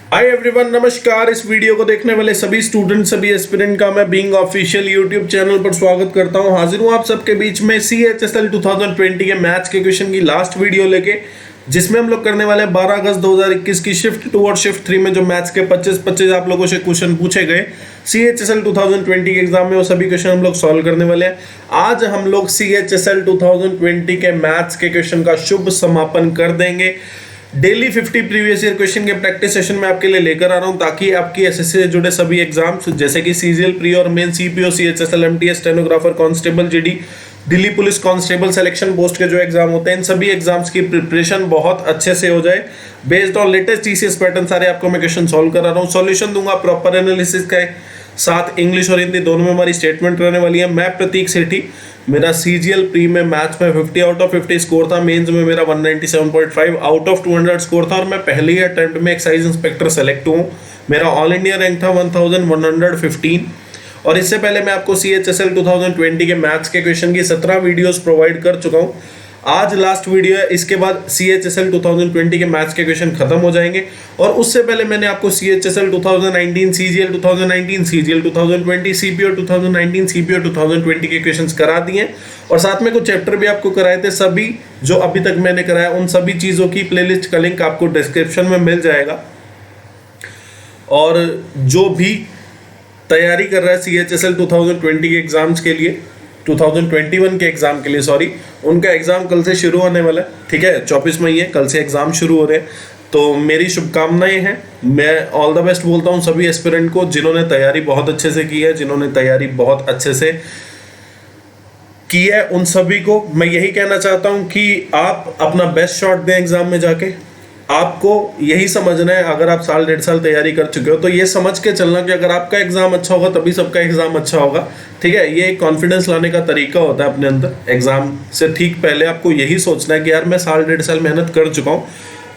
Hi everyone, नमस्कार। इस video को देखने वाले सभी स्टूडेंट, सभी एस्पिरेंट का मैं बीइंग ऑफिशियल यूट्यूब चैनल पर स्वागत करता हूं। हाजिर हूं आप सबके बीच में CHSL 2020 के मैथ्स के क्वेश्चन की लास्ट वीडियो लेके, जिसमें हम लोग करने वाले हैं 12 अगस्त 2021 की शिफ्ट 2 और शिफ्ट 3 में जो मैथ्स के 25 आप लोगों से क्वेश्चन पूछे गए CHSL 2020 के एग्जाम में, वो सभी क्वेश्चन हम लोग सॉल्व करने वाले हैं। आज हम लोग CHSL 2020 के मैथ्स के क्वेश्चन का शुभ समापन कर देंगे। डेली 50 प्रीवियस ईयर क्वेश्चन के प्रैक्टिस सेशन में आपके लिए लेकर आ रहा हूं, ताकि आपकी एसएससी से जुड़े सभी एग्जाम्स जैसे कि सीजीएल प्री और main, CPO, CHSL, MTS, stenographer, constable, GD, Delhi police constable selection post के जो एग्जाम होते हैं, इन सभी एग्जाम्स की प्रिपरेशन बहुत अच्छे से हो जाए। Based on latest TCS pattern सारे आपको मैं क्वेश्चन सॉल्व करा रहा हूँ। सॉल्यूशन दूंगा प्रॉपर एनालिसिस के साथ। इंग्लिश और हिंदी दोनों में हमारी स्टेटमेंट रहने वाली है। मैं प्रतीक सेठी, मेरा CGL प्री में मैथ्स में 50 आउट ऑफ 50 स्कोर था। मेंस में मेरा 197.5 आउट ऑफ 200 स्कोर था और मैं पहले ही अटेम्प्ट में एक्साइज इंस्पेक्टर सेलेक्ट हूँ। मेरा ऑल इंडिया रैंक था 1115 और इससे पहले मैं आपको CHSL 2020 के मैथ्स के क्वेश्चन की 17 वीडियोस प्रोवाइड कर चुका हूँ। आज लास्ट वीडियो है, इसके बाद CHSL 2020 के मैथ्स के क्वेश्चन खत्म हो जाएंगे। और उससे पहले मैंने आपको CHSL 2019, CGL 2019, CGL 2020, CPO 2019, CPO 2020 के क्वेश्चंस करा दिए और साथ में कुछ चैप्टर भी आपको कराए थे। सभी जो अभी तक मैंने कराया, उन सभी चीज़ों की प्लेलिस्ट का लिंक आपको डिस्क्रिप्शन में मिल जाएगा। और जो भी तैयारी कर रहा है CHSL 2020 के एग्जाम्स के लिए, 2021 के एग्जाम के लिए सॉरी, उनका एग्जाम कल से शुरू होने वाला है। ठीक है, 24 मई है, कल से एग्जाम शुरू हो रहे हैं। तो मेरी शुभकामनाएं हैं। मैं ऑल द बेस्ट बोलता हूं सभी एस्पिरेंट को, जिन्होंने तैयारी बहुत अच्छे से की है, जिन्होंने तैयारी बहुत अच्छे से की है। उन सभी को मैं यही कहना चाहता हूं कि आप अपना बेस्ट शॉट दें एग्जाम में जाके। आपको यही समझना है, अगर आप साल 1.5 साल तैयारी कर चुके हो तो ये समझ के चलना कि अगर आपका एग्जाम अच्छा होगा तभी सबका एग्जाम अच्छा होगा। ठीक है, ये एक कॉन्फिडेंस लाने का तरीका होता है अपने अंदर। एग्जाम से ठीक पहले आपको यही सोचना है कि यार मैं साल 1.5 साल मेहनत कर चुका हूँ,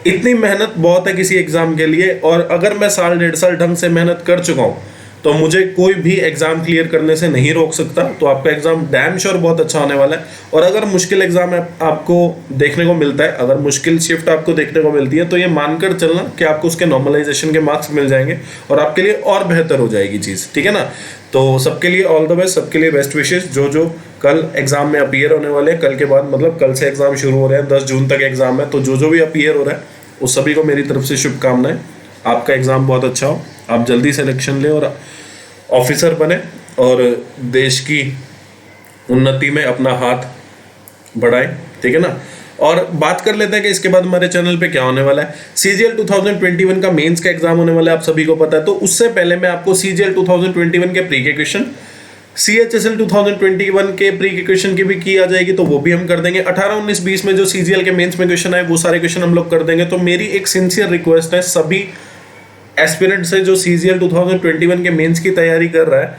इतनी मेहनत बहुत है किसी एग्जाम के लिए, और अगर मैं साल 1.5 साल ढंग से मेहनत कर चुका हूँ तो मुझे कोई भी एग्जाम क्लियर करने से नहीं रोक सकता। तो आपका एग्जाम डैम श्योर बहुत अच्छा होने वाला है। और अगर मुश्किल एग्जाम आपको देखने को मिलता है, अगर मुश्किल शिफ्ट आपको देखने को मिलती है, तो ये मानकर चलना कि आपको उसके नॉर्मलाइजेशन के मार्क्स मिल जाएंगे और आपके लिए और बेहतर हो जाएगी चीज़। ठीक है ना। तो सबके लिए ऑल द बेस्ट, सबके लिए बेस्ट विशेष। जो कल एग्जाम में अपीयर होने वाले हैं, कल के बाद मतलब कल से एग्जाम शुरू हो रहे हैं, 10 जून तक एग्जाम है, तो जो भी अपीयर हो रहा है उस सभी को मेरी तरफ से शुभकामनाएं। आपका एग्जाम बहुत अच्छा हो, आप जल्दी सिलेक्शन लें और ऑफिसर बने और देश की उन्नति में अपना हाथ बढ़ाएं। ठीक है ना। और बात कर लेते हैं कि इसके बाद हमारे चैनल पे क्या होने वाला है। CGL 2021 का मेंस का एग्जाम होने वाला है, आप सभी को पता है। तो उससे पहले मैं आपको CGL 2021 के प्री के क्वेश्चन, CHSL 2021 के प्री के क्वेश्चन की भी की आ जाएगी, तो वो भी हम कर देंगे। 18, 19, 20 में जो CGL के मेंस में क्वेश्चन आए वो सारे क्वेश्चन हम लोग कर देंगे। तो मेरी एक सिंसियर रिक्वेस्ट है सभी एस्पिरेंट से जो CGL 2021 के मेंस की तैयारी कर रहा है,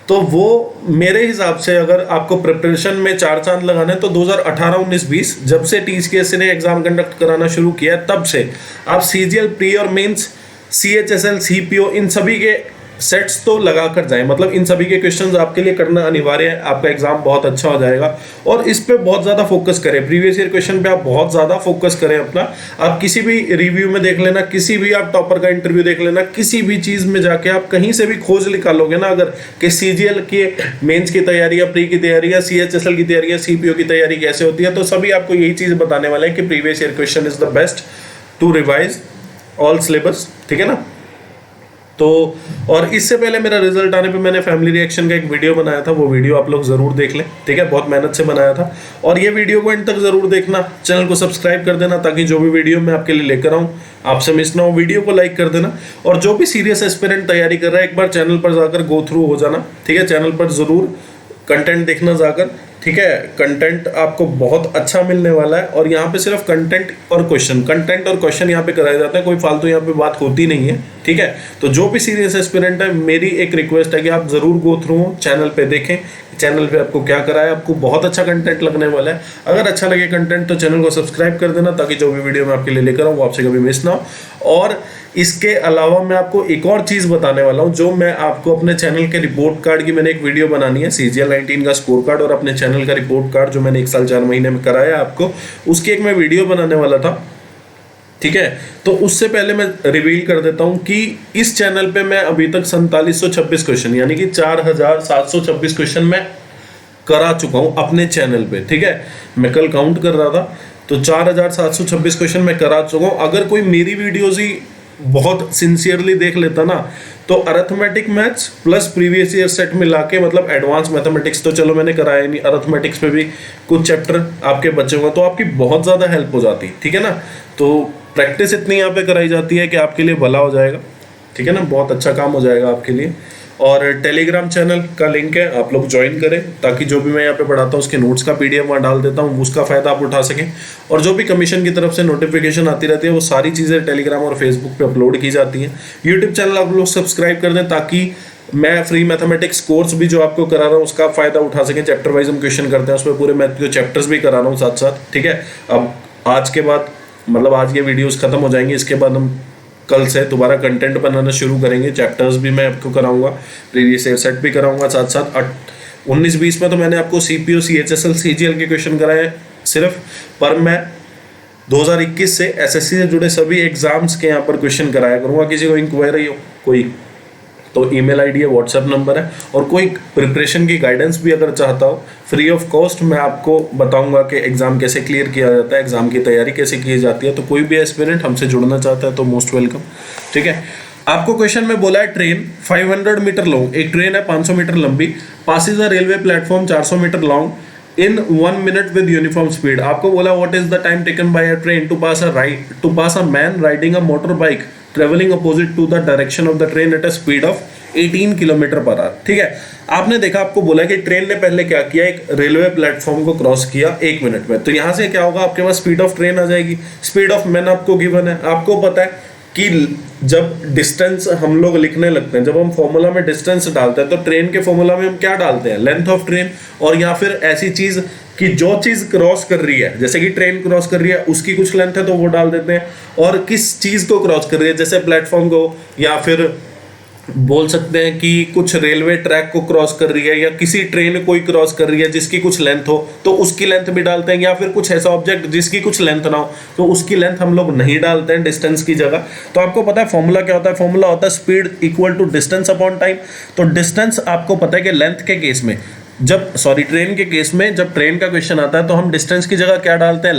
तो वो मेरे हिसाब से अगर आपको प्रिपरेशन में 4 चांद लगाना है तो 2018, 19, 20 जब से TCS ने एग्जाम कंडक्ट कराना शुरू किया है, तब से आप CGL प्री और मेंस, CHSL, CPO, इन सभी के सेट्स तो लगा कर जाए। मतलब इन सभी के क्वेश्चंस आपके लिए करना अनिवार्य है। आपका एग्जाम बहुत अच्छा हो जाएगा और इस पे बहुत ज़्यादा फोकस करें। प्रीवियस ईयर क्वेश्चन पे आप बहुत ज़्यादा फोकस करें अपना। आप किसी भी रिव्यू में देख लेना, किसी भी आप टॉपर का इंटरव्यू देख लेना, किसी भी चीज़ में जाके आप कहीं से भी खोज निकालोगे ना, अगर कि CGL के मेन्स की तैयारी या प्री की तैयारी या CHSL की तैयारी या CPO की तैयारी कैसे होती है, तो सभी आपको यही चीज़ बताने वाले हैं कि previous year question is the best to revise all syllabus. ठीक है ना। तो और इससे पहले मेरा रिजल्ट आने पे मैंने फैमिली रिएक्शन का एक वीडियो बनाया था, वो वीडियो आप लोग जरूर देख लें। ठीक है, बहुत मेहनत से बनाया था। और ये वीडियो को एंड तक जरूर देखना, चैनल को सब्सक्राइब कर देना, ताकि जो भी वीडियो मैं आपके लिए लेकर आऊँ आपसे मिस ना हो। वीडियो को लाइक कर देना और जो भी सीरियस एस्पिरेंट तैयारी कर रहा है, एक बार चैनल पर जाकर गो थ्रू हो जाना। ठीक है, चैनल पर जरूर कंटेंट देखना जाकर। ठीक है, कंटेंट आपको बहुत अच्छा मिलने वाला है और यहाँ पे सिर्फ कंटेंट और क्वेश्चन यहाँ पे कराए जाते हैं, कोई फालतू यहाँ पे बात होती नहीं है। ठीक है, तो जो भी सीरियस एस्पिरेंट है, मेरी एक रिक्वेस्ट है कि आप जरूर गो थ्रू चैनल पे देखें, चैनल पे आपको क्या करा है। आपको बहुत अच्छा कंटेंट लगने वाला है। अगर अच्छा लगे कंटेंट तो चैनल को सब्सक्राइब कर देना, ताकि जो भी वीडियो मैं आपके लिए लेकर आऊँ वो आपसे कभी मिस ना हो। और इसके अलावा मैं आपको एक और चीज़ बताने वाला हूँ, जो मैं आपको अपने चैनल के रिपोर्ट कार्ड की मैंने एक वीडियो बनानी है, CGL 19 का स्कोर कार्ड और अपने चैनल का रिपोर्ट कार्ड जो मैंने 1 साल 4 महीने में कराया आपको, उसकी एक मैं वीडियो बनाने वाला था। ठीक है। तो उससे पहले मैं रिवील कर देता हूं कि इस चैनल पे मैं अभी तक 4726 क्वेश्चन यानी कि 4726 क्वेश्चन मैं करा चुका हूं अपने चैनल पे, ठीक है। मैं कल काउंट कर रहा था तो 4726 क्वेश्चन मैं करा चुका हूं। अगर कोई मेरी वीडियोस ही बहुत सिंसियरली देख लेता ना तो arithmetic maths plus previous year set मिला के, मतलब एडवांस मैथमेटिक्स तो चलो मैंने कराया नहीं, अरिथमेटिक्स में भी कुछ चैप्टर आपके बचे होंगे तो आपकी बहुत ज़्यादा हेल्प हो जाती, ठीक है ना। तो प्रैक्टिस इतनी यहाँ पे कराई जाती है कि आपके लिए भला हो जाएगा, ठीक है ना, बहुत अच्छा काम हो जाएगा आपके लिए। और टेलीग्राम चैनल का लिंक है, आप लोग ज्वाइन करें ताकि जो भी मैं यहाँ पे पढ़ाता हूँ उसके नोट्स का पीडीएफ वहाँ डाल देता हूँ, उसका फ़ायदा आप उठा सकें। और जो भी कमीशन की तरफ से नोटिफिकेशन आती रहती है वो सारी चीज़ें टेलीग्राम और फेसबुक पे अपलोड की जाती हैं। यूट्यूब चैनल आप लोग सब्सक्राइब कर दें ताकि मैं फ्री मैथमेटिक्स कोर्स भी जो आपको करा रहा हूँ उसका फ़ायदा उठा सकें। चैप्टर वाइज हम क्वेश्चन करते हैं, उसमें पूरे मैथ के चैप्टर्स भी करा रहा हूँ साथ साथ, ठीक है। अब आज के बाद मतलब आज ये वीडियोज़ खत्म हो जाएंगी, इसके बाद हम कल से दोबारा कंटेंट बनाना शुरू करेंगे। चैप्टर्स भी मैं आपको कराऊंगा, प्रीवियस ईयर सेट भी कराऊंगा साथ साथ। 19-20 में तो मैंने आपको सीपीओ CHSL CGL के क्वेश्चन कराए सिर्फ, पर मैं 2021 से एसएससी से जुड़े सभी एग्जाम्स के यहाँ पर क्वेश्चन कराया करूँगा। किसी को इंक्वायरी हो कोई तो ईमेल आईडी है, व्हाट्सएप नंबर है, और कोई प्रिपरेशन की गाइडेंस भी अगर चाहता हो फ्री ऑफ कॉस्ट मैं आपको बताऊंगा कि एग्जाम कैसे क्लियर किया जाता है, एग्जाम की तैयारी कैसे की जाती है। तो कोई भी एस्पिरेंट हमसे जुड़ना चाहता है तो मोस्ट वेलकम, ठीक है। आपको क्वेश्चन में बोला है ट्रेन 500 मीटर लॉन्ग, एक ट्रेन है 500 मीटर लंबी, passes a railway platform 400 metre long in 1 minute with uniform speed. आपको बोला what is the time taken by a train to pass a man riding a motor bike travelling opposite to the direction of the train at a speed of 18 kilometre per hour, ठीक है। आपने देखा, आपको बोला कि train ने पहले क्या किया, एक रेलवे प्लेटफॉर्म को क्रॉस किया 1 मिनट में, तो यहां से क्या होगा, आपके पास स्पीड ऑफ ट्रेन आ जाएगी। स्पीड ऑफ मैन आपको गिवन है, आपको पता है कि जब डिस्टेंस हम लोग लिखने लगते हैं, जब हम फॉर्मूला में डिस्टेंस डालते हैं तो ट्रेन के फॉर्मूला में हम क्या डालते हैं, लेंथ ऑफ ट्रेन, और या फिर ऐसी चीज कि जो चीज क्रॉस कर रही है, जैसे कि ट्रेन क्रॉस कर रही है उसकी कुछ लेंथ है तो वो डाल देते हैं, और किस चीज को क्रॉस कर रही है, जैसे प्लेटफॉर्म को, या फिर बोल सकते हैं कि कुछ रेलवे ट्रैक को क्रॉस कर रही है, या किसी ट्रेन कोई क्रॉस कर रही है जिसकी कुछ लेंथ हो तो उसकी लेंथ भी डालते हैं, या फिर कुछ ऐसा ऑब्जेक्ट जिसकी कुछ लेंथ ना हो तो उसकी लेंथ हम लोग नहीं डालते हैं डिस्टेंस की जगह। तो आपको पता है फॉर्मूला क्या होता है, फॉर्मूला होता है speed equal to distance upon time. तो डिस्टेंस आपको पता है कि लेंथ के केस में ट्रेन के केस में जब ट्रेन का क्वेश्चन आता है तो हम डिस्टेंस की जगह क्या डालते हैं,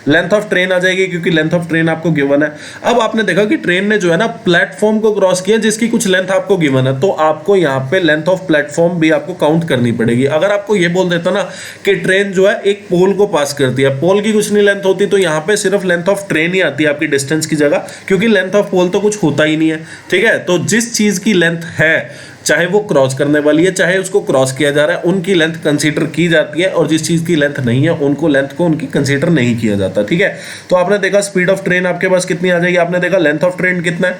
लेंथ ऑफ ट्रेन आ जाएगी, क्योंकि लेंथ ऑफ ट्रेन आपको गिवन है। अब आपने देखा कि ट्रेन ने जो है ना प्लेटफॉर्म को क्रॉस किया जिसकी कुछ लेंथ आपको गिवन है, तो आपको यहाँ पे लेंथ ऑफ प्लेटफॉर्म भी आपको काउंट करनी पड़ेगी। अगर आपको ये बोल देता ना कि ट्रेन जो है एक पोल को पास करती है, पोल की कुछ नहीं लेंथ होती, तो यहाँ पे सिर्फ लेंथ ऑफ ट्रेन ही आती है आपकी डिस्टेंस की जगह, क्योंकि लेंथ ऑफ पोल तो कुछ होता ही नहीं है, ठीक है। तो जिस चीज की लेंथ है, चाहे वो क्रॉस करने वाली है चाहे उसको क्रॉस किया जा रहा है, उनकी लेंथ कंसीडर की जाती है, और जिस चीज की लेंथ नहीं है उनको लेंथ को उनकी कंसीडर नहीं किया जाता, ठीक है। तो आपने देखा स्पीड ऑफ ट्रेन आपके पास कितनी आ जाएगी, आपने देखा लेंथ ऑफ ट्रेन कितना है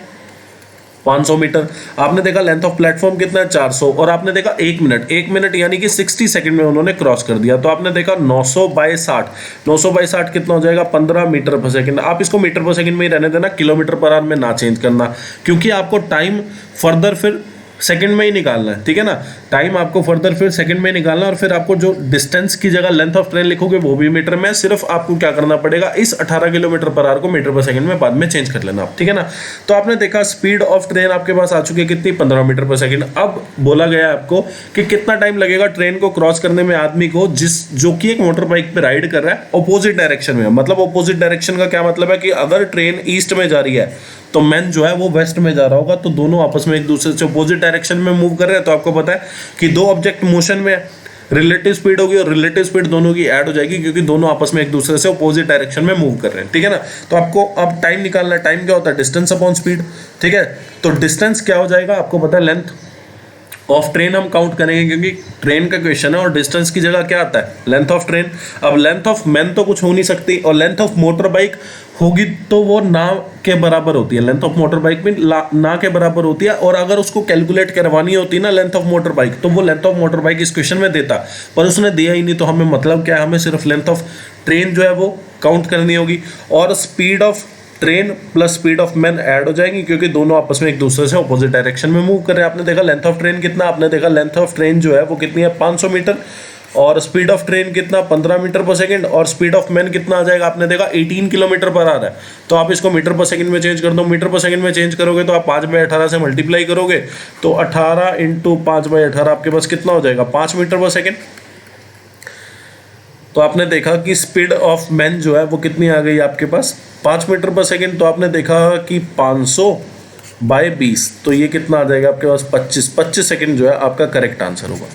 500 मीटर, आपने देखा लेंथ ऑफ प्लेटफॉर्म कितना है 400, और आपने देखा 1 मिनट यानी कि 60 सेकंड में उन्होंने क्रॉस कर दिया। तो आपने देखा 900/60 कितना हो जाएगा, 15 मीटर पर सेकंड। आप इसको मीटर पर सेकंड में ही रहने देना, किलोमीटर पर आवर में ना चेंज करना, क्योंकि आपको टाइम फर्दर फिर सेकंड में ही निकालना है, ठीक है ना। टाइम आपको फर्दर फिर सेकंड में निकालना, और फिर आपको जो डिस्टेंस की जगह लेंथ ऑफ ट्रेन लिखोगे वो भी मीटर में, सिर्फ आपको क्या करना पड़ेगा, इस 18 किलोमीटर पर आवर को मीटर पर सेकंड में बाद में चेंज कर लेना आप, ठीक है ना। तो आपने देखा स्पीड ऑफ ट्रेन आपके पास आ चुकी है कितनी, 15 मीटर पर सेकंड। अब बोला गया आपको कि कितना टाइम लगेगा ट्रेन को क्रॉस करने में आदमी को जो कि एक मोटर बाइक पे राइड कर रहा है ऑपोजिट डायरेक्शन में। मतलब ऑपोजिट डायरेक्शन का क्या मतलब है कि अगर ट्रेन ईस्ट में जा रही है तो मैन जो है वो वेस्ट में जा रहा होगा, तो दोनों आपस में एक दूसरे से अपोजिट डायरेक्शन में मूव कर रहे हैं। तो आपको पता है कि दो ऑब्जेक्ट मोशन में रिलेटिव स्पीड होगी, और रिलेटिव स्पीड दोनों की ऐड हो जाएगी क्योंकि दोनों आपस में एक दूसरे से अपोजिट डायरेक्शन में मूव कर रहे हैं, ठीक है ना। तो आपको अब टाइम निकालना है, टाइम क्या होता है, डिस्टेंस अपॉन स्पीड, ठीक है। तो डिस्टेंस क्या हो जाएगा, आपको पता है लेंथ ऑफ ट्रेन हम काउंट करेंगे क्योंकि ट्रेन का क्वेश्चन है, और डिस्टेंस की जगह क्या आता है, लेंथ ऑफ ट्रेन। अब लेंथ ऑफ मैन तो कुछ हो नहीं सकती, और लेंथ ऑफ मोटर बाइक होगी तो वो ना के बराबर होती है, लेंथ ऑफ मोटर बाइक में ना के बराबर होती है। और अगर उसको कैलकुलेट करवानी होती ना लेंथ ऑफ मोटर बाइक, तो वो लेंथ ऑफ मोटर बाइक इस क्वेश्चन में देता, पर उसने दिया ही नहीं। तो हमें मतलब क्या है, हमें सिर्फ लेंथ ऑफ ट्रेन जो है वो काउंट करनी होगी, और speed of train plus speed of man add हो जाएंगी क्योंकि दोनों आपस में एक दूसरे से ऑपोजिट डायरेक्शन में मूव कर रहे हैं। आपने देखा लेंथ ऑफ ट्रेन कितना, आपने देखा लेंथ ऑफ ट्रेन जो है वो कितनी है 500 मीटर। और स्पीड ऑफ ट्रेन कितना 15 मीटर पर सेकंड, और स्पीड ऑफ मैन कितना आ जाएगा आपने देखा 18 किलोमीटर पर आ रहा है, तो आप इसको मीटर पर सेकंड में चेंज कर दो। मीटर पर सेकंड में चेंज करोगे तो आप 5/18 से मल्टीप्लाई करोगे तो 18 इंटू 5/18 आपके पास कितना हो जाएगा 5 मीटर पर सेकंड। तो आपने देखा कि स्पीड ऑफ मैन जो है वो कितनी आ गई आपके पास 5 मीटर पर सेकंड। तो आपने देखा कि 500/20, तो ये कितना आ जाएगा आपके पास 25 सेकंड जो है आपका करेक्ट आंसर होगा।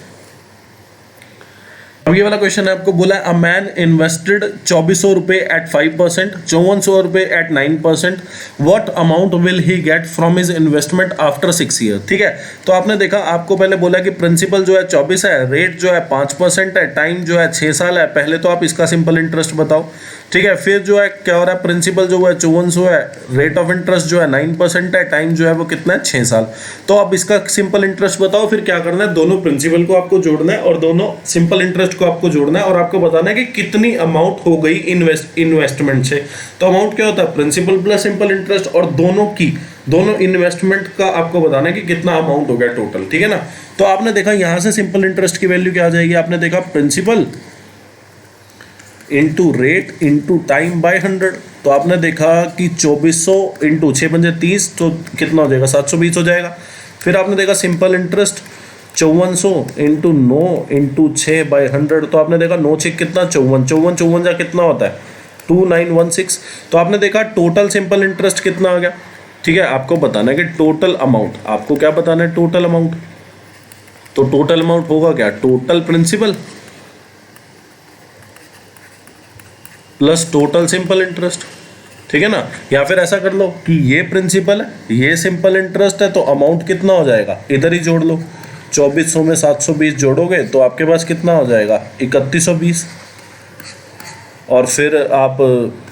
अब ये वाला क्वेश्चन है, आपको बोला अ मैन इन्वेस्टेड 2400 रुपए एट 5%, 5400 रुपए at 9%, what amount will he get from his investment after 6 year. ठीक है, तो आपने देखा आपको पहले बोला कि प्रिंसिपल जो है 24 है, रेट जो है 5% है, टाइम जो है 6 साल है। पहले तो आप इसका सिंपल इंटरेस्ट बताओ। ठीक है, फिर जो है क्या हो रहा है, प्रिंसिपल जो है 5400 है, रेट ऑफ इंटरेस्ट जो है 9% है, टाइम जो है वो कितना है 6 साल। तो अब इसका सिंपल इंटरेस्ट बताओ। फिर क्या करना है, दोनों प्रिंसिपल को आपको जोड़ना है और दोनों सिंपल इंटरेस्ट को आपको जोड़ना है और आपको बताना है कि कितनी अमाउंट हो गई इन्वेस्टमेंट से। तो अमाउंट क्या होता है, प्रिंसिपल प्लस सिंपल इंटरेस्ट, और दोनों इन्वेस्टमेंट का आपको बताना है कि कितना अमाउंट हो गया टोटल। ठीक है ना, तो आपने देखा यहां से सिंपल इंटरेस्ट की वैल्यू क्या आ जाएगी, आपने देखा principal into rate into time by 100। तो आपने देखा कि 2400 इंटू 6×5 = 30, तो कितना हो जाएगा 720 हो जाएगा। फिर आपने देखा सिंपल इंटरेस्ट 5400 इंटू 9 इंटू 6/100, तो आपने देखा 9×6 कितना 54 जा कितना होता है 2916। तो आपने देखा टोटल सिंपल इंटरेस्ट कितना आ गया। ठीक है, आपको बताना है कि टोटल अमाउंट, आपको क्या बताना है टोटल अमाउंट। तो टोटल अमाउंट होगा क्या, total principal plus total simple interest. ठीक है ना, या फिर ऐसा कर लो कि ये प्रिंसिपल है, ये सिंपल इंटरेस्ट है, तो अमाउंट कितना हो जाएगा इधर ही जोड़ लो। 2400 में 720 जोड़ोगे तो आपके पास कितना हो जाएगा 3120, और फिर आप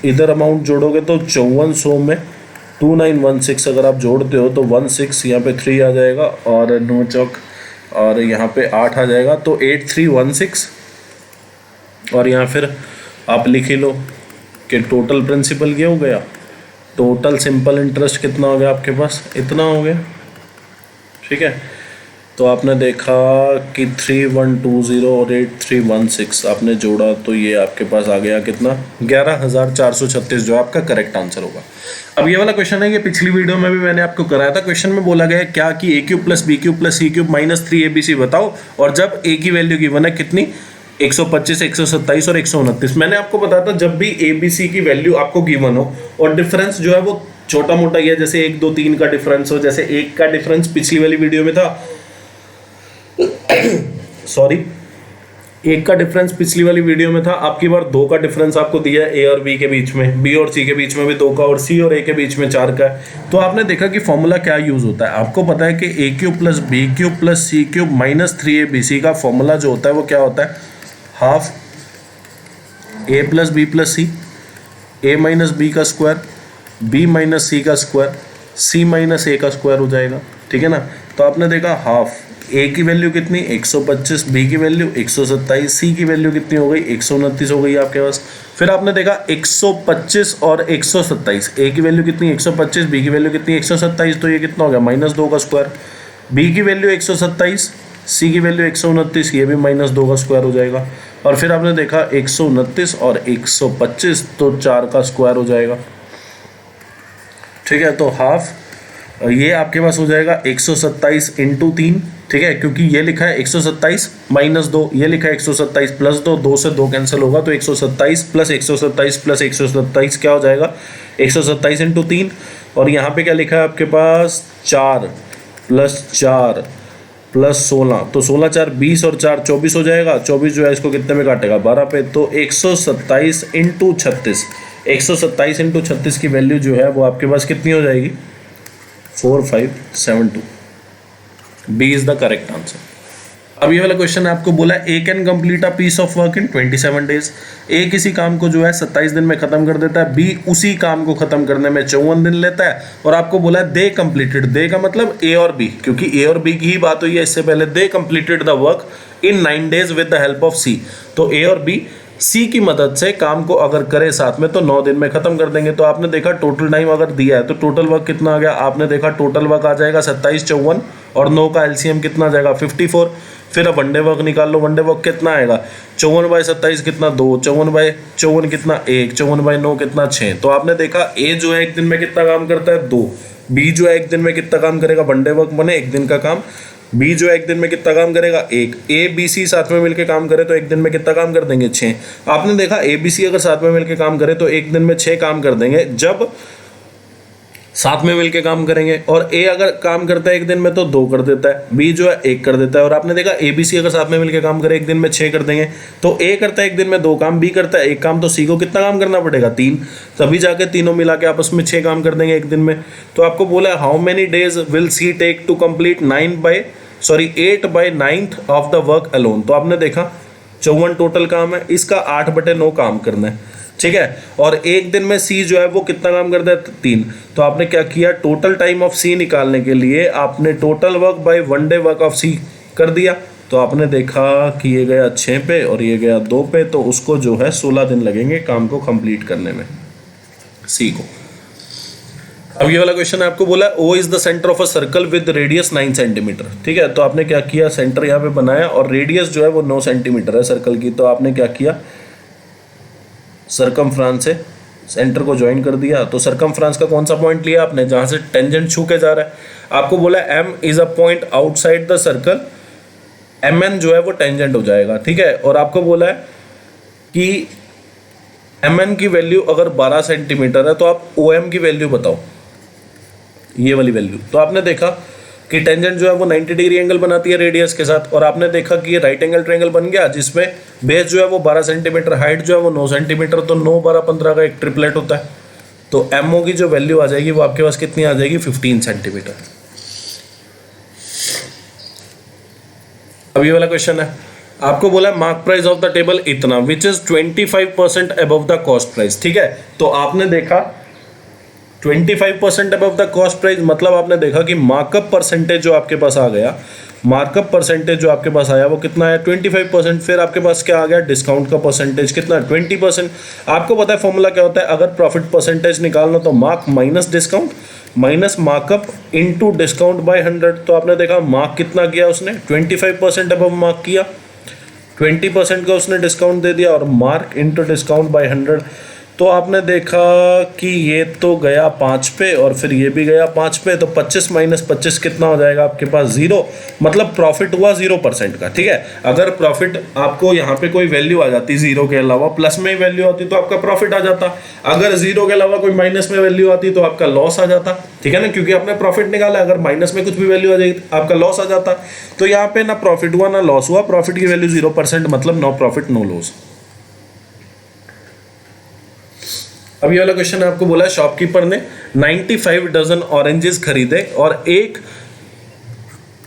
इधर अमाउंट जोड़ोगे तो 5400 में 2916 अगर आप जोड़ते हो तो 16 यहाँ पे 3 आ जाएगा और 9 चौक और यहाँ पे 8 आ जाएगा, तो 8316। और यहाँ फिर आप लिख ही लो कि टोटल प्रिंसिपल ये हो गया, टोटल सिंपल इंटरेस्ट कितना हो गया आपके पास, इतना हो गया। ठीक है, तो आपने देखा कि 3120 और 8316 आपने जोड़ा तो ये आपके पास आ गया कितना 11436, जो आपका करेक्ट आंसर होगा। अब ये वाला क्वेश्चन है, ये पिछली वीडियो में भी मैंने आपको कराया था। क्वेश्चन में बोला गया है क्या कि a³ + b³ + c³ - 3abc बताओ, और जब a की वैल्यू गिवन है कितनी 125, 127 और 129। मैंने आपको बताया था जब भी ABC की वैल्यू आपको गिवन हो और डिफरेंस जो है वो छोटा मोटा ही है, जैसे 1, 2, 3 का डिफरेंस हो, जैसे 1 का डिफरेंस पिछली वाली वीडियो में था सॉरी 1 का डिफरेंस पिछली वाली वीडियो में था, आपकी बार 2 का डिफरेंस आपको दिया है A और B के बीच में, B और C के बीच में भी 2 का, और C और A के बीच में 4 का है। तो आपने देखा कि फॉर्मूला क्या यूज होता है, आपको पता है कि a³ + b³ + c³ - 3abc का फॉर्मूला जो होता है वो क्या होता है, half a + b + c, a - b का स्क्वायर, b - c का स्क्वायर, c - a का स्क्वायर हो जाएगा। ठीक है ना, तो आपने देखा हाफ a की वैल्यू कितनी 125, b की वैल्यू 127, c की वैल्यू कितनी हो गई 129 हो गई आपके पास। फिर आपने देखा 125 और 127, a की वैल्यू कितनी 125, b की वैल्यू कितनी 127, तो ये कितना हो गया -2 का स्क्वायर, b की वैल्यू 127, c की वैल्यू 129, ये भी -2 का स्क्वायर हो जाएगा। और फिर आपने देखा 129 और 125, तो 4 का स्क्वायर हो जाएगा। ठीक है, तो हाफ ये आपके पास हो जाएगा 127 × 3। ठीक है, क्योंकि ये लिखा है 127 - 2, ये लिखा है 127 + 2, 2 से 2 कैंसिल होगा, तो 127 + 127 + 127 क्या हो जाएगा 127 × 3। और यहाँ पे क्या लिखा है आपके पास 4 + 4 + 16, तो 16 4 20 और 4 24 हो जाएगा। 24 जो है इसको कितने में काटेगा 12 पे, तो 127 × 36, 127 × 36 की वैल्यू जो है वो आपके पास कितनी हो जाएगी 4572। B is the correct answer. अब ये वाला क्वेश्चन है, आपको बोला A can complete a piece of work in 27 days. A किसी काम को जो है 27 दिन में खत्म कर देता है, बी उसी काम को खत्म करने में 54 दिन लेता है, और आपको बोला है दे कंप्लीटेड, दे का मतलब ए और बी, क्योंकि ए और बी की ही बात हुई है इससे पहले, they completed the work in 9 days with the help of C. तो ए और बी सी की मदद से काम को अगर करे साथ में तो 9 दिन में खत्म कर देंगे। तो आपने देखा टोटल टाइम अगर दिया है तो टोटल वर्क कितना आ गया, आपने देखा टोटल वर्क आ जाएगा 27 54, और 9 का एलसीएम कितना आ जाएगा 54। फिर अब वनडे वर्क निकाल लो, वनडे वर्क कितना आएगा 54/27 कितना 2, 54/54 कितना 1, 54/9 कितना 6। तो आपने देखा ए जो है एक दिन में कितना काम करता है 2, बी जो है एक दिन में कितना काम करेगा, वनडे वर्क बने एक दिन का काम, बी जो है एक दिन में कितना काम करेगा 1, ए बी सी साथ में मिलकर काम करे तो एक दिन में कितना काम कर देंगे 6। आपने देखा ए बी सी अगर साथ में मिलकर काम करे तो एक दिन में 6 काम कर देंगे जब साथ में मिलके काम करेंगे, और ए अगर काम करता है एक दिन में तो 2 कर देता है, बी जो है 1 कर देता है। और आपने देखा ए बी सी अगर साथ में मिलके काम करे एक दिन में 6 कर देंगे, तो ए करता है एक दिन में 2 काम, बी करता है 1 काम, तो सी को कितना काम करना पड़ेगा 3, तभी जाके तीनों मिला के आपस में 6 काम कर देंगे एक दिन में। तो आपको बोला है how many days will C take to complete 8/9 of the work alone. तो आपने देखा 54 टोटल काम है, इसका 8/9 काम करना है, ठीक है। और एक दिन में सी जो है वो कितना काम करता है 3। तो आपने क्या किया, टोटल टाइम ऑफ सी निकालने के लिए आपने total work by one day work of C कर दिया। तो आपने देखा कि ये गया 6 पे और ये गया 2 पे, तो उसको जो है 16 दिन लगेंगे काम को कंप्लीट करने में, सी को। अब ये वाला क्वेश्चन है, आपको बोला O is the centre of a circle with radius 9 centimetre, ठीक है। तो आपने क्या किया, सेंटर यहाँ पे बनाया और रेडियस जो है वो 9 सेंटीमीटर है सर्कल की। तो आपने क्या किया, सरकमफ्रांस से सेंटर को ज्वाइन कर दिया। तो सरकमफ्रांस का कौन सा पॉइंट लिया आपने, जहां से टेंजेंट छू के जा रहा है। आपको बोला M is a point outside the circle, M N जो है वो टेंजेंट हो जाएगा, ठीक है। और आपको बोला है कि एम एन की वैल्यू अगर 12 सेंटीमीटर है तो आप ओ एम की वैल्यू बताओ, ये वाली वैल्यू। तो आपने देखा कि टेंजेंट जो है वो 90 डिग्री एंगल बनाती है रेडियस के साथ, और आपने देखा कि ये राइट एंगल ट्रायंगल बन गया जिसमें बेस जो है वो 12 सेंटीमीटर, हाइट जो है वो 9 सेंटीमीटर, तो 9, 12, 15 का एक ट्रिपलेट होता है। तो एमओ की जो वैल्यू आ जाएगी वो आपके पास कितनी आ जाएगी 15 सेंटीमीटर। अब ये वाला क्वेश्चन है, आपको बोला है mark price of the table इतना which is 25% above the cost price, ठीक है। तो आपने देखा 25% अबव द कॉस्ट प्राइस, मतलब आपने देखा कि मार्कअप परसेंटेज जो आपके पास आ गया, मार्कअप परसेंटेज जो आपके पास आया वो कितना है 25%। फिर आपके पास क्या आ गया, डिस्काउंट का परसेंटेज कितना 20%। आपको पता है फॉर्मूला क्या होता है, अगर प्रॉफिट परसेंटेज निकालना तो mark minus discount minus markup into discount bye 100। तो आपने देखा मार्क कितना किया उसने 25% अबव मार्क किया, 20% का उसने डिस्काउंट दे दिया और मार्क इनटू डिस्काउंट बाय 100। तो आपने देखा कि ये तो गया 5 पे और फिर ये भी गया 5 पे, तो 25 माइनस 25 कितना हो जाएगा आपके पास 0, मतलब प्रॉफिट हुआ 0% का, ठीक है। अगर प्रॉफिट आपको यहाँ पे कोई वैल्यू आ जाती 0 के अलावा प्लस में वैल्यू आती तो आपका प्रॉफिट आ जाता, अगर 0 के अलावा कोई माइनस में वैल्यू आती तो आपका लॉस आ जाता, ठीक है ना, क्योंकि आपने प्रॉफिट निकाला, अगर माइनस में कुछ भी वैल्यू आ जाएगी आपका लॉस आ जाता। तो यहाँ पे ना प्रॉफिट हुआ ना लॉस हुआ, प्रॉफिट की वैल्यू 0%, मतलब नो प्रॉफिट नो लॉस। अब ये वाला क्वेश्चन आपको बोला है शॉपकीपर ने 95 डजन ऑरेंजेस खरीदे और एक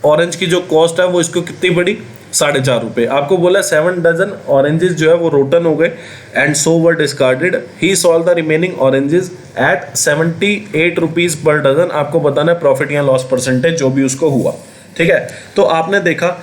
ऑरेंज की जो कॉस्ट है वो इसको कितनी पड़ी 4.5 रुपये। आपको बोला 7 डजन ऑरेंजेस जो है वो रोटन हो गए and so were discarded, he sold the remaining oranges at 78 rupees per dozen. आपको बताना है प्रॉफिट या लॉस परसेंटेज जो भी उसको हुआ, ठीक है। तो आपने देखा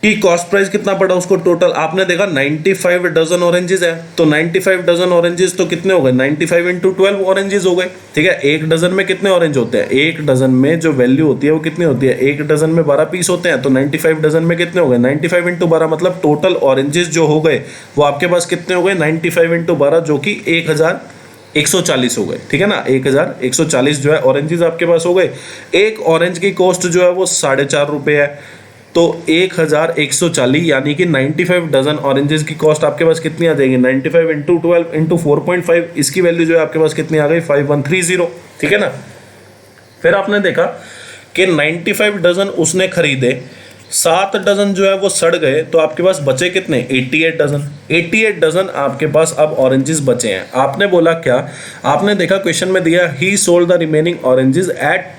कि कॉस्ट प्राइस कितना पड़ा उसको टोटल, आपने देखा 95 डजन ऑरेंजेस है, तो 95 डजन ऑरेंजेस तो कितने हो गए 95 इंटू 12 ऑरेंजेस हो गए, ठीक है। एक डजन में कितने ऑरेंज होते हैं, एक डजन में जो वैल्यू होती है वो कितनी होती है, एक डजन में 12 पीस होते हैं, तो 95 डजन में कितने हो गए 95 इंटू 12, मतलब टोटल ऑरेंजेस जो हो गए वो आपके पास कितने हो गए 95 इंटू 12 जो कि 1140 हो गए, ठीक है ना। 1140 जो है ऑरेंजेस आपके पास हो गए। एक ऑरेंज की कॉस्ट जो है वो 4.5 रुपये है, तो 1140 यानी कि 95 डजन ऑरेंजेस की कॉस्ट आपके पास कितनी आ जाएगी 95 इंटू 12 इंटू 4.5, इसकी वैल्यू जो है आपके पास कितनी आ गई 5130, ठीक है ना। फिर आपने देखा कि 95 डजन उसने खरीदे, 7 डजन जो है वो सड़ गए, तो आपके पास बचे कितने 88 डजन। 88 डजन आपके पास अब ऑरेंजेस बचे हैं। आपने बोला क्या, आपने देखा क्वेश्चन में दिया he sold the remaining oranges at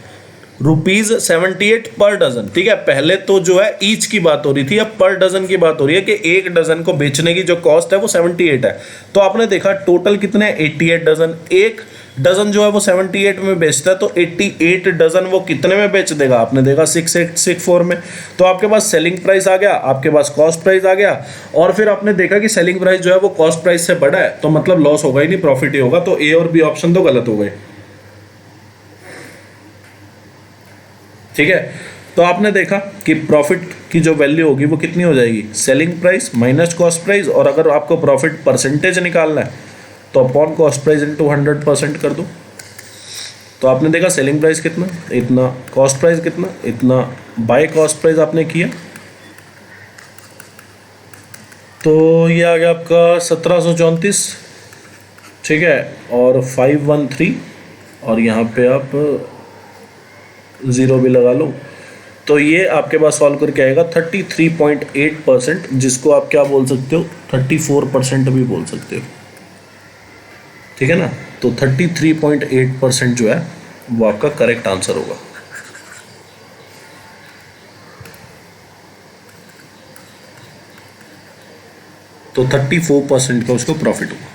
₹78 per dozen, ठीक है। पहले तो जो है ईच की बात हो रही थी, अब पर डजन की बात हो रही है कि एक डजन को बेचने की जो कॉस्ट है वो 78 है। तो आपने देखा टोटल कितने 88 डजन, एक डजन जो है वो 78 में बेचता है, तो 88 डजन वो कितने में बेच देगा, आपने देखा 6864 में। तो आपके पास सेलिंग प्राइस आ गया, आपके पास कॉस्ट प्राइस आ गया, और फिर आपने देखा कि सेलिंग प्राइस जो है वो कॉस्ट प्राइस से बड़ा है, तो मतलब लॉस होगा ही नहीं, प्रॉफिट ही होगा। तो ए और बी ऑप्शन तो गलत हो गए, ठीक है। तो आपने देखा कि प्रॉफिट की जो वैल्यू होगी वो कितनी हो जाएगी, selling price minus cost price, और अगर आपको प्रॉफिट परसेंटेज निकालना है तो अपॉन कॉस्ट प्राइस इंटू 100% कर दो। तो आपने देखा सेलिंग प्राइस कितना, इतना, कॉस्ट प्राइस कितना, इतना, बाय कॉस्ट प्राइस आपने किया, तो ये आ गया आपका 1734, ठीक है, और 513, और यहाँ पे आप 0 भी लगा लो, तो ये आपके पास सॉल्व करके आएगा 33.8%, जिसको आप क्या बोल सकते हो, 34% भी बोल सकते हो, ठीक है ना। तो 33.8% जो है वो आपका करेक्ट आंसर होगा। तो 34% का उसको प्रॉफिट हुआ।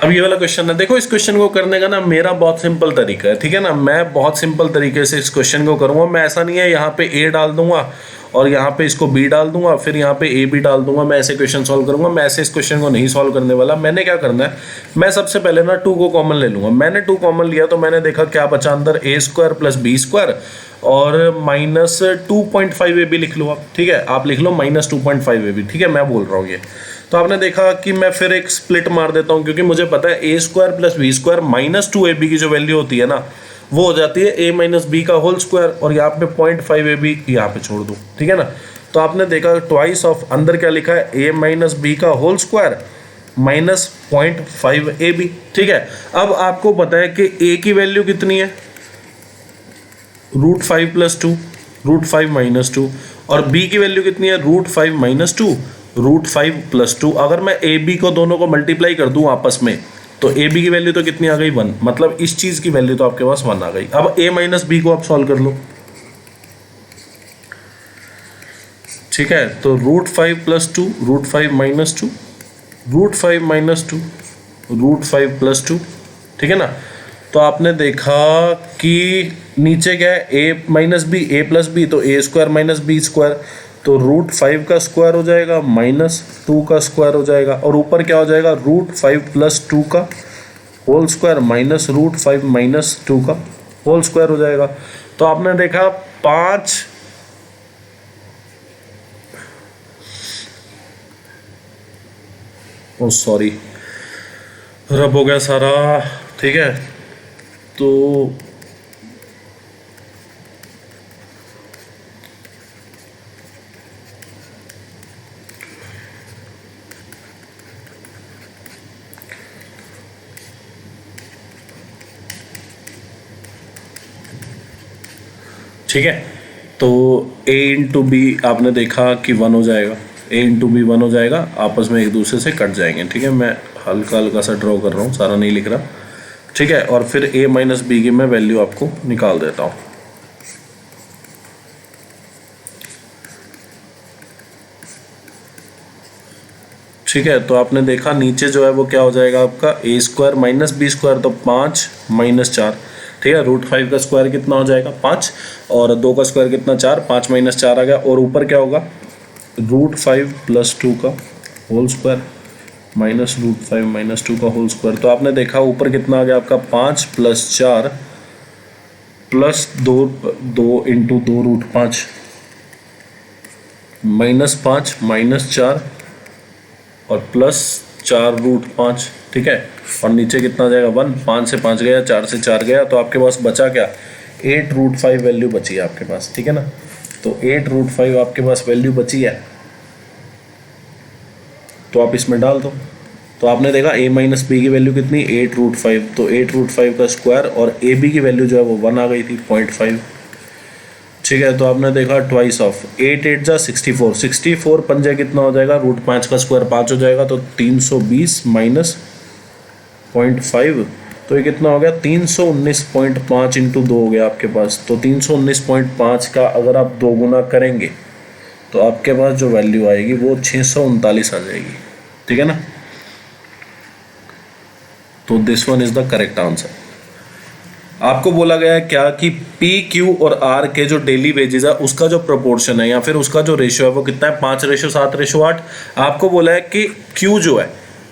अब ये वाला क्वेश्चन है, देखो इस क्वेश्चन को करने का ना मेरा बहुत सिंपल तरीका है, ठीक है ना। मैं बहुत सिंपल तरीके से इस क्वेश्चन को करूँगा। मैं ऐसा नहीं है यहाँ पे ए डाल दूंगा और यहाँ पे इसको बी डाल दूंगा, फिर यहाँ पे ए बी डाल दूंगा, मैं ऐसे क्वेश्चन सॉल्व करूंगा। मैं ऐसे इस क्वेश्चन को नहीं सॉल्व करने वाला। मैंने क्या करना है, मैं सबसे पहले ना 2 को कॉमन ले लूंगा। मैंने 2 कॉमन लिया तो मैंने देखा क्या बचा अंदर, ए स्क्वायर प्लस बी स्क्वायर और माइनस 2.5 ए बी लिख लो आप, ठीक है, आप लिख लो माइनस 2.5 ए बी, ठीक है, मैं बोल रहा हूँ ये। तो आपने देखा कि मैं फिर एक स्प्लिट मार देता हूँ, क्योंकि मुझे पता है A square plus B square minus 2 A B की जो वैल्यू होती है ना, वो हो जाती है ए माइनस बी का होल स्क्वायर, और यहाँ पे 0.5 ए बी यहाँ पे छोड़ दो, ठीक है ना। तो आपने देखा ट्वाइस ऑफ, अंदर क्या लिखा है, ए माइनस बी का whole square minus 0.5 A B, ठीक है। अब आपको पता है कि ए की वैल्यू कितनी है, √5 + 2, √5 - 2, और बी की वैल्यू कितनी है, √5 - 2, √5 + 2। अगर मैं ए बी को दोनों को मल्टीप्लाई कर दूं आपस में, तो ए बी की वैल्यू तो कितनी आ गई, 1, मतलब इस चीज की वैल्यू तो आपके पास 1 आ गई। अब ए माइनस बी को आप सॉल्व कर लो, ठीक है। तो √5 + 2, √5 - 2, √5 - 2, √5 + 2, ठीक है ना। तो आपने देखा कि नीचे क्या है, a minus B, a plus B, तो a square minus B square, तो √5 का स्क्वायर हो जाएगा माइनस 2 का स्क्वायर हो जाएगा, और ऊपर क्या हो जाएगा, √5 + 2 का होल स्क्वायर माइनस √5 - 2 का होल स्क्वायर हो जाएगा। तो आपने देखा 5, ओ सॉरी रब हो गया सारा, ठीक है। तो ठीक है, तो a इंटू बी आपने देखा कि 1 हो जाएगा, a इंटू बी 1 हो जाएगा, आपस में एक दूसरे से कट जाएंगे, ठीक है। मैं हल्का हल्का सा ड्रॉ कर रहा हूँ, सारा नहीं लिख रहा, ठीक है। और फिर a माइनस बी की मैं वैल्यू आपको निकाल देता हूँ, ठीक है। तो आपने देखा नीचे जो है वो क्या हो जाएगा आपका, a square minus B square, तो 5 - 4, ठीक है। √5 का स्क्वायर कितना हो जाएगा, 5, और 2 का स्क्वायर कितना, 4, 5 - 4 आ गया, और ऊपर क्या होगा, √5 + 2 का होल स्क्वायर माइनस √5 - 2 का होल स्क्वायर। तो आपने देखा ऊपर कितना आ गया आपका, 5 + 4 + 2 इंटू 2√5 -5 -4 और +4√5, ठीक है। और नीचे कितना आ जाएगा, 1, 5 से 5 गया, 4 से 4 गया, तो आपके पास बचा क्या, 8√5 वैल्यू बची है आपके पास, ठीक है ना। तो 8√5 आपके पास वैल्यू बची है, तो आप इसमें डाल दो। तो आपने देखा a माइनस बी की वैल्यू कितनी, 8√5, तो 8√5 का स्क्वायर, और ए बी की वैल्यू जो है वो 1 आ गई थी, 0.5, ठीक है। तो आपने देखा ट्वाइस ऑफ 8 8 जा 64, 64 पंजे कितना हो जाएगा, √5 का स्क्वायर 5 हो जाएगा, तो 320 माइनस 0.5, तो ये कितना हो गया, 319.5 इंटू 2 हो गया आपके पास। तो 319.5 का अगर आप 2 गुना करेंगे तो आपके पास जो वैल्यू आएगी वो 639 आ जाएगी, ठीक है ना। तो this one is the correct answer. आपको बोला गया है क्या कि पी क्यू और आर के जो डेली वेजेस है उसका जो प्रोपोर्शन है या फिर उसका जो रेशियो है वो कितना है, 5:7:8। आपको बोला है कि क्यू जो है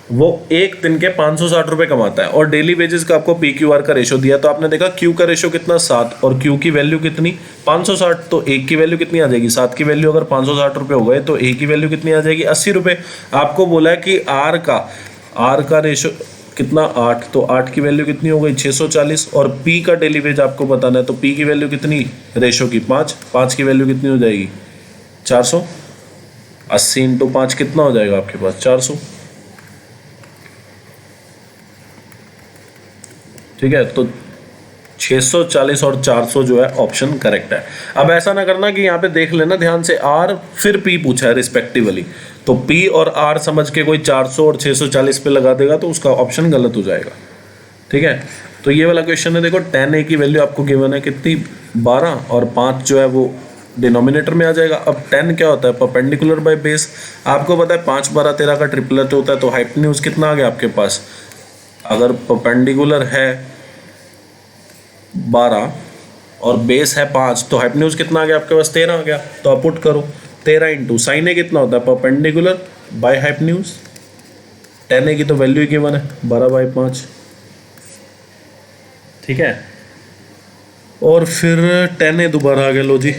वो एक दिन के 560 रुपये कमाता है, और डेली वेजेस का आपको PQR का रेशो दिया, तो आपने देखा Q का रेशो कितना 7 और Q की वैल्यू कितनी 560, तो A की वैल्यू कितनी आ जाएगी, 7 की वैल्यू अगर 560 रुपये हो गए तो A की वैल्यू कितनी आ जाएगी 80 रुपये। आपको बोला है कि R का रेशो कितना 8, तो 8 की वैल्यू कितनी हो गई 640, और P का डेली वेज आपको बताना है, तो P की वैल्यू कितनी रेशो की 5 की वैल्यू कितनी हो जाएगी 480 इंटू 5 कितना हो जाएगा आपके पास 400। ठीक है, तो 640 और 400 जो है ऑप्शन करेक्ट है। अब ऐसा ना करना कि यहाँ पे देख लेना ध्यान से R फिर P पूछा है रिस्पेक्टिवली, तो P और R समझ के कोई 400 और 640 पे लगा देगा तो उसका ऑप्शन गलत हो जाएगा। ठीक है, तो ये वाला क्वेश्चन है, देखो tan A की वैल्यू आपको गिवन है कितनी 12, और 5 जो है वो डिनोमिनेटर में आ जाएगा। अब tan क्या होता है परपेंडिकुलर बाय बेस, आपको पता है 5 12 13 का ट्रिपलेट होता है, तो हाइपोटेन्यूज कितना आ गया आपके पास, अगर परपेंडिकुलर है 12 और बेस है 5 तो हाइपोटेन्यूज कितना आ गया आपके पास 13 आ गया। तो आप पुट करो 13 इंटू साइन ए कितना होता है परपेंडिकुलर बाय हाइपोटेन्यूज, tan ए की तो वैल्यू ही गिवन है 12/5। ठीक है, और फिर tan ए दोबारा आ गया, लो जी,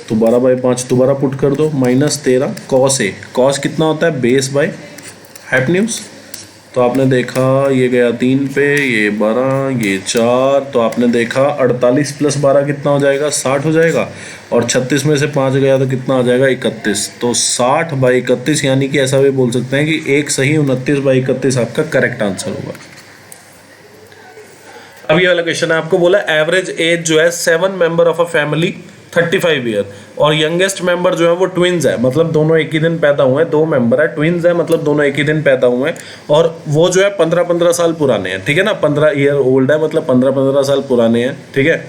तो 12/5 दोबारा पुट कर दो -13 cos ए, cos कितना होता है बेस बाय हाइपोटेन्यूज, तो आपने देखा ये गया 3 पे, ये 12, ये 4, तो आपने देखा 48 + 12 कितना हो जाएगा 60 हो जाएगा, और 36 में से 5 गया तो कितना आ जाएगा 31, तो 60/31, यानी कि ऐसा भी बोल सकते हैं कि एक सही 29/31 आपका करेक्ट आंसर होगा। अब ये वाला क्वेश्चन है, आपको बोला एवरेज एज जो है 7 member of a family 35 year, और यंगेस्ट मेंबर जो है वो ट्विंस है, मतलब दोनों एक ही दिन पैदा हुए हैं, 2 मेंबर है ट्विंस है, मतलब दोनों एक ही दिन पैदा हुए हैं, और वो जो है 15-15 साल पुराने हैं। ठीक है ना, 15 ईयर ओल्ड है, मतलब 15-15 साल पुराने हैं। ठीक है,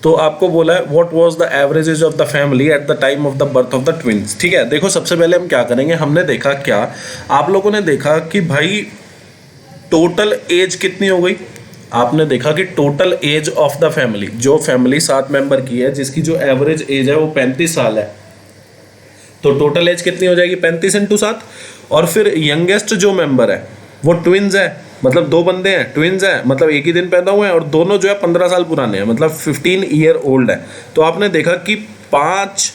तो आपको बोला है what was the average age of the family at the time of the birth of the twins. ठीक है, देखो सबसे पहले हम क्या करेंगे, हमने देखा क्या, आप लोगों ने देखा कि भाई टोटल एज कितनी हो गई, आपने देखा कि total age of the family, जो फैमिली 7 मेंबर की है जिसकी जो एवरेज एज है वो 35 साल है, तो टोटल एज कितनी हो जाएगी 35 × 7। और फिर यंगेस्ट जो मेंबर है वो ट्विंस है, मतलब 2 बंदे हैं ट्विंस है, मतलब एक ही दिन पैदा हुए हैं, और दोनों जो है 15 साल पुराने हैं, मतलब 15 ईयर ओल्ड है। तो आपने देखा कि 5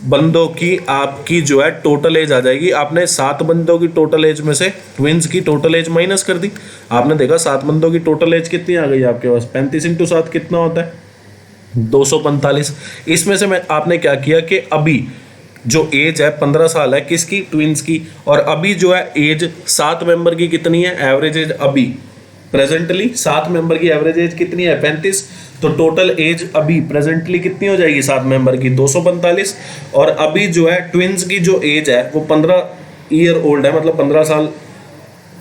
बंदों की आपकी जो है टोटल एज आ जाएगी, आपने 7 बंदों की टोटल एज में से ट्विंस की टोटल एज माइनस कर दी, आपने देखा 7 बंदों की टोटल एज कितनी आ गई आपके पास 35 × 7 कितना होता है 245। इसमें से मैं आपने क्या किया कि अभी जो एज है 15 साल है किसकी ट्विंस की, और अभी जो है एज 7 मेंबर की कितनी है, एवरेज एज अभी प्रेजेंटली 7 मेंबर की एवरेज एज कितनी है 35, तो टोटल एज अभी प्रेजेंटली कितनी हो जाएगी 7 मेंबर की 245, और अभी जो है ट्विंस की जो एज है वो 15 ईयर ओल्ड है, मतलब 15 साल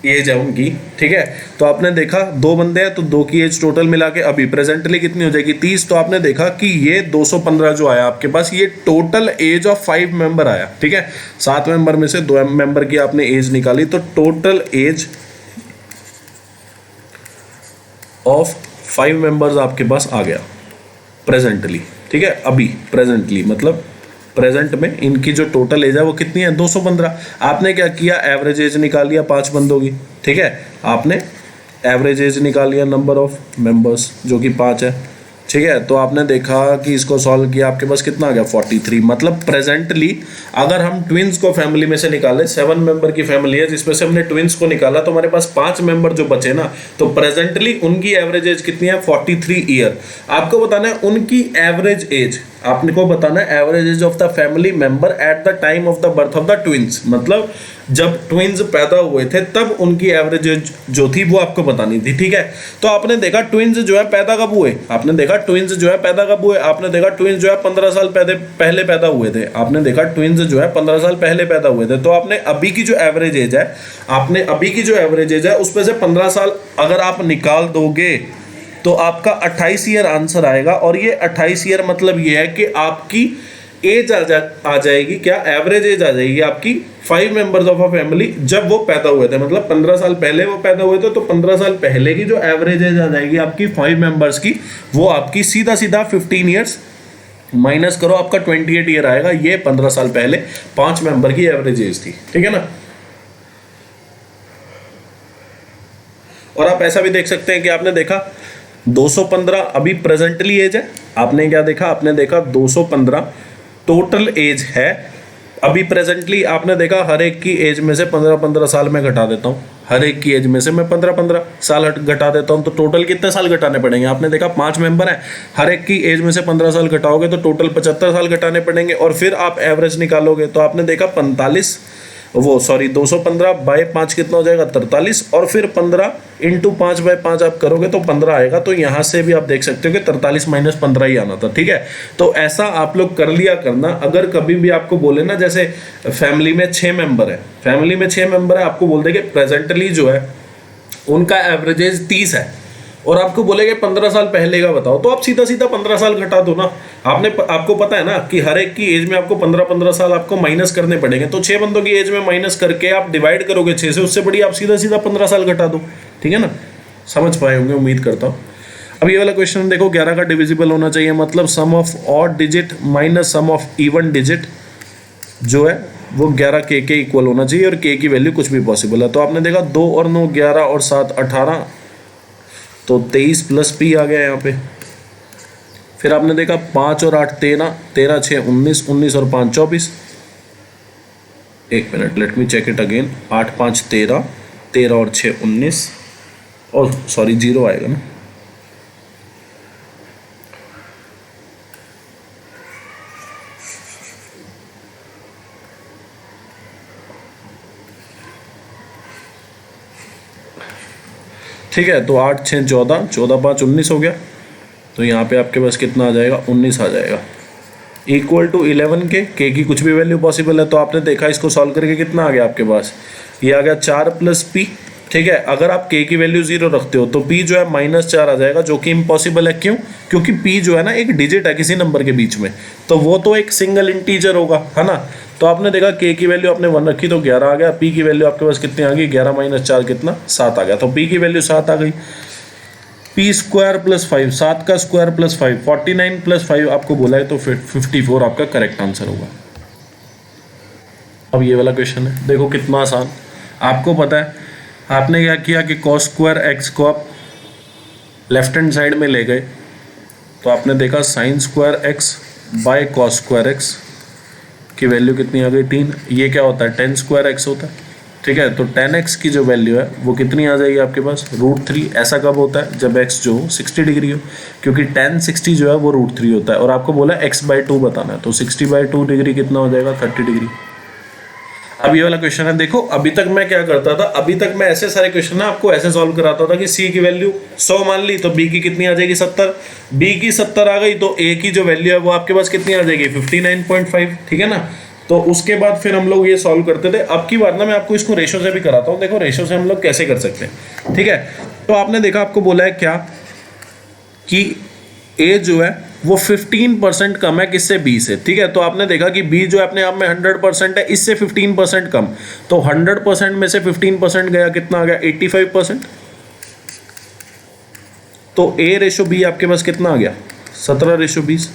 एज है उनकी। ठीक है, तो आपने देखा 2 बंदे हैं तो 2 की एज टोटल मिला के अभी प्रेजेंटली कितनी हो जाएगी 30, तो आपने देखा कि ये 215 जो आया आपके पास ये टोटल एज ऑफ 5 मेंबर आया। ठीक है, 7 मेंबर में से 2 मेंबर की आपने एज निकाली, तो टोटल एज ऑफ 5 मेंबर्स आपके पास आ गया प्रेजेंटली। ठीक है, अभी प्रेजेंटली मतलब प्रेजेंट में इनकी जो टोटल एज है वो कितनी है 215। आपने क्या किया एवरेज एज निकाल लिया 5 बंदों की। ठीक है, आपने एवरेज एज निकाल लिया नंबर ऑफ मेंबर्स जो कि 5 है। ठीक है, तो आपने देखा कि इसको सॉल्व किया आपके पास कितना आ गया 43, मतलब प्रेजेंटली अगर हम ट्विंस को फैमिली में से निकालें 7 मेंबर की फैमिली है जिसमें से हमने ट्विंस को निकाला तो हमारे पास 5 मेंबर जो बचे ना, तो प्रेजेंटली उनकी एवरेज एज कितनी है 43 ईयर। आपको बताना है उनकी एवरेज एज, आपने को बताना है average age of the family member at the time of the birth of the twins, मतलब जब ट्विंस पैदा हुए थे तब उनकी एवरेज एज जो थी वो आपको बतानी थी। ठीक है, तो आपने देखा ट्विंस जो है पैदा कब हुए, आपने देखा ट्विंस जो है पैदा कब हुए, आपने देखा ट्विंस जो है 15 साल पहले पैदा हुए थे, आपने देखा ट्विंस जो है 15 साल पहले पैदा हुए थे। तो आपने अभी की जो एवरेज एज है, आपने अभी की जो एवरेज एज है उसमें से 15 साल अगर आप निकाल दोगे तो आपका 28 ईयर आंसर आएगा। और ये 28 ईयर मतलब ये है कि आपकी एज आ जाएगी, क्या एवरेज एज आ जाएगी आपकी 5 मेंबर्स ऑफ अ फैमिली जब वो पैदा हुए थे, मतलब 15 साल पहले वो पैदा हुए थे, तो 15 साल पहले की जो एवरेज एज आ जाएगी आपकी 5 मेंबर्स की, वो आपकी सीधा 15 ईयर्स माइनस करो आपका 28 ईयर आएगा। ये 15 साल पहले 5 मेंबर की एवरेज एज थी। ठीक है ना, और आप ऐसा भी देख सकते हैं कि आपने देखा 215 अभी प्रेजेंटली एज है, आपने क्या देखा, आपने देखा 215 टोटल एज है अभी प्रेजेंटली। आपने देखा हर एक की एज में से 15-15 साल में घटा देता हूँ, हर एक की एज में से मैं 15-15 साल घटा देता हूँ, तो टोटल कितने साल घटाने पड़ेंगे। आपने देखा 5 मेंबर हैं, हर एक की एज में से 15 साल घटाओगे तो टोटल 75 साल घटाने पड़ेंगे, और फिर आप एवरेज निकालोगे तो आपने देखा 215 बाय 5 कितना हो जाएगा 43, और फिर 15 इंटू 5 बाय 5 आप करोगे तो 15 आएगा। तो यहाँ से भी आप देख सकते हो कि 43 माइनस 15 ही आना था, ठीक है। तो ऐसा आप लोग कर लिया करना। अगर कभी भी आपको बोले ना, जैसे फैमिली में 6 मेंबर है, फैमिली में 6 मेंबर है, आपको बोल दे कि प्रेजेंटली जो है उनका एवरेज एज 30 है, और आपको बोलेगे 15 साल पहले का बताओ, तो आप सीधा सीधा 15 साल घटा दो ना। आपको पता है ना कि हर एक की एज में आपको 15-15 साल आपको माइनस करने पड़ेंगे, तो 6 बंदों की एज में माइनस करके आप डिवाइड करोगे 6 से, उससे बड़ी आप सीधा सीधा 15 साल घटा दो, ठीक है ना। समझ पाए होंगे, उम्मीद करता हूँ। अब ये वाला क्वेश्चन देखो, 11 का डिविजिबल होना चाहिए, मतलब sum of odd digit minus sum of even digit जो है वो 11 के इक्वल होना चाहिए, और के की वैल्यू कुछ भी पॉसिबल है। तो आपने देखा 2 और 9 11 और 7 18, तो 23 प्लस पी आ गया यहाँ पे। फिर आपने देखा 5 और 8 13, 13 6 19, 19 और 5 24। एक minute, let me check it again. 8 5 13, 13 और 6 19, और सॉरी 0 आएगा ना। ठीक है, तो 8 6 14, 14 5 19 हो गया। तो यहाँ पे आपके पास कितना आ जाएगा, 19 आ जाएगा, इक्वल टू 11 के की कुछ भी वैल्यू पॉसिबल है। तो आपने देखा इसको सॉल्व करके कितना आ गया आपके पास, ये आ गया 4 प्लस पी, ठीक है। अगर आप के की वैल्यू 0 रखते हो तो पी जो है -4 आ जाएगा, जो कि इम्पॉसिबल है। क्यों? क्योंकि पी जो है ना एक डिजिट है किसी नंबर के बीच में, तो वो तो एक सिंगल इंटीजर होगा, है ना। तो आपने देखा के की वैल्यू आपने 1 रखी तो 11 आ गया, पी की वैल्यू आपके पास कितनी आ गई, 11 - 4 कितना 7 आ गया, तो पी की वैल्यू 7 आ गई। पी स्क्वायर प्लस 5, 7 का स्क्वायर प्लस 5, 49 प्लस 5 आपको बोला है, तो 54 आपका करेक्ट आंसर होगा। अब ये वाला क्वेश्चन है, देखो कितना आसान। आपको पता है आपने क्या किया कि cos स्क्वायर एक्स को आप लेफ्ट हैंड साइड में ले गए, तो आपने देखा sin square x by cos square x की वैल्यू कितनी आ गई 3। ये क्या होता है, tan स्क्वायर एक्स होता है, ठीक है। तो tan x की जो वैल्यू है वो कितनी आ जाएगी आपके पास, √3। ऐसा कब होता है, जब x जो 60 डिग्री हो, क्योंकि tan 60 जो है वो √3 होता है, और आपको बोला x/2 बताना है, तो 60/2 डिग्री कितना हो जाएगा, 30 डिग्री। अब ये वाला क्वेश्चन है, देखो अभी तक मैं क्या करता था, अभी तक मैं ऐसे सारे क्वेश्चन ना आपको ऐसे सॉल्व कराता था कि c की वैल्यू 100 मान ली तो b की कितनी आ जाएगी 70, b की 70 आ गई तो a की जो वैल्यू है वो आपके पास कितनी आ जाएगी 59.5, ठीक है ना। तो उसके बाद फिर हम लोग ये सॉल्व करते थे। अब की बार ना मैं आपको इसको रेशो से भी कराता हूँ। देखो रेशो से हम लोग कैसे कर सकते हैं, ठीक है। तो आपने देखा आपको बोला है क्या कि a जो है वो 15% कम है किससे, b से, ठीक है। तो आपने देखा कि b जो है अपने आप में 100% है, इससे 15% कम, तो 100% में से 15% गया, कितना आ गया 85%। तो a/b आपके पास कितना आ गया 17/20,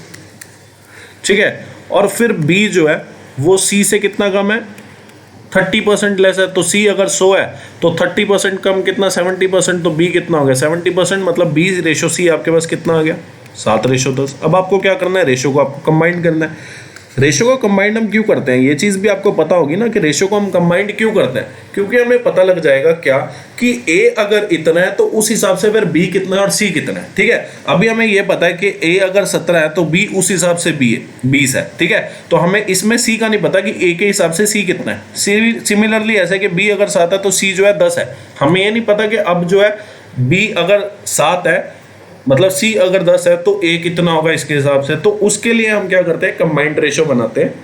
ठीक है। और फिर b जो है वो c से कितना कम है 30% लेस है, तो c अगर 100 है तो 30% कम कितना 70%, तो b कितना हो गया 70%, मतलब b/c आपके पास कितना आ गया 7/10। अब आपको क्या करना है, रेशो को आपको कंबाइन करना है। रेशो को कंबाइंड हम क्यों करते हैं, ये चीज़ भी आपको पता होगी ना कि रेशो को हम कंबाइंड क्यों करते हैं, क्योंकि हमें पता लग जाएगा क्या कि a अगर इतना है तो उस हिसाब से फिर b कितना है और c कितना है, ठीक है। अभी हमें ये पता है कि a अगर 17 है तो b उस हिसाब से 20 है, ठीक है। तो हमें इसमें c का नहीं पता कि a के हिसाब से c कितना है। सिमिलरली ऐसा कि b अगर 7 है तो c जो है 10 है। हमें ये नहीं पता कि अब जो है b अगर 7 है मतलब c अगर 10 है तो a कितना होगा इसके हिसाब से। तो उसके लिए हम क्या करते हैं, कंबाइंड रेशो बनाते हैं,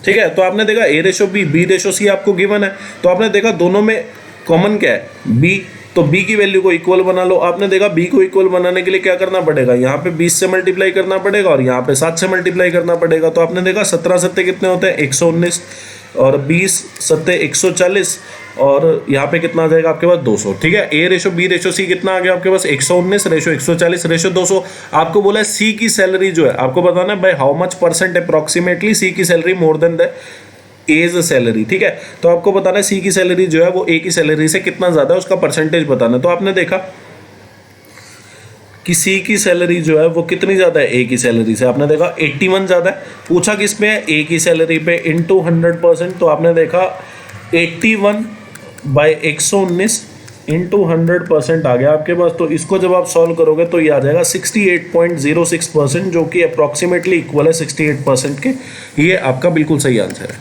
ठीक है। तो आपने देखा a/b, b/c आपको गिवन है, तो आपने देखा दोनों में कॉमन क्या है b, तो b की वैल्यू को इक्वल बना लो। आपने देखा b को इक्वल बनाने के लिए क्या करना पड़ेगा, यहाँ पे 20 से मल्टीप्लाई करना पड़ेगा और यहाँ पे 7 से मल्टीप्लाई करना पड़ेगा। तो आपने देखा 17 सत्ते कितने होते हैं 119, और 20 सत्ते 140, और यहाँ पे कितना आ जाएगा आपके पास 200, ठीक है। a/b/c कितना आ गया आपके पास 119 रेशो 140 रेशो 200। आपको बोला है c की सैलरी जो है आपको बताना है by how much percent approximately c की salary more than the A's salary, ठीक है। तो आपको बताना है सी की सैलरी जो है वो ए की सैलरी से कितना ज़्यादा है, उसका परसेंटेज बताना है। तो आपने देखा कि सी की सैलरी जो है वो कितनी ज़्यादा है ए की सैलरी से, आपने देखा 81 ज़्यादा है। पूछा किस पे है, ए की सैलरी पे इंटू 100%, तो आपने देखा 81/119 इंटू 100% आ गया आपके पास। तो इसको जब आप सॉल्व करोगे तो ये आ जाएगा 68.06%, जो कि अप्रॉक्सीमेटली इक्वल है 68% के। ये आपका बिल्कुल सही आंसर है।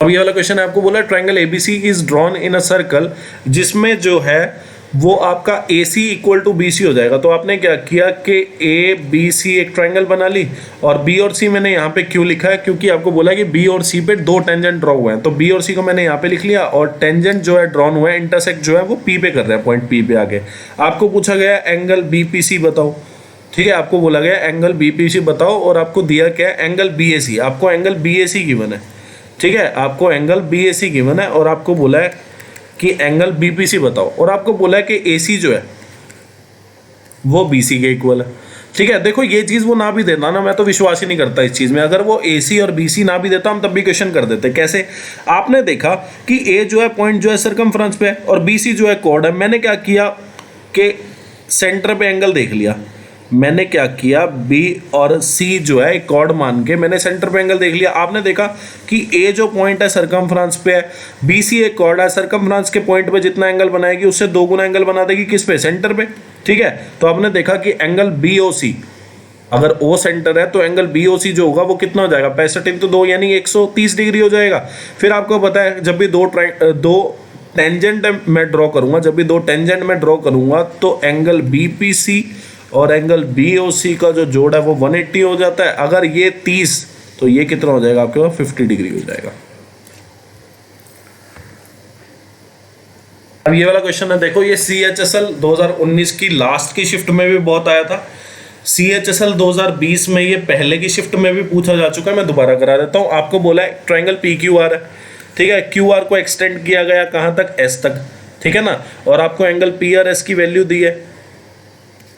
अब ये वाला क्वेश्चन है, आपको बोला triangle ABC is drawn in a circle, जिसमें जो है वो आपका ए सी इक्वल टू बी सी हो जाएगा। तो आपने क्या किया कि ए बी सी एक ट्रायंगल बना ली, और बी और सी मैंने यहाँ पे क्यों लिखा है, क्योंकि आपको बोला कि बी और सी पे दो टेंजेंट ड्रॉ हुए हैं। तो बी और सी को मैंने यहाँ पे लिख लिया, और टेंजेंट जो है ड्रॉन हुआ है, इंटरसेक्ट जो है वो पी पे कर रहा है, पॉइंट पी पे आके। आपको पूछा गया एंगल बी पी सी बताओ, ठीक है। आपको बोला गया एंगल बी पी सी बताओ, और आपको दिया क्या है, एंगल बी ए सी। आपको एंगल बी ए सी गिवन है, ठीक है। आपको एंगल बी ए सी गिवन है, और आपको बोला है कि एंगल बीपीसी बताओ, और आपको बोला है कि एसी जो है वो बीसी के इक्वल है, ठीक है। देखो ये चीज वो ना भी देता ना, मैं तो विश्वास ही नहीं करता इस चीज में। अगर वो एसी और बीसी ना भी देता हम तब भी क्वेश्चन कर देते। कैसे, आपने देखा कि ए जो है पॉइंट जो है सरकमफ्रेंस पे है, और बीसी जो है कॉर्ड है। मैंने क्या किया कि सेंटर पे एंगल देख लिया, मैंने क्या किया, बी और सी जो है एक कॉर्ड मान के मैंने सेंटर पे एंगल देख लिया। आपने देखा कि ए जो पॉइंट है सरकमफ्रेंस पे है, बी सी एक कॉर्ड है, सरकमफ्रेंस के पॉइंट पे जितना एंगल बनाएगी उससे 2 गुना एंगल बना देगी किस पे, सेंटर पे, ठीक है। तो आपने देखा कि एंगल बी ओ सी, अगर ओ सेंटर है तो एंगल बी ओ सी जो होगा वो कितना हो जाएगा, 65 × 2 यानी 130 डिग्री हो जाएगा। फिर आपको पता है जब भी दो टेंजेंट मैं ड्रॉ करूंगा, जब भी 2 टेंजेंट मैं ड्रॉ करूंगा तो एंगल बी पी सी और एंगल बी ओ सी का जो जोड़ है वो 180 हो जाता है। अगर ये 30 तो ये कितना हो जाएगा आपके पास, 50 डिग्री हो जाएगा। अब ये वाला क्वेश्चन है, देखो ये CHSL 2019 की लास्ट की शिफ्ट में भी बहुत आया था। CHSL 2020 में ये पहले की शिफ्ट में भी पूछा जा चुका है, मैं दोबारा करा देता हूँ। आपको बोला है ट्रायंगल PQR है, ठीक है। QR को एक्सटेंड किया गया कहाँ तक, S तक, ठीक है ना। और आपको एंगल PRS की वैल्यू दी है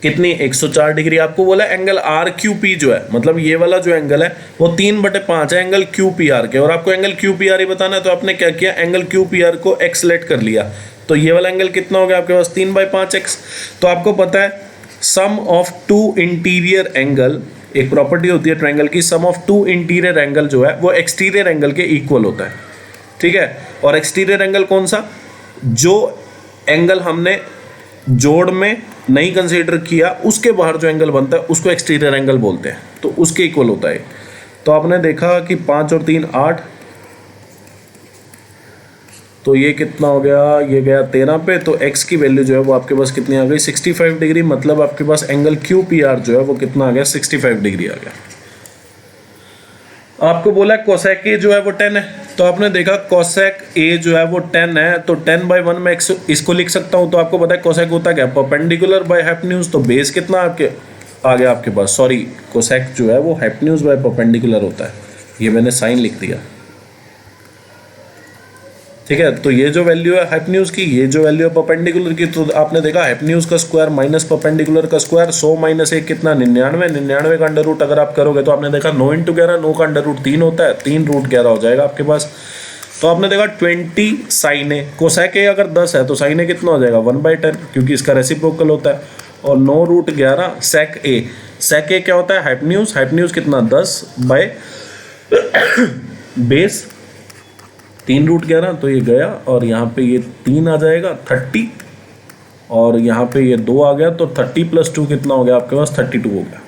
कितनी, 104 डिग्री। आपको बोला एंगल RQP जो है, मतलब ये वाला जो एंगल है वो 3/5 है एंगल QPR के, और आपको एंगल QPR ही बताना है। तो आपने क्या किया, एंगल QPR को x लेट कर लिया। तो ये वाला एंगल कितना हो गया आपके पास, 3/5x। तो आपको पता है सम ऑफ 2 इंटीरियर एंगल, एक प्रॉपर्टी होती है ट्रायंगल की, सम ऑफ 2 इंटीरियर एंगल जो है वो एक्सटीरियर एंगल के इक्वल होता है, ठीक है। और एक्सटीरियर एंगल कौन सा, जो एंगल हमने जोड़ में नहीं कंसीडर किया उसके बाहर जो एंगल बनता है उसको एक्सटीरियर एंगल बोलते हैं, तो उसके इक्वल होता है। तो आपने देखा कि 5 और 3 8, तो ये कितना हो गया, ये गया 13 पे। तो x की वैल्यू जो है वो आपके पास कितनी आ गई, 65 डिग्री। मतलब आपके पास एंगल QPR जो है वो कितना आ गया, 65 डिग्री आ गया। आपको बोला कोसेक ए जो है वो 10 है, तो आपने देखा कोसेक ए जो है वो 10 है, तो 10/1 में इसको लिख सकता हूँ। तो आपको पता है कोसेक होता क्या, परपेंडिकुलर बाय हाइपोटेन्यूज। तो बेस कितना आपके आ गया आपके पास, सॉरी कोसेक जो है वो हाइपोटेन्यूज बाय परपेंडिकुलर होता है, ये मैंने साइन लिख दिया, ठीक है। तो ये जो वैल्यू है हाइपोटेन्यूज की, ये जो वैल्यू है परपेंडिकुलर की, तो आपने देखा हाइपोटेन्यूज का स्क्वायर माइनस परपेंडिकुलर का स्क्वायर, 100 - 1 कितना, 99। 99 का अंडर रूट अगर आप करोगे तो आपने देखा 9 × 11, 9 का अंडर रूट 3 होता है, 3 √11 हो जाएगा आपके पास। तो आपने देखा 20 साइन ए, कोसेक ए अगर 10 है तो साइन ए कितना हो जाएगा, 1/10, क्योंकि इसका रेसिप्रोकल होता है। और 9 √11 सेक ए, सेक ए क्या होता है, हाइपोटेन्यूज। हाइपोटेन्यूज कितना, 10 बाय बेस 3 √11, तो ये गया, और यहाँ पे ये 3 आ जाएगा 30, और यहाँ पे ये 2 आ गया, तो 30 + 2 कितना हो गया आपके पास, 32 हो गया।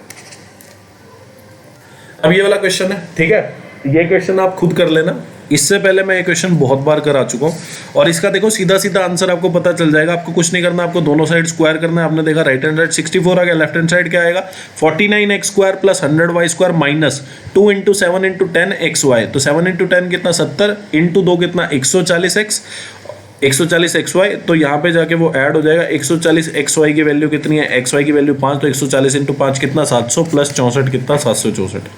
अब ये वाला क्वेश्चन है, ठीक है। ये क्वेश्चन आप खुद कर लेना, इससे पहले मैं ये क्वेश्चन बहुत बार करा चुका हूँ, और इसका देखो सीधा सीधा आंसर आपको पता चल जाएगा। आपको कुछ नहीं करना, आपको दोनों साइड स्क्वायर करना है। आपने देखा राइट हैंड साइड 64 आ गया, लेफ्ट हैंड साइड क्या आएगा, 49x² + 100y² माइनस 2 × 7 × 10xy। तो 7 × 10 कितना, 70, × 2 कितना, 140x, 140xy। तो यहाँ पे जाके वो ऐड हो जाएगा, 140xy की वैल्यू कितनी है, xy की वैल्यू 5, तो 140 × 5 कितना, 700, + 64 कितना, 764।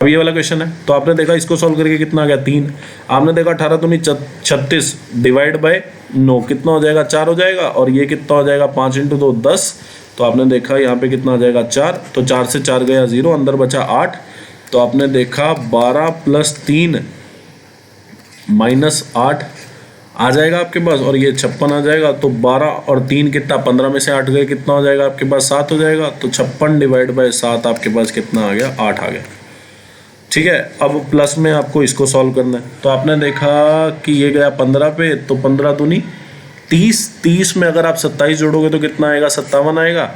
अब ये वाला क्वेश्चन है, तो आपने देखा इसको सॉल्व करके कितना आ गया, 3। आपने देखा 18 दूनी 36 डिवाइड बाय 9 कितना हो जाएगा, 4 हो जाएगा। और ये कितना हो जाएगा, 5 × 2 10। तो आपने देखा यहाँ पे कितना आ जाएगा, 4। तो 4 से 4 गया 0, अंदर बचा 8। तो आपने देखा 12 + 3 -8 आ जाएगा आपके पास, और ये 56 आ जाएगा। तो 12 और 3 कितना, 15 में से 8 गए, कितना हो जाएगा आपके पास, 7 हो जाएगा। तो 56 / 7 आपके पास कितना आ गया, 8 आ गया। ठीक है, अब प्लस में आपको इसको सॉल्व करना है। तो आपने देखा कि ये गया 15 पे, तो 15 दूनी 30, 30 में अगर आप 27 जोड़ोगे तो कितना आएगा, 57 आएगा।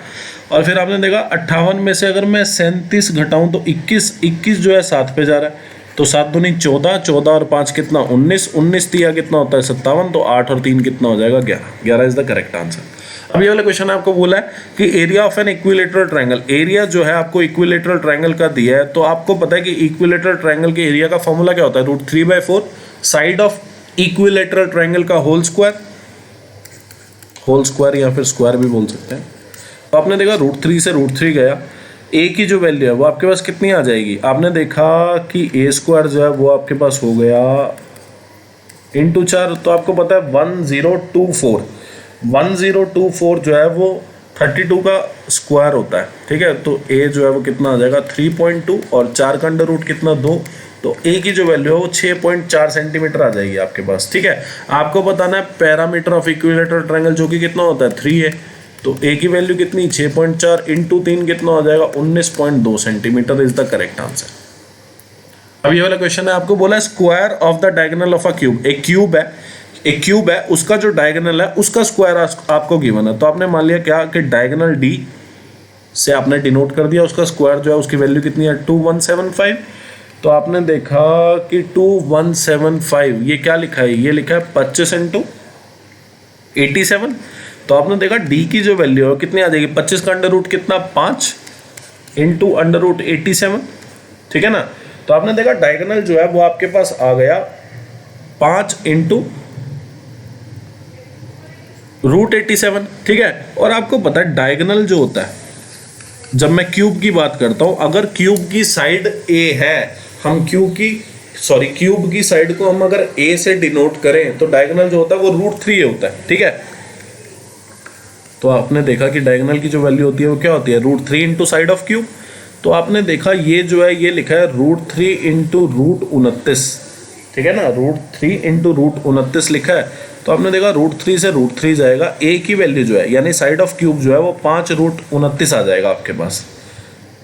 और फिर आपने देखा 58 में से अगर मैं 37 घटाऊं तो 21, 21 जो है 7 पे जा रहा है। तो 7 दूनी 14, 14 और 5 कितना, 19, 19 दिया कितना होता है 57। तो 8 और 3 कितना हो जाएगा, 11, 11 इज द करेक्ट आंसर। अब ये वाला क्वेश्चन आपको बोला है कि area of an equilateral triangle, area जो है आपको इक्विलेटरल ट्रायंगल का दिया है। तो आपको पता है कि इक्विलेटरल ट्रायंगल के एरिया का फॉर्मूला क्या होता है, √3/4 साइड ऑफ इक्विलेटरल ट्रायंगल का होल स्क्वायर या फिर स्क्वायर भी बोल सकते हैं। तो आपने देखा √3 से √3 गया, ए की जो वैल्यू है वो आपके पास कितनी आ जाएगी। आपने देखा कि a² जो है वो आपके पास हो गया × 4। तो आपको पता है 1024, 1024 जो है वो 32 का स्क्वायर होता है। ठीक है, तो a जो है वो कितना आ जाएगा 3.2, और 4 का अंडर रूट कितना, 2। तो a की जो वैल्यू है वो 6.4 सेंटीमीटर आ जाएगी आपके पास। ठीक है, आपको बताना है पैरामीटर ऑफ इक्विलेटरल ट्रायंगल जो कि कितना होता है 3 है। तो a की वैल्यू कितनी, 6.4 × 3 कितना हो जाएगा 19.2 centimetre is the correct answer. अब ये वाला क्वेश्चन है, आपको बोला है square of the diagonal of a cube. एक क्यूब है, उसका जो डायगोनल है उसका स्क्वायर आपको गिवन है। तो आपने मान लिया क्या कि डायगोनल d से आपने डिनोट कर दिया, उसका स्क्वायर जो है उसकी वैल्यू कितनी है 2175। तो आपने देखा कि 2175 ये क्या लिखा है, ये लिखा है 25 × 87। तो आपने देखा d की जो वैल्यू है कितनी आ जाएगी, 25 का अंडर रूट कितना, 5 × √87। ठीक है ना। तो आपने देखा डायगोनल जो है वो आपके पास आ गया 5 × √87। ठीक है, और आपको पता है डायगोनल जो होता है, जब मैं क्यूब की बात करता हूं, अगर क्यूब की साइड a है, हम क्यूब की साइड को हम अगर a से डिनोट करें तो डायगोनल जो होता है वो √3 होता है। ठीक है, तो आपने देखा कि डायगोनल की जो वैल्यू होती है वो क्या होती है, √3 × साइड ऑफ क्यूब। तो आपने देखा ये जो है ये लिखा है √3 × √29। ठीक है ना, √3 × √29 लिखा है। तो आपने देखा √3 से √3 जाएगा, a की वैल्यू जो है यानी साइड ऑफ क्यूब जो है वो 5 √29 आ जाएगा आपके पास।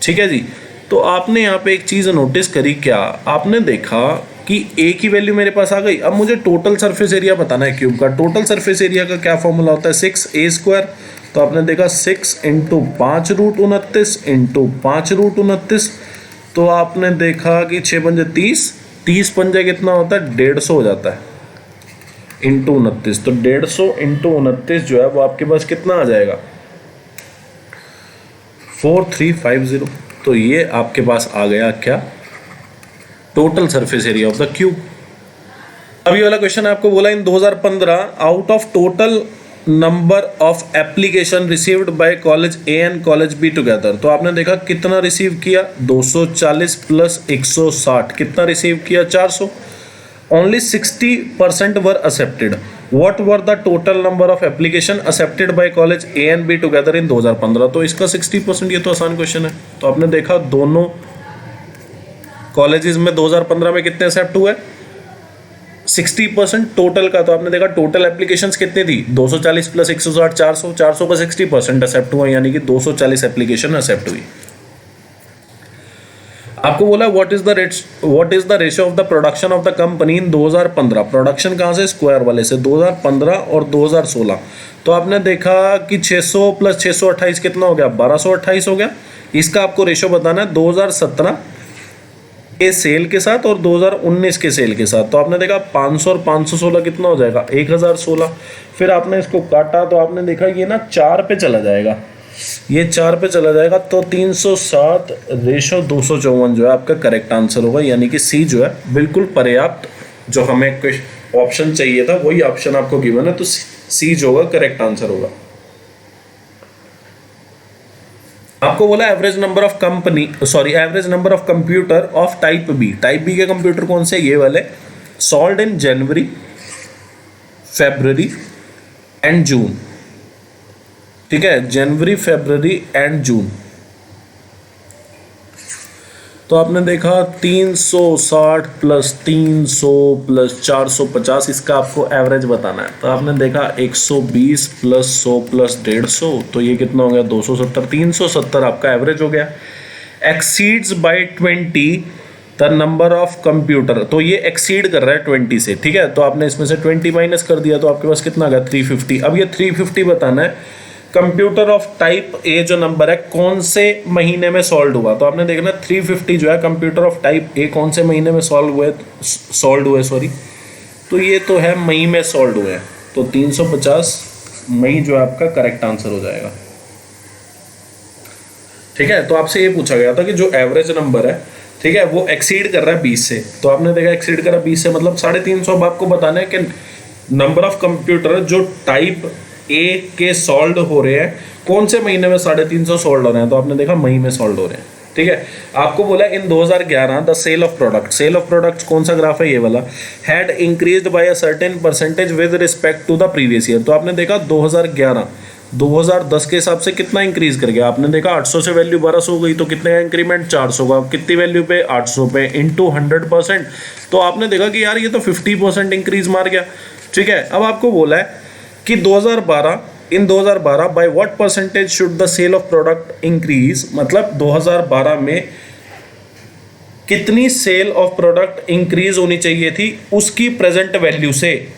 ठीक है जी। तो आपने यहाँ पे एक चीज़ नोटिस करी, क्या आपने देखा कि a की वैल्यू मेरे पास आ गई। अब मुझे टोटल सरफेस एरिया बताना है क्यूब का। टोटल सरफेस एरिया का क्या फॉर्मूला होता है, 6a²। तो आपने देखा 6 × 5 √29 × 5 √29। तो आपने देखा कि 6 पंजे 30, 30 पंजे कितना होता है 150 हो जाता है × 29। तो 150 × 29 जो है वो आपके पास कितना आ जाएगा 4350। तो ये आपके पास आ गया क्या, total surface area of the cube. अब ये वाला क्वेश्चन आपको बोला इन 2015 out of total number of application received by college A and college be together. तो आपने देखा कितना रिसीव किया, 240 + 160 कितना रिसीव किया, 400। Only 60% were accepted. What were the total number of application accepted by college A and be together in 2015। तो इसका 60%, ये तो आसान क्वेश्चन है। तो आपने देखा दोनों कॉलेजेस में 2015 में कितने एक्सेप्ट हुए, 60% टोटल का। तो आपने देखा टोटल एप्लीकेशंस कितनी थी, 240 + 160 400, 400 का 60% एक्सेप्ट हुआ, यानी कि 240 एप्लीकेशन एक्सेप्ट हुई। आपको बोला what is the ratio of the production of the company in 2015। Production कहाँ से, स्क्वायर वाले से, 2015 और 2016। तो आपने देखा कि 600 + 628 कितना हो गया, 1228 हो गया। इसका आपको रेशियो बताना है 2017 के सेल के साथ और 2019 के सेल के साथ। तो आपने देखा 500 और 516 कितना हो जाएगा 1016। फिर आपने इसको काटा तो आपने देखा ये ना 4 पे चला जाएगा, ये 4 पे चला जाएगा। तो 307 रेशो 254 जो है आपका करेक्ट आंसर होगा, यानी कि सी जो है बिल्कुल पर्याप्त, जो हमें ऑप्शन चाहिए था वही ऑप्शन आपको गिवन है। तो सी जो होगा करेक्ट आंसर होगा। आपको बोला average number of computer of type B. Type B के कंप्यूटर कौन से, ये वाले, sold in January, February and June. ठीक है, जनवरी, फेब्रुवरी एंड जून। तो आपने देखा 360 प्लस 300 प्लस 450, इसका आपको एवरेज बताना है। तो आपने देखा 120 प्लस 100 प्लस 150, तो ये कितना हो गया 270, 370 आपका एवरेज हो गया। Exceeds by 20 the number of computer, तो ये एक्सीड कर रहा है 20 से, ठीक है। तो आपने इसमें से 20 माइनस कर दिया तो आपके पास कितना आ गया 350। अब ये 350 बताना है कंप्यूटर ऑफ टाइप ए जो नंबर है कौन से महीने में सॉल्व हुआ। तो आपने देखना 350 जो है कंप्यूटर ऑफ टाइप ए कौन से महीने में सॉल्व हुए सॉरी, तो ये तो है मई में सॉल्व हुए हैं, तो 350 मई जो है आपका करेक्ट आंसर हो जाएगा, ठीक है। तो आपसे ये पूछा गया था कि जो एवरेज नंबर है, ठीक है, वो एक्सीड कर रहा है 20 से, तो आपने देखा एक्सीड कर रहा है 20 से मतलब 350। अब आपको बताना है कि नंबर ऑफ कंप्यूटर जो टाइप ए के सॉल्व हो रहे हैं कौन से महीने में 350 सॉल्व हो रहे हैं, तो आपने देखा मई में सॉल्व हो रहे हैं, ठीक है। आपको बोला in 2011 the sale of product कौन सा ग्राफ है ये वाला, had increased by a certain percentage with respect to the previous year. तो आपने देखा 2010 के हिसाब से कितना इंक्रीज कर गया, आपने देखा 800 से वैल्यू 1200 हो गई, तो कितने का इंक्रीमेंट 400 का, कितनी वैल्यू पे 800 पे इंटू 100%, तो आपने देखा कि यार ये तो 50% इंक्रीज मार गया, ठीक है। अब आपको बोला है कि 2012 by what percentage should the sale of product increase, मतलब 2012 में कितनी सेल ऑफ प्रोडक्ट इंक्रीज होनी चाहिए थी उसकी प्रेजेंट वैल्यू से,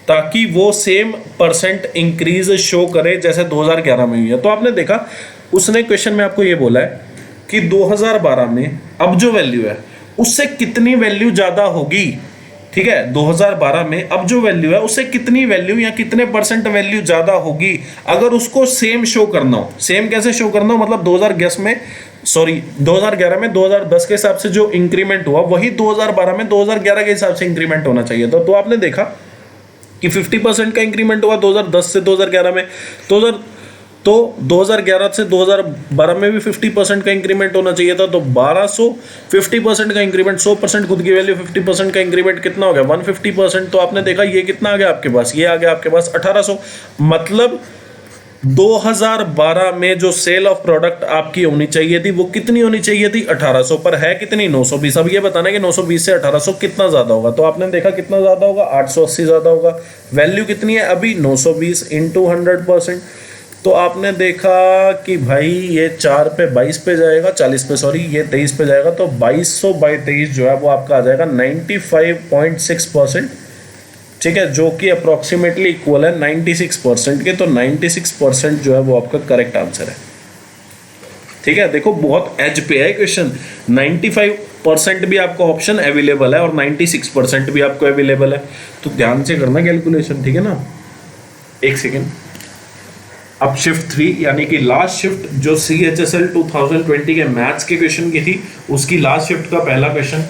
ताकि वो सेम परसेंट इंक्रीज शो करे जैसे 2011 में हुई है। तो आपने देखा उसने क्वेश्चन में आपको ये बोला है कि 2012 में अब जो वैल्यू है उससे कितनी वैल्यू ज्यादा होगी, ठीक है। 2012 में अब जो वैल्यू है उससे कितनी वैल्यू या कितने परसेंट वैल्यू ज्यादा होगी अगर उसको सेम शो करना हो। सेम कैसे शो करना हो, मतलब 2011 में 2010 के हिसाब से जो इंक्रीमेंट हुआ वही 2012 में 2011 के हिसाब से इंक्रीमेंट होना चाहिए था। तो आपने देखा कि 50% का इंक्रीमेंट हुआ 2010 से 2011 में, तो 2011 से 2012 में भी 50% का इंक्रीमेंट होना चाहिए था। तो 1200 50% का इंक्रीमेंट, 100% खुद की वैल्यू 50% का इंक्रीमेंट कितना हो गया 150%। तो आपने देखा ये कितना आ गया आपके पास, ये आ गया आपके पास 1800। मतलब 2012 में जो सेल ऑफ प्रोडक्ट आपकी होनी चाहिए थी वो कितनी होनी चाहिए थी 1800, पर है कितनी 920। अब ये बताना है कि 920 से 1800 कितना ज्यादा होगा, तो आपने देखा कितना ज्यादा होगा 880 ज्यादा होगा। वैल्यू कितनी है अभी 920 इंटू 100%, तो आपने देखा कि भाई ये 4 पे 22 पे जाएगा, 40 पे सॉरी ये 23 पे जाएगा, तो 2200 बाई 23 जो है वो आपका आ जाएगा 95.6%, ठीक है, जो कि अप्रोक्सीमेटली इक्वल है 96% के। तो 96% जो है वो आपका करेक्ट आंसर है, ठीक है। देखो बहुत एज पे है क्वेश्चन, 95% भी आपका ऑप्शन अवेलेबल है और 96% भी आपको अवेलेबल है, तो ध्यान से करना कैलकुलेशन, ठीक है ना। एक सेकेंड, अब शिफ्ट 3 यानी कि लास्ट शिफ्ट जो CHSL 2020 के मैथ्स के क्वेश्चन की थी उसकी लास्ट शिफ्ट का पहला क्वेश्चन।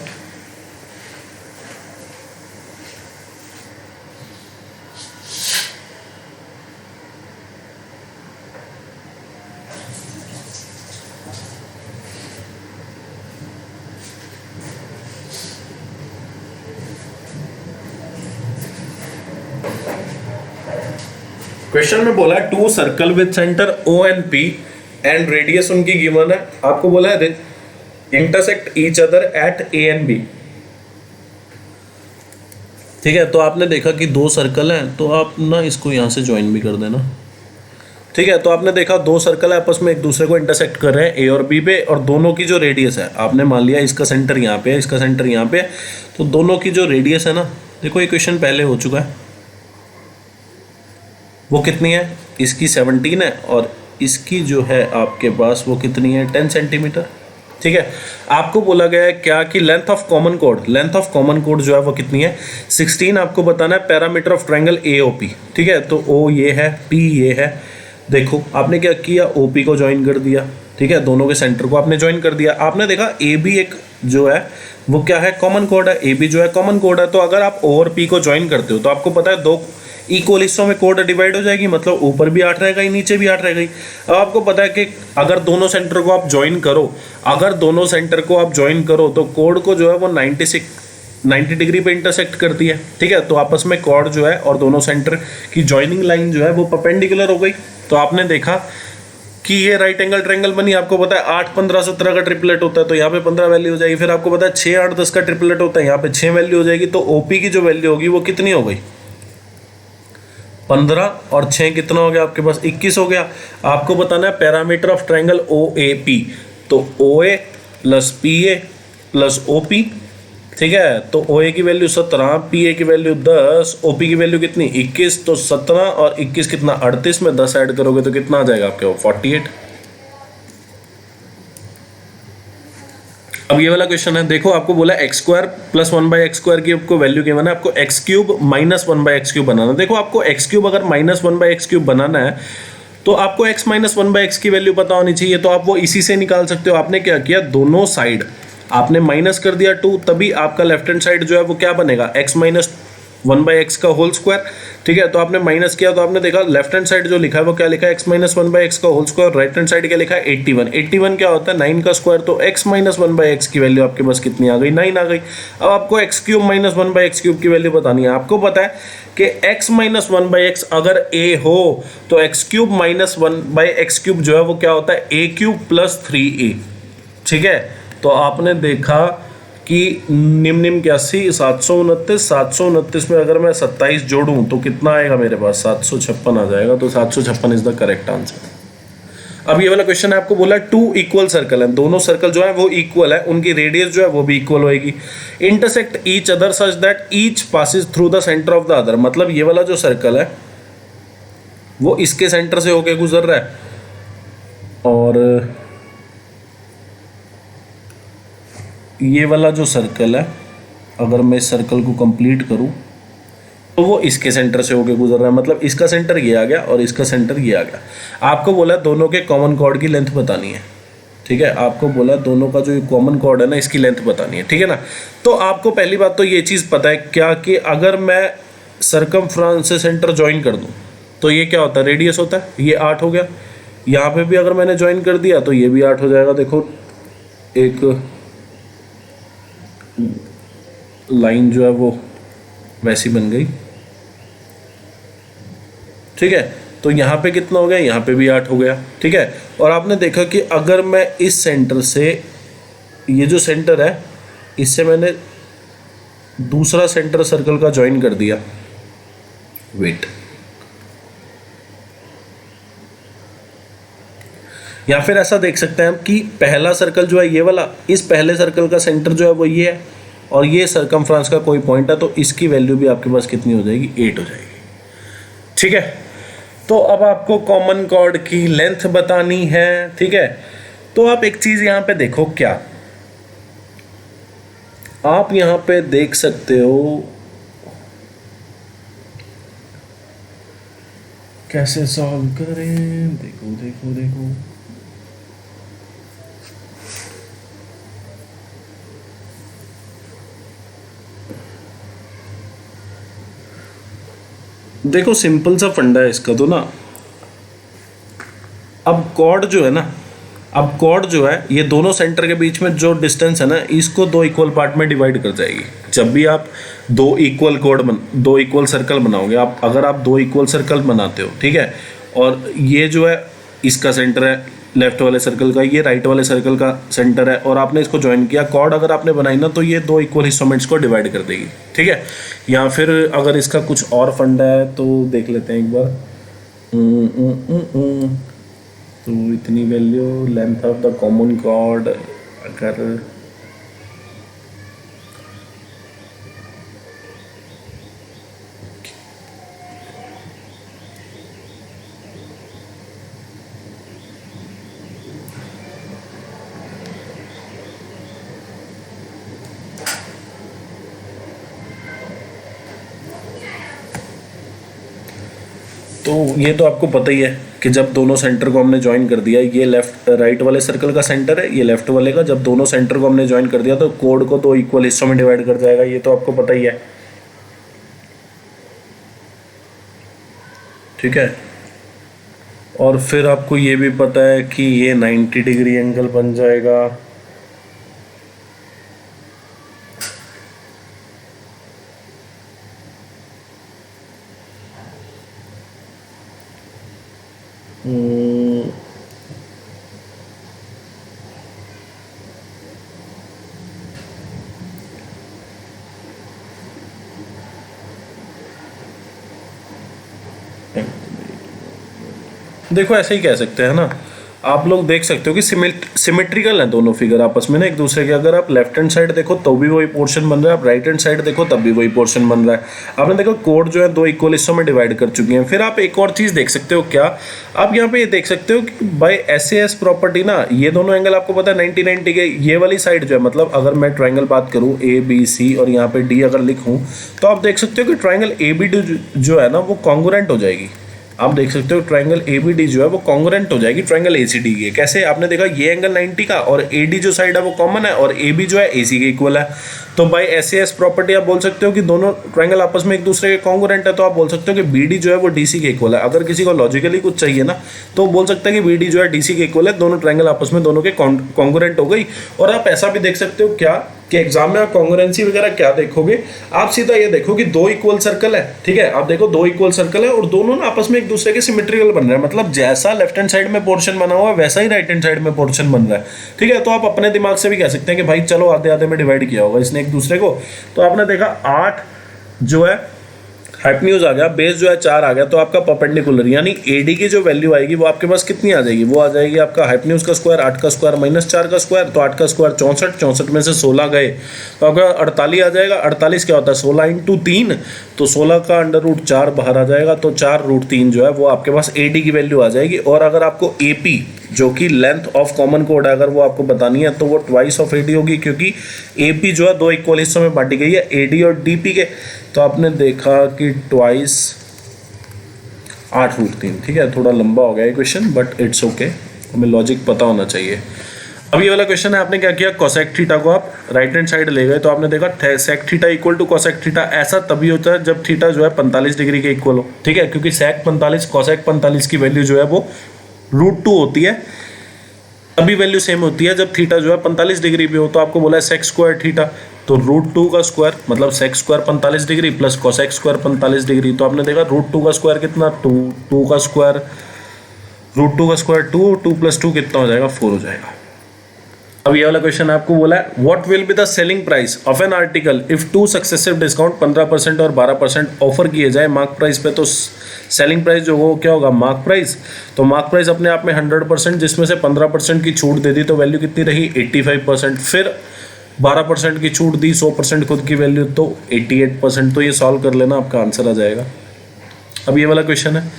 क्वेश्चन में बोला है 2 circle with centre O and P and radius उनकी गिवन है। आपको बोला है intersect each other at A and B, ठीक है। तो आपने देखा कि 2 सर्कल हैं, तो आप ना इसको यहाँ से ज्वाइन भी कर देना, ठीक है। तो आपने देखा 2 सर्कल आपस में एक दूसरे को इंटरसेक्ट कर रहे हैं A और B पे, और दोनों की जो रेडियस है आपने मान लिया इसका सेंटर यहाँ पे है, इसका सेंटर यहाँ पे है, तो दोनों की जो रेडियस है ना, देखो ये क्वेश्चन पहले हो चुका है, वो कितनी है, इसकी 17 है और इसकी जो है आपके पास वो कितनी है 10 सेंटीमीटर, ठीक है। आपको बोला गया है क्या कि लेंथ ऑफ कॉमन कोड जो है वो कितनी है 16। आपको बताना है पैरामीटर ऑफ ट्रायंगल AOP, ठीक है। तो O ये है, P ये है, देखो आपने क्या किया OP को ज्वाइन कर दिया, ठीक है, दोनों के सेंटर को आपने ज्वाइन कर दिया। आपने देखा AB एक जो है वो क्या है कॉमन कोड है, AB जो है कॉमन कोड है। तो अगर आप O और P को ज्वाइन करते हो तो आपको पता है 2 इक्वल हिस्सों में कोड डिवाइड हो जाएगी, मतलब ऊपर भी 8 रहेगा नीचे भी 8 रहेगी। अब आपको पता है कि अगर दोनों सेंटर को आप ज्वाइन करो तो कोड को जो है वो 90 डिग्री पे इंटरसेक्ट करती है, ठीक है। तो आपस में कोड जो है और दोनों सेंटर की ज्वाइनिंग लाइन जो है वो परपेंडिकुलर हो गई। तो आपने देखा कि ये राइट एंगल ट्रायंगल बनी, आपको पता है 8 15 17 का ट्रिपलेट होता है, तो यहाँ पे 15 वैल्यू हो जाएगी। फिर आपको पता है 6 8 10 का ट्रिपलेट होता है, यहाँ पे 6 वैल्यू हो जाएगी। तो ओपी की जो वैल्यू होगी वो कितनी हो गई, 15 और 6 कितना हो गया आपके पास, 21 हो गया। आपको बताना है parameter of triangle O A P, तो O A plus P A plus O P, ठीक है। तो ओ ए की वैल्यू 17, पी ए की वैल्यू 10, ओ पी की वैल्यू कितनी 21, तो 17 और 21 कितना 38 में 10 ऐड करोगे तो कितना आ जाएगा आपके वो 48। अब ये वाला क्वेश्चन है, देखो आपको बोला एक्स स्क्वायर प्लस 1/x² की आपको वैल्यू गिवन है, आपको एक्स क्यूब माइनस 1/x³ बनाना। देखो आपको एक्स क्यूब अगर माइनस 1/x³ बनाना है तो आपको x माइनस 1/x की वैल्यू पता होनी चाहिए, तो आप वो इसी से निकाल सकते हो। आपने क्या किया, दोनों साइड आपने माइनस कर दिया 2, तभी आपका लेफ्ट हैंड साइड जो है वो क्या बनेगा, x माइनस 1/x का होल स्क्वायर, ठीक है। तो आपने माइनस किया तो आपने देखा लेफ्ट हैंड साइड जो लिखा है वो क्या लिखा है, x माइनस 1/x का whole square, right hand side क्या लिखा है 81। 81 क्या होता है 9 का स्क्वायर, तो x माइनस 1/x की वैल्यू आपके पास कितनी आ गई, 9 आ गई। अब आपको एक्स क्यूब माइनस 1/x³ की वैल्यू बतानी है। आपको पता है कि x माइनस 1/x अगर a हो तो एक्स क्यूब माइनस 1/x³ जो है वो क्या होता है a³ प्लस 3a, ठीक है। तो आपने देखा कि निम्न 81 729 में अगर मैं 27 जोड़ूं तो कितना आएगा मेरे पास, 756 आ जाएगा। तो 756 इज द करेक्ट आंसर। अब ये वाला क्वेश्चन है, आपको बोला 2 इक्वल सर्कल है, दोनों सर्कल जो है वो इक्वल है, उनकी रेडियस जो है वो भी इक्वल होएगी। Intersect each other such that each passes through the centre of the other, मतलब ये वाला जो सर्कल है वो इसके सेंटर से होके गुजर रहा है, और ये वाला जो सर्कल है अगर मैं इस सर्कल को कंप्लीट करूं तो वो इसके सेंटर से होके गुजर रहा है, मतलब इसका सेंटर ये आ गया और इसका सेंटर ये आ गया। आपको बोला दोनों के कॉमन कॉर्ड की लेंथ बतानी है, ठीक है। आपको बोला दोनों का जो कॉमन कॉर्ड है ना इसकी लेंथ बतानी है, ठीक है ना। तो आपको पहली बात तो ये चीज़ पता है क्या कि अगर मैं सर्कमफ्रेंस से सेंटर ज्वाइन कर दूँ तो ये क्या होता है, रेडियस होता है, ये 8 हो गया। यहाँ पे भी अगर मैंने ज्वाइन कर दिया तो ये भी 8 हो जाएगा। देखो एक लाइन जो है वो वैसी बन गई, ठीक है। तो यहाँ पे कितना हो गया, यहाँ पे भी 8 हो गया, ठीक है। और आपने देखा कि अगर मैं इस सेंटर से, ये जो सेंटर है इससे मैंने दूसरा सेंटर सर्कल का ज्वाइन कर दिया, वेट, या फिर ऐसा देख सकते हैं हम कि पहला सर्कल जो है ये वाला, इस पहले सर्कल का सेंटर जो है वो ये है और ये सर्कमफ्रेंस का कोई पॉइंट है, तो इसकी वैल्यू भी आपके पास कितनी हो जाएगी, 8 हो जाएगी, ठीक है। तो अब आपको कॉमन कॉर्ड की लेंथ बतानी है, ठीक है। तो आप एक चीज यहां पे देखो, क्या आप यहां पे देख सकते हो, कैसे सॉल्व करें, देखो देखो देखो, देखो सिंपल सा फंडा है इसका तो ना। अब कॉर्ड जो है ना, अब कॉर्ड जो है ये दोनों सेंटर के बीच में जो डिस्टेंस है ना इसको 2 इक्वल पार्ट में डिवाइड कर जाएगी। जब भी आप 2 इक्वल सर्कल बनाओगे, आप अगर आप 2 इक्वल सर्कल बनाते हो, ठीक है, और ये जो है इसका सेंटर है लेफ्ट वाले सर्कल का, ये राइट वाले सर्कल का सेंटर है, और आपने इसको ज्वाइन किया, कॉर्ड अगर आपने बनाई ना तो ये 2 इक्वल हिस्सों में इसको डिवाइड कर देगी, ठीक है। या फिर अगर इसका कुछ और फंडा है तो देख लेते हैं एक बार। तो इतनी value length of the common chord, अगर तो ये तो आपको पता ही है कि जब दोनों सेंटर को हमने ज्वाइन कर दिया, ये लेफ्ट राइट वाले सर्कल का सेंटर है, ये लेफ्ट वाले का, जब दोनों सेंटर को हमने ज्वाइन कर दिया तो कोड को 2 इक्वल हिस्सों में डिवाइड कर जाएगा, ये तो आपको पता ही है, ठीक है। और फिर आपको ये भी पता है कि ये 90 डिग्री एंगल बन जाएगा, देखो ऐसे ही कह सकते हैं ना, आप लोग देख सकते हो कि सिमेट्रिकल हैं दोनों फिगर आपस में ना एक दूसरे के। अगर आप लेफ्ट हैंड साइड देखो तो भी वही पोर्शन बन रहा है, आप राइट हैंड साइड देखो तब भी वही पोर्शन बन रहा है। आपने देखो कोड जो है दो इक्वल हिस्सों में डिवाइड कर चुकी हैं। फिर आप एक और चीज़ देख सकते हो, क्या आप यहाँ पे ये देख सकते हो कि बाय SAS प्रॉपर्टी ना ये दोनों एंगल आपको पता है 90-90 के, ये वाली साइड जो है, मतलब अगर मैं ट्राइंगल बात करूँ ABC और यहाँ पे D अगर लिखूँ तो आप देख सकते हो कि ट्राइंगल ABD जो है ना वो कॉन्ग्रुएंट हो जाएगी। आप देख सकते हो ट्राइंगल ABD जो है वो कॉन्ग्रुएंट हो जाएगी ट्राइंगल ACD के। कैसे? आपने देखा ये एंगल 90 का और AD जो साइड है वो कॉमन है और AB जो है AC के इक्वल है। तो बाय SAS प्रॉपर्टी आप बोल सकते हो कि दोनों ट्राइंगल आपस में एक दूसरे के कॉन्ग्रुएंट है, तो आप बोल सकते हो कि BD जो है वो DC के इक्वल है। अगर किसी को लॉजिकली कुछ चाहिए ना तो बोल सकता है कि BD जो है DC के इक्वल है, दोनों ट्राइंगल आपस में दोनों के कॉन्ग्रुएंट हो गई। और आप ऐसा भी देख सकते हो क्या कि एग्जाम में आप कॉन्ग्रुएंसी वगैरह क्या देखोगे, आप सीधा ये देखो कि दो इक्वल सर्कल है, ठीक है, आप देखो दो इक्वल सर्कल है और दोनों ना आपस में एक दूसरे के सिमेट्रिकल बन रहे हैं, मतलब जैसा लेफ्ट हैंड साइड में पोर्शन बना हुआ है वैसा ही राइट हैंड साइड में पोर्शन बन रहा है, ठीक है। तो आप अपने दिमाग से भी कह सकते हैं कि भाई चलो आधे आधे में डिवाइड किया होगा इसने एक दूसरे को। तो आपने देखा 8 जो है हाइपोटेन्यूज आ गया, बेस जो है 4 आ गया, तो आपका परपेंडिकुलर यानी AD की जो वैल्यू आएगी वो आपके पास कितनी आ जाएगी, वो आ जाएगी आपका हाइपोटेन्यूज का स्क्वायर 8 का स्क्वायर माइनस 4 का स्क्वायर, तो 8 का स्क्वायर 64, 64 में से 16 गए तो आपका 48 आ जाएगा। 48 क्या होता है 16 इंटू 3, तो 16 का अंडर रूट 4 बाहर आ जाएगा, तो 4√3 जो है वो आपके पास AD की वैल्यू आ जाएगी। और अगर आपको AP जो कि लेंथ ऑफ कॉमन कोड है अगर वो आपको बतानी है तो वो ट्वाइस ऑफ AD होगी, क्योंकि AP जो है दो इक्वल हिस्सों में बांटी गई है AD और DP के। तो आपने देखा कि ट्वाइस 8√3, ठीक है, थोड़ा लंबा हो गया ये क्वेश्चन बट इट्स ओके, हमें लॉजिक पता होना चाहिए। अब ये वाला क्वेश्चन है, आपने क्या किया, कोसेक थीटा को आप राइट हैंड साइड ले गए, तो आपने देखा sec theta equal to cosec theta. ऐसा तभी होता है जब थीटा जो है 45 डिग्री के इक्वल हो, ठीक है, क्योंकि सेक 45 कोसेक 45 की वैल्यू जो है वो √2 होती है, तभी वैल्यू सेम होती है जब थीटा जो है 45 डिग्री पे हो। तो आपको बोला है सेक स्क्वायर थीटा, तो √2 का स्क्वायर मतलब sec square 45 degree plus cosec square 45 degree, तो आपने देखा √2 का स्क्वायर कितना 2, 2 का स्क्वायर √2 का स्क्वायर 2, 2 + 2 कितना हो जाएगा 4 हो जाएगा। अब ये वाला क्वेश्चन आपको बोला है what will be the selling price of an article if 2 successive discount 15% और 12% ऑफर किए जाए मार्क प्राइस पे। तो सेलिंग प्राइस जो वो क्या होगा मार्क प्राइस, तो मार्क प्राइस अपने आप में 100% जिसमें से 15% की छूट दे दी तो वैल्यू कितनी रही 85%, फिर 12% की छूट दी 100% खुद की वैल्यू तो 88%। तो ये सॉल्व कर लेना आपका आंसर आ जाएगा। अब ये वाला क्वेश्चन है,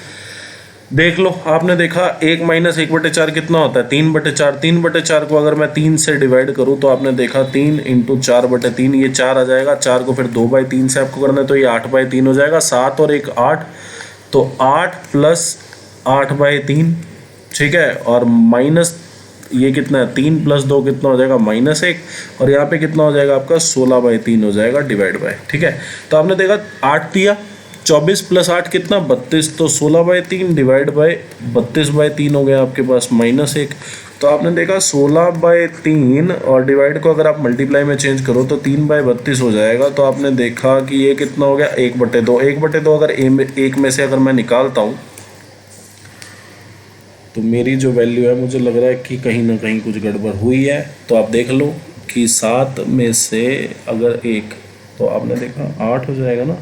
देख लो, आपने देखा 1 - 1/4 कितना होता है 3/4। 3/4 को अगर मैं 3 से डिवाइड करूँ तो आपने देखा 3 × 4/3 ये 4 आ जाएगा। 4 को फिर 2/3 से आपको करना है तो ये 8/3 हो जाएगा। 7 और 1 8, तो 8 + 8/3, ठीक है, और माइनस ये कितना है 3 + 2 कितना हो जाएगा -1, और यहाँ पे कितना हो जाएगा आपका 16/3 हो जाएगा डिवाइड बाय, ठीक है। तो आपने देखा 8 दिया, 24 + 8 कितना 32, तो 16/3 डिवाइड बाय 32/3 हो गया आपके पास -1। तो आपने देखा 16/3 और डिवाइड को अगर आप मल्टीप्लाई में चेंज करो तो 3/32 हो जाएगा। तो आपने देखा कि ये कितना हो गया 1/2। 1/2 अगर एक में से अगर मैं निकालता हूँ तो मेरी जो वैल्यू है मुझे लग रहा है कि कहीं ना कहीं कुछ गड़बड़ हुई है। तो आप देख लो कि 7 में से अगर 1, तो आपने देखा 8 हो जाएगा ना,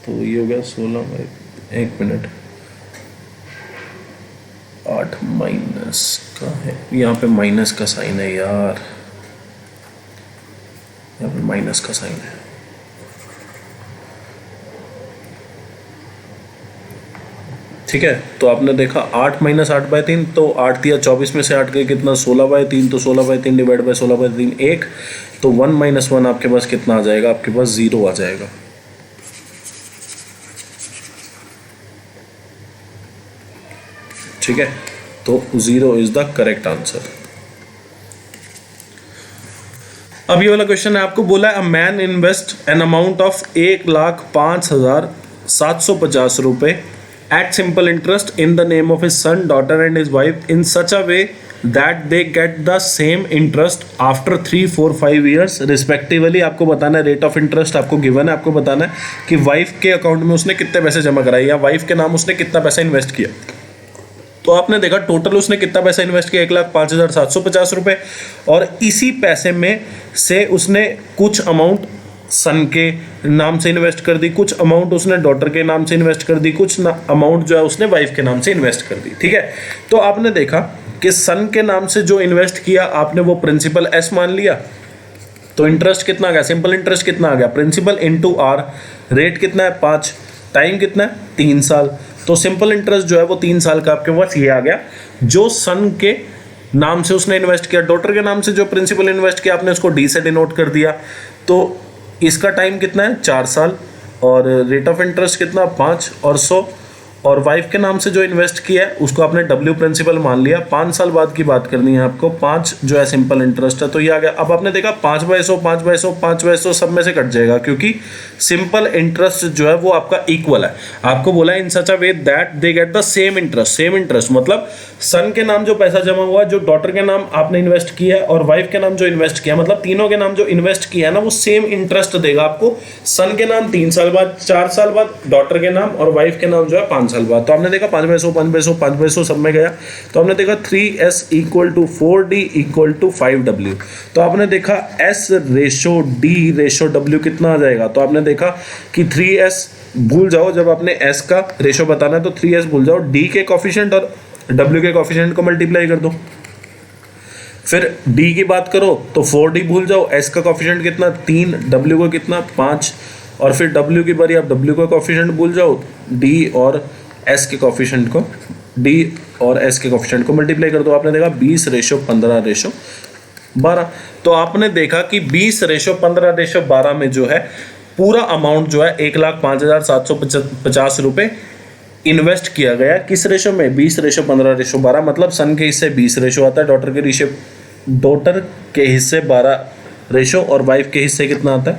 तो ये हो गया 16/1 मिनट 8 माइनस का है, यहाँ पे माइनस का साइन है यार, यहाँ पे माइनस का साइन है। ठीक है, तो आपने देखा 8 - 8/3, तो 8 दिया 24 में से 8 गए कितना 16/3, तो 16/3 डिवाइड बाय 16/3 1, तो 1 - 1 आपके पास कितना आ जाएगा, आपके पास 0 आ जाएगा। ठीक है, तो 0 इज द करेक्ट आंसर। अब ये वाला क्वेश्चन है, आपको बोला है a man invest an amount of 1,05,750 रुपए at simple interest in the name of his son, daughter and his wife in such a way that they get the same interest after 3, 4, 5 years respectively। आपको बताना है rate of interest आपको given है, आपको बताना है कि वाइफ के अकाउंट में उसने कितने पैसे जमा कराए या वाइफ के नाम उसने कितना पैसा इन्वेस्ट किया। तो आपने देखा टोटल उसने कितना पैसा इन्वेस्ट किया 1,05,750 रुपये, और इसी पैसे में से उसने कुछ अमाउंट सन के नाम से इन्वेस्ट कर दी, कुछ अमाउंट उसने डॉटर के नाम से इन्वेस्ट कर दी, कुछ अमाउंट जो है उसने वाइफ के नाम से इन्वेस्ट कर दी। ठीक है, तो आपने देखा कि सन के नाम से जो इन्वेस्ट किया आपने वो प्रिंसिपल एस मान लिया, तो इंटरेस्ट कितना आ गया, सिंपल इंटरेस्ट कितना आ गया, प्रिंसिपल इंटू आर, रेट कितना है 5, टाइम कितना है 3 साल, तो सिंपल इंटरेस्ट जो है वो 3 साल का आपके पास ये आ गया। जो सन के नाम से उसने इन्वेस्ट किया, डॉटर के नाम से जो प्रिंसिपल इन्वेस्ट किया आपने उसको डी से डिनोट कर दिया, तो इसका टाइम कितना है 4 साल, और रेट ऑफ इंटरेस्ट कितना 5 और 100, और वाइफ के नाम से जो इन्वेस्ट किया है उसको आपने डब्ल्यू प्रिंसिपल मान लिया। 5 साल बाद की बात करनी है आपको, 5 जो है सिंपल इंटरेस्ट है, तो ये आ गया। अब आपने देखा 5/100 5/100 5/100 सब में से कट जाएगा, क्योंकि सिंपल इंटरेस्ट जो है वो आपका इक्वल है। आपको बोला in such a way that they get the same interest, same interest मतलब सन के नाम जो पैसा जमा हुआ, जो डॉटर के नाम आपने इन्वेस्ट किया है, और वाइफ के नाम जो इन्वेस्ट किया, मतलब तीनों के नाम जो इन्वेस्ट किया है ना वो सेम इंटरेस्ट देगा आपको। सन के नाम 3 साल बाद, 4 साल बाद, डॉटर के नाम और वाइफ के नाम जो है 5 साल बाद। तो आपने देखा 5/100 5/100 5/100 सब में गया, तो आपने देखा 3s = 4d = 5w। तो आपने देखा s ratio d ratio w कितना आ जाएगा, तो आपने देखा कि 3s भूल जाओ, जब आपने s का रेशो बताना है तो 3s भूल जाओ, d के कोफिशिएंट और w के कोफिशिएंट को मल्टीप्लाई कर दो। फिर d की बात करो तो 4d भूल जाओ, s का कोफिशिएंट कितना 3, w को कितना 5, और फिर w की बारी, आप w का कोफिशिएंट भूल जाओ, d और s के कोफिशिएंट को, d और s के कोफिशिएंट को मल्टीप्लाई कर दो। आपने देखा 20/15/12। तो आपने देखा कि 20/15/12 में जो है पूरा अमाउंट जो है 1,05,750 रुपये इन्वेस्ट किया गया। किस रेशो में, 20/15/12, मतलब सन के हिस्से 20 रेशो आता है, डॉटर के हिस्से 12 रेशो, और वाइफ के हिस्से कितना आता है,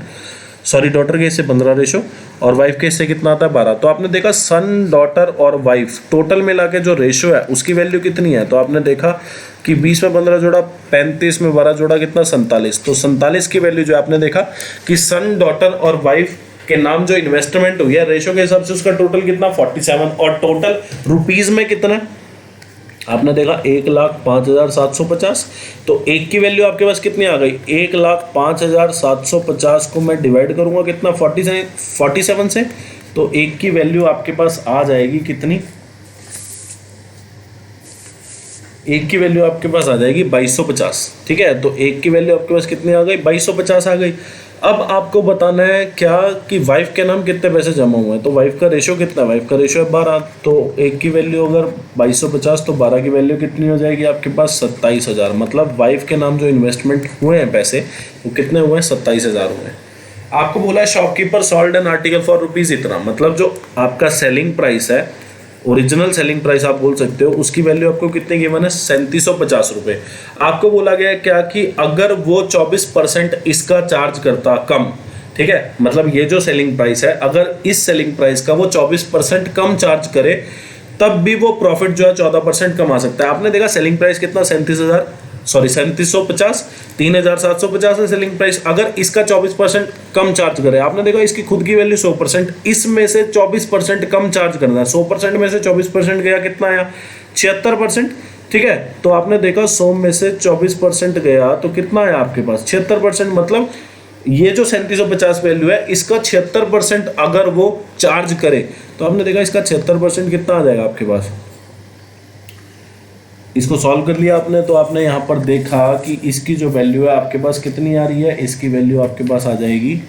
सॉरी डॉटर के हिस्से 15 रेशो और वाइफ के हिस्से कितना आता है 12। तो आपने देखा सन, डॉटर और वाइफ टोटल मिला के जो रेशो है उसकी वैल्यू कितनी है, तो आपने देखा कि 20 में 15 जोड़ा 35 में 12 जोड़ा कितना 47। तो 47 की वैल्यू जो आपने देखा कि सन, डॉटर और वाइफ के नाम जो इन्वेस्टमेंट हुई है रेशो के हिसाब से उसका टोटल कितना 47, और टोटल रुपीज में कितना आपने देखा 1,05,750। तो एक की वैल्यू आपके पास कितनी आ गई, 1,05,750 को मैं डिवाइड करूंगा कितना 47 से, तो एक की वैल्यू आपके पास आ जाएगी कितनी, एक की वैल्यू आपके पास आ जाएगी 2250। ठीक है, तो एक की वैल्यू आपके पास कितनी आ गई 2250 आ गई। अब आपको बताना है क्या कि वाइफ के नाम कितने पैसे जमा हुए हैं, तो वाइफ का रेशो कितना है, वाइफ का रेशो है 12, तो एक की वैल्यू अगर 2250 तो 12 की वैल्यू कितनी हो जाएगी आपके पास 27,000। मतलब वाइफ के नाम जो इन्वेस्टमेंट हुए हैं पैसे वो कितने हुए हैं 27,000 हुए हैं। आपको बोला है shopkeeper sold an article for rupees इतना, मतलब जो आपका सेलिंग प्राइस है, ओरिजिनल सेलिंग प्राइस आप बोल सकते हो, उसकी वैल्यू आपको कितने गिवन है 3750 रुपये। आपको बोला गया है क्या कि अगर वो 24% इसका चार्ज करता कम, ठीक है, मतलब ये जो सेलिंग प्राइस है अगर इस सेलिंग प्राइस का वो 24% कम चार्ज करे तब भी वो प्रॉफिट जो है 14% कमा सकता है। आपने देखा सेलिंग प्राइस कितना 3750, 3,750 है सेलिंग प्राइस, अगर इसका 24% कम चार्ज करे, आपने देखा इसकी खुद की वैल्यू 100%, इसमें से 24% कम चार्ज करना है, 100% में से 24% गया कितना आया 76%। ठीक है, तो आपने देखा 100 में से 24% गया तो कितना आया आपके पास 76%, मतलब ये जो 3750 वैल्यू है इसका 76% अगर वो चार्ज करे तो आपने देखा इसका 76% कितना आ जाएगा आपके पास। इसको सॉल्व कर लिया आपने, तो आपने यहाँ पर देखा कि इसकी जो वैल्यू है आपके पास कितनी आ रही है, इसकी वैल्यू आपके पास आ जाएगी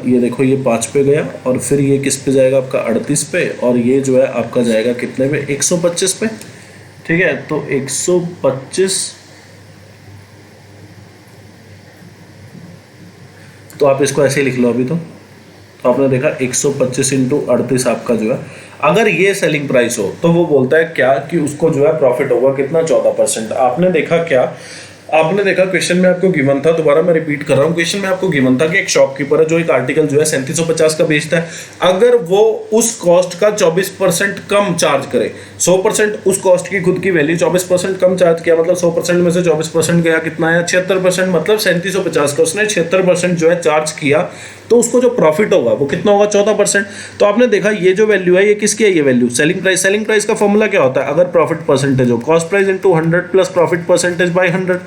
ये देखो ये 5 पे गया, और फिर ये किस पे जाएगा आपका 38 पे, और ये जो है आपका जाएगा कितने पे 125 पे। ठीक है, तो 125, तो आप इसको ऐसे ही लिख लो अभी। तो आपने देखा 125 × 38 आपका जो है, अगर ये सेलिंग प्राइस हो तो वो बोलता है क्या कि उसको जो है प्रॉफिट होगा कितना 14%। आपने देखा क्या, आपने देखा क्वेश्चन में आपको गिवन था, दोबारा मैं रिपीट कर रहा हूँ, क्वेश्चन में आपको गिवन था कि एक शॉपकीपर है जो एक आर्टिकल जो है 3750 का बेचता है, अगर वो उस कॉस्ट का 24% कम चार्ज करे, 100% उस कॉस्ट की खुद की वैल्यू 24% कम चार्ज किया, मतलब 100% में से 24% गया कितना आया 76%, मतलब 3750 का उसने 76% जो है चार्ज किया, तो उसको जो प्रॉफिट होगा वो कितना होगा 14%। तो आपने देखा ये जो वैल्यू है ये किसकी है, ये value selling price. Selling price का फॉर्मूला क्या होता है, अगर प्रॉफिट परसेंटेज हो, cost price into 100 plus profit percentage by 100।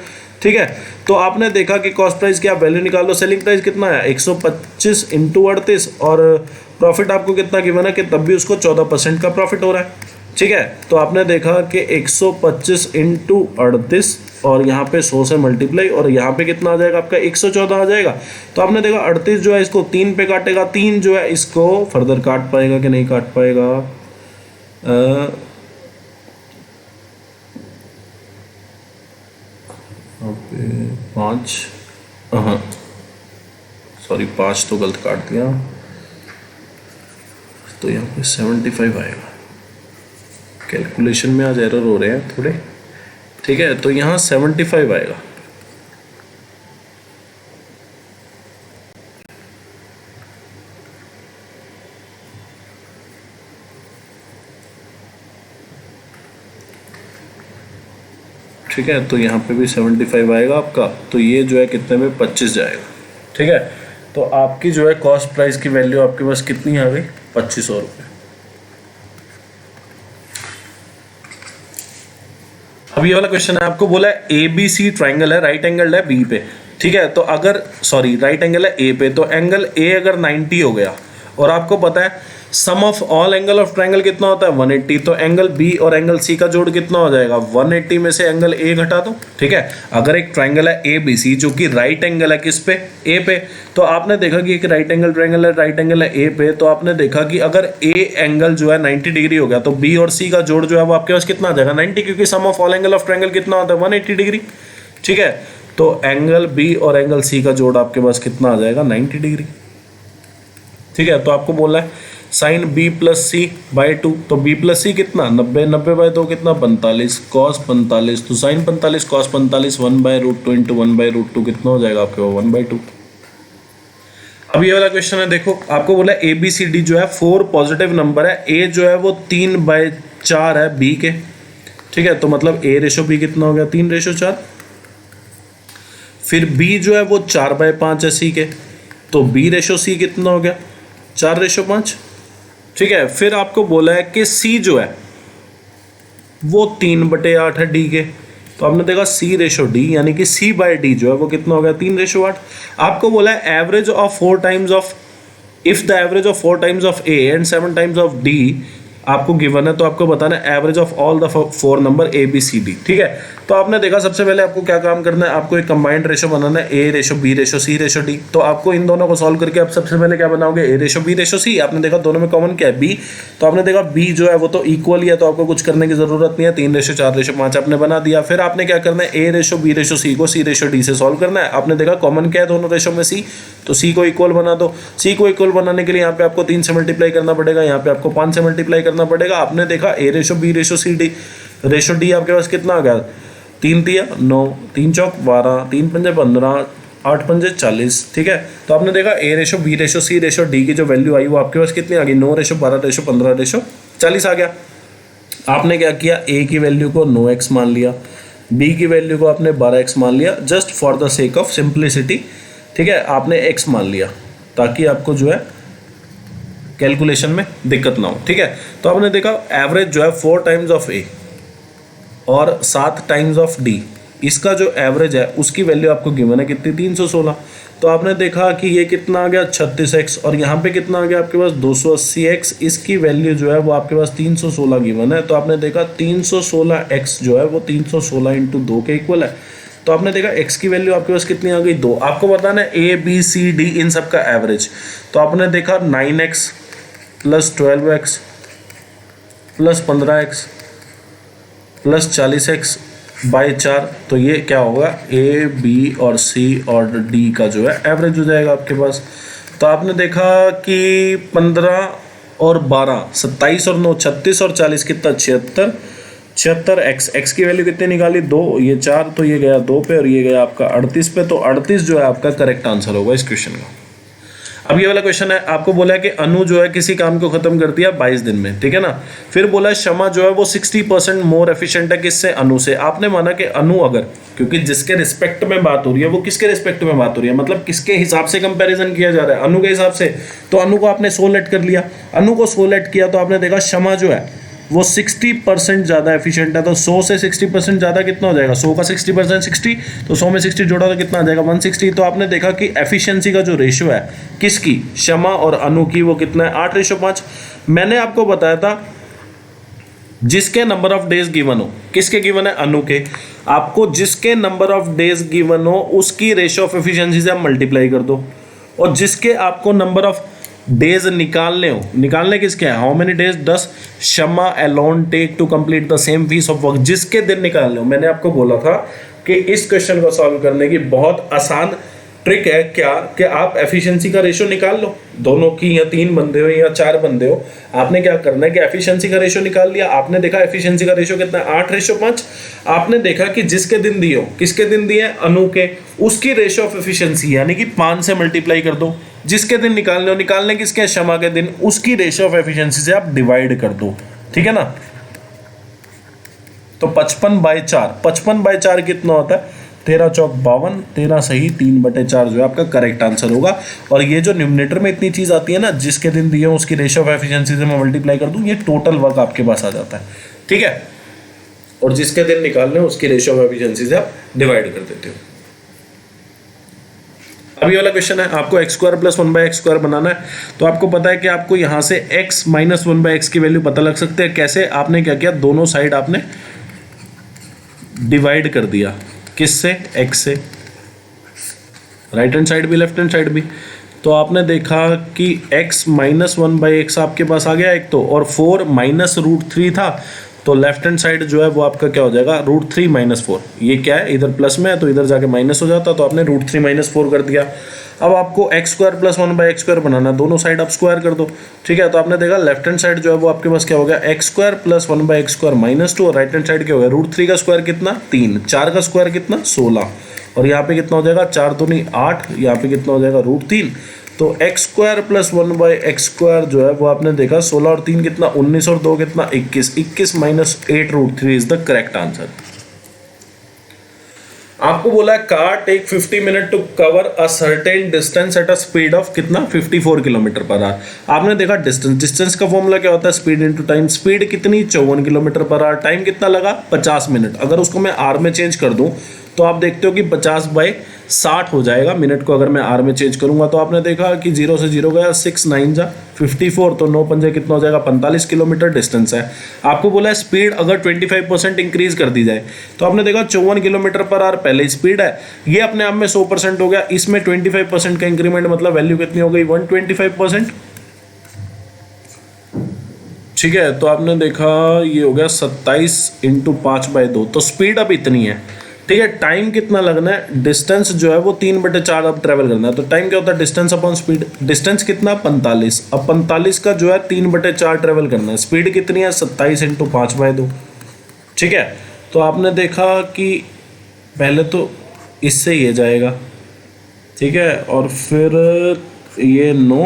ठीक है। तो आपने देखा कि कॉस्ट प्राइस की आप वैल्यू निकाल लो, सेलिंग प्राइस कितना है 125 इंटू 38 और प्रॉफिट आपको कितना गिवन है कि तब भी उसको 14% का प्रॉफिट हो रहा है। ठीक है, तो आपने देखा कि 125 इंटू 38 और यहाँ पे 100 से मल्टीप्लाई और यहाँ पे कितना आ जाएगा आपका 114 आ जाएगा। तो आपने देखा 38 जो है इसको 3 पे काटेगा, 3 जो है इसको फर्दर काट पाएगा कि नहीं काट पाएगा, 5, हाँ सॉरी 5 तो गलत काट दिया, तो यहाँ पे 75 आएगा। कैलकुलेशन में आज एरर हो रहे हैं थोड़े। ठीक है, तो यहाँ 75 आएगा। ठीक है, तो यहाँ पे भी 75 आएगा आपका, तो ये जो है कितने में 25 जाएगा। ठीक है, तो आपकी जो है कॉस्ट प्राइस की वैल्यू आपके पास कितनी आ गई 2500 रुपये। अब ये वाला क्वेश्चन है, आपको बोला है ABC ट्राइंगल है, राइट एंगल है बी पे। ठीक है, तो अगर सॉरी राइट एंगल है ए पे, तो एंगल ए अगर 90 हो गया और आपको पता है sum of all angle of triangle कितना होता है 180, तो एंगल बी और एंगल सी का जोड़ कितना हो जाएगा 180 में से एंगल ए घटा दो। ठीक है, अगर एक ट्राइंगल है ABC जो कि राइट एंगल है किस पे ए पे, तो आपने देखा कि एक राइट एंगल ट्राइंगल है, राइट एंगल है ए पे, तो आपने देखा कि अगर ए एंगल जो है 90 डिग्री हो गया तो बी और सी का जोड़ जो है वो आपके पास कितना आ जाएगा 90, क्योंकि sum of all angle of triangle कितना होता है 180 डिग्री। ठीक है, तो एंगल बी और एंगल सी का जोड़ आपके पास कितना आ जाएगा 90 डिग्री। ठीक है, तो आपको बोला है sine B plus C by 2, तो बी प्लस सी कितना 90, 90 बाई 2 कितना 45, कॉस 45, तो साइन 45 कॉस 45 1/√2 इंटू 1/√2 कितना हो जाएगा आपके 1/2। अब ये वाला क्वेश्चन है, देखो आपको बोला ए बी सी डी जो है 4 पॉजिटिव नंबर है, ए जो है वो 3/4 है बी के। ठीक है, तो मतलब ए रेशो बी कितना हो गया 3/4। फिर बी जो है वो 4/5 है सी के, तो बी रेशो सी कितना हो गया 4/5। ठीक है, फिर आपको बोला है कि सी जो है वो 3/8 है डी के, तो आपने देखा सी रेशो डी यानी कि सी बाय डी जो है वो कितना हो गया 3/8। आपको बोला है average of 4 times of, if the average of 4 times of A and 7 times of D आपको गिवन है, तो आपको बताना है average of all the 4 number A B C D. ठीक है, तो आपने देखा सबसे पहले आपको क्या काम करना है, आपको एक कंबाइंड रेशो बनाना है ए रेशो बी रेशो सी रेशो डी। तो आपको इन दोनों को सॉल्व करके आप सबसे पहले क्या बनाओगे ए रेशो बी रेशो सी। आपने देखा दोनों में कॉमन क्या है बी, तो आपने देखा बी जो है वो तो इक्वल ही है, तो आपको कुछ करने की जरूरत नहीं है, 3/4/5 आपने बना दिया। फिर आपने क्या करना है ए रेशो बी रेशो सी को सी रेशो डी से सॉल्व करना है। आपने देखा कॉमन क्या है दोनों रेशो में सी, तो सी को इक्वल बना दो। सी को इक्वल बनाने के लिए यहाँ पे आपको 3 से मल्टीप्लाई करना पड़ेगा, यहाँ पे आपको 5 से मल्टीप्लाई करना पड़ेगा। आपने देखा A ratio B ratio C D ratio D आपके पास कितना आ गया 3 तिया 9, 3 चौक 12, 3 पंजे 15, 8 पंजे 40। ठीक है, तो आपने देखा A ratio B ratio C ratio D की जो वैल्यू आई वो आपके पास कितनी आ गई 9/12/15/40। आपने क्या किया ए की वैल्यू को 9x मान लिया, बी की वैल्यू को आपने 12x मान लिया, just for the sake of simplicity. ठीक है, आपने x मान लिया ताकि आपको जो है कैलकुलेशन में दिक्कत ना हो। ठीक है, तो आपने देखा एवरेज जो है 4 टाइम्स ऑफ ए और 7 टाइम्स ऑफ डी, इसका जो एवरेज है उसकी वैल्यू आपको गिवन है कितनी 316। तो आपने देखा कि ये कितना आ गया 36x और यहाँ पे कितना आ गया आपके पास 280x, इसकी वैल्यू जो है वो आपके पास 316 गिवन है। तो आपने देखा 316x जो है वो 316 इंटू 2 के इक्वल है। तो आपने देखा x की वैल्यू आपके पास कितनी आ गई 2। आपको बताना है ए बी सी डी इन सब का एवरेज। तो आपने देखा 9x plus 12x plus 15x plus 40x by 4, तो ये क्या होगा ए बी और सी और डी का जो है एवरेज हो जाएगा आपके पास। तो आपने देखा कि 15 और 12 27 और 9 36 और 40 कितना 76 x की वैल्यू कितनी निकाली 2, ये 4, तो ये गया 2 पे और ये गया आपका 38 पे। तो 38 जो है आपका करेक्ट आंसर होगा इस क्वेश्चन का। अब ये वाला क्वेश्चन है, आपको बोला है कि अनु जो है किसी काम को खत्म कर दिया 22 दिन में। ठीक है ना, फिर बोला है शमा जो है वो 60% मोर एफिशिएंट है किससे अनु से। आपने माना कि अनु अगर, क्योंकि जिसके रिस्पेक्ट में बात हो रही है वो किसके रिस्पेक्ट में बात हो रही है, मतलब किसके हिसाब से कंपैरिजन किया जा रहा है अनु के हिसाब से। तो अनु को आपने 100 लेट कर लिया, अनु को 100 लेट किया, तो आपने देखा शमा जो है वो 60% ज़्यादा एफिशिएंट है। तो 100 से 60% ज़्यादा कितना हो जाएगा, 100 का 60% 60, तो 100 में 60 जोड़ा तो कितना आ जाएगा 160। तो आपने देखा कि एफिशिएंसी का जो रेशियो है किसकी, शमा और अनु की, वो कितना है 8:5। मैंने आपको बताया था जिसके नंबर ऑफ डेज गिवन हो, किसके गिवन है, अनु के। आपको जिसके नंबर ऑफ डेज गिवन हो उसकी रेशियो ऑफ एफिशिएंसी से आप मल्टीप्लाई कर दो, और जिसके आपको नंबर ऑफ डेज निकालने हो, निकालने किसके हैं, how many days, 10 Shama alone take to complete the same piece of work, जिसके दिन निकालने हो। मैंने आपको बोला था कि इस क्वेश्चन को सॉल्व करने की बहुत आसान ट्रिक है क्या, कि आप एफिशिएंसी का रेशियो निकाल लो, दोनों की, या 3 बंदे हो या 4 बंदे हो, आपने क्या करना है कि एफिशिएंसी का रेशियो निकाल लिया। आपने देखा एफिशिएंसी का रेशियो कितना है 8:5। आपने देखा कि जिसके दिन दिए हो, किसके दिन दिए, अनु के, उसकी रेशियो ऑफ एफिशिएंसी यानी कि 5 से मल्टीप्लाई कर दो। जिसके दिन निकालने हो, निकालने किसके, शमा के दिन, उसकी रेशियो ऑफ एफिशिएंसी से आप डिवाइड कर दो, ठीक है ना। तो 55/4, 55/4 कितना होता है, 13 चौक 52, 13 सही 3/4 जो है आपका करेक्ट आंसर होगा। और ये जो न्यूमरेटर में इतनी चीज आती है ना, जिसके दिन दिए हो उसकी रेशियो ऑफ एफिशिएंसी से मैं मल्टीप्लाई कर दूं, ये टोटल वर्क आपके पास आ जाता है, ठीक है। और जिसके दिन निकालने हो उसकी रेशियो ऑफ एफिशिएंसी से आप डिवाइड कर देते हो। अभी वाला क्वेश्चन है, आपको x² + 1/x² बनाना है। तो आपको पता है कि आपको यहां से x - 1/x की वैल्यू पता लग सकते हैं। कैसे, आपने क्या किया, दोनों साइड आपने डिवाइड कर दिया, किससे, x से, राइट हैंड साइड भी लेफ्ट हैंड साइड भी। तो आपने देखा कि x - 1/x आपके पास आ गया एक तो, और 4 - √3 था, तो लेफ्ट हैंड साइड जो है वो आपका क्या हो जाएगा, √3 - 4। ये क्या है, इधर प्लस में है तो इधर जाके माइनस हो जाता, तो आपने √3 - 4 कर दिया। अब आपको x² + 1/x² बनाना, दोनों साइड आप स्क्वायर कर दो, ठीक है। तो आपने देखा लेफ्ट हैंड साइड जो है वो आपके पास क्या हो गया, x² + 1/x² - 2, और राइट हैंड साइड क्या हो गया, √3 का स्क्वायर कितना 3, 4 का स्क्वायर कितना 16, और यहाँ पे कितना हो जाएगा 4 दूनी 8, यहाँ पे कितना हो जाएगा √3। तो x² + 1/x² जो है वो आपने देखा 16 और 3 कितना 19, और 2 कितना 21, 21 - 8 √3 इज द करेक्ट आंसर। आपको बोला है car take 50 minute to cover a certain distance at a speed of कितना 54 km/h। आपने देखा डिस्टेंस का फॉर्मूला क्या होता है, स्पीड इनटू टाइम। स्पीड कितनी 54 km/h, टाइम कितना लगा 50 मिनट। अगर उसको मैं आर में चेंज कर दूं तो आप देखते हो कि 50/60 हो जाएगा मिनट को, अगर मैं आर में चेंज करूंगा। तो आपने देखा कि 0 से 0 गया, 6 9 जा 54, तो 9 पंजे कितना हो जाएगा 45 किलोमीटर डिस्टेंस है। आपको बोला है स्पीड अगर 25% इंक्रीज कर दी जाए, तो आपने देखा 54 km/h पहले स्पीड है, ये अपने आप में 100% हो गया, इसमें 25% का इंक्रीमेंट, मतलब वैल्यू कितनी हो गई 125%, ठीक है। तो आपने देखा ये हो गया 27 × 5/2, तो स्पीड अब इतनी है, ठीक है। टाइम कितना लगना है, डिस्टेंस जो है वो 3/4 अब ट्रेवल करना है। तो टाइम क्या होता है, डिस्टेंस अपॉन स्पीड। डिस्टेंस कितना 45, अब 45 का जो है 3/4 ट्रेवल करना है। स्पीड कितनी है 27 × 5/2, ठीक है। तो आपने देखा कि पहले तो इससे ये जाएगा, ठीक है, और फिर ये 9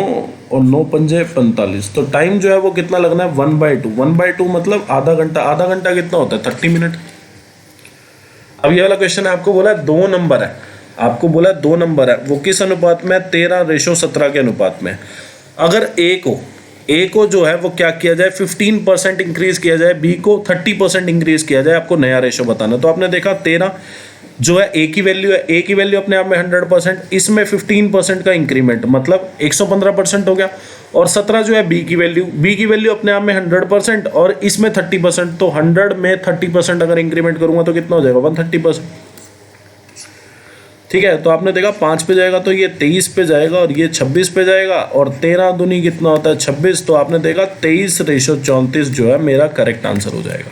और 9 पंजे 45, तो टाइम जो है वो कितना लगना है 1/2। 1/2 मतलब आधा घंटा, आधा घंटा कितना होता है 30 मिनट। अब ये वाला क्वेश्चन है, आपको बोला 2 नंबर है, आपको बोला 2 नंबर है, वो किस अनुपात में, 13:17 के अनुपात में। अगर ए को जो है वो क्या किया जाए 15% इंक्रीज किया जाए, बी को 30% इंक्रीज किया जाए, आपको नया रेशो बताना। तो आपने देखा 13 जो है ए की वैल्यू है, ए की वैल्यू अपने आप में 100%, इसमें 15% का इंक्रीमेंट मतलब 115% हो गया, और 17 जो है बी की वैल्यू अपने आप में 100% और इसमें 30%, तो 100 में 30% अगर इंक्रीमेंट करूंगा तो कितना हो जाएगा 130%, ठीक है। तो आपने देखा 5 पे जाएगा तो ये 23 पे जाएगा और ये 26 पे जाएगा, और 13 दूनी कितना होता है 26, तो आपने देखा 23:34 जो है मेरा करेक्ट आंसर हो जाएगा।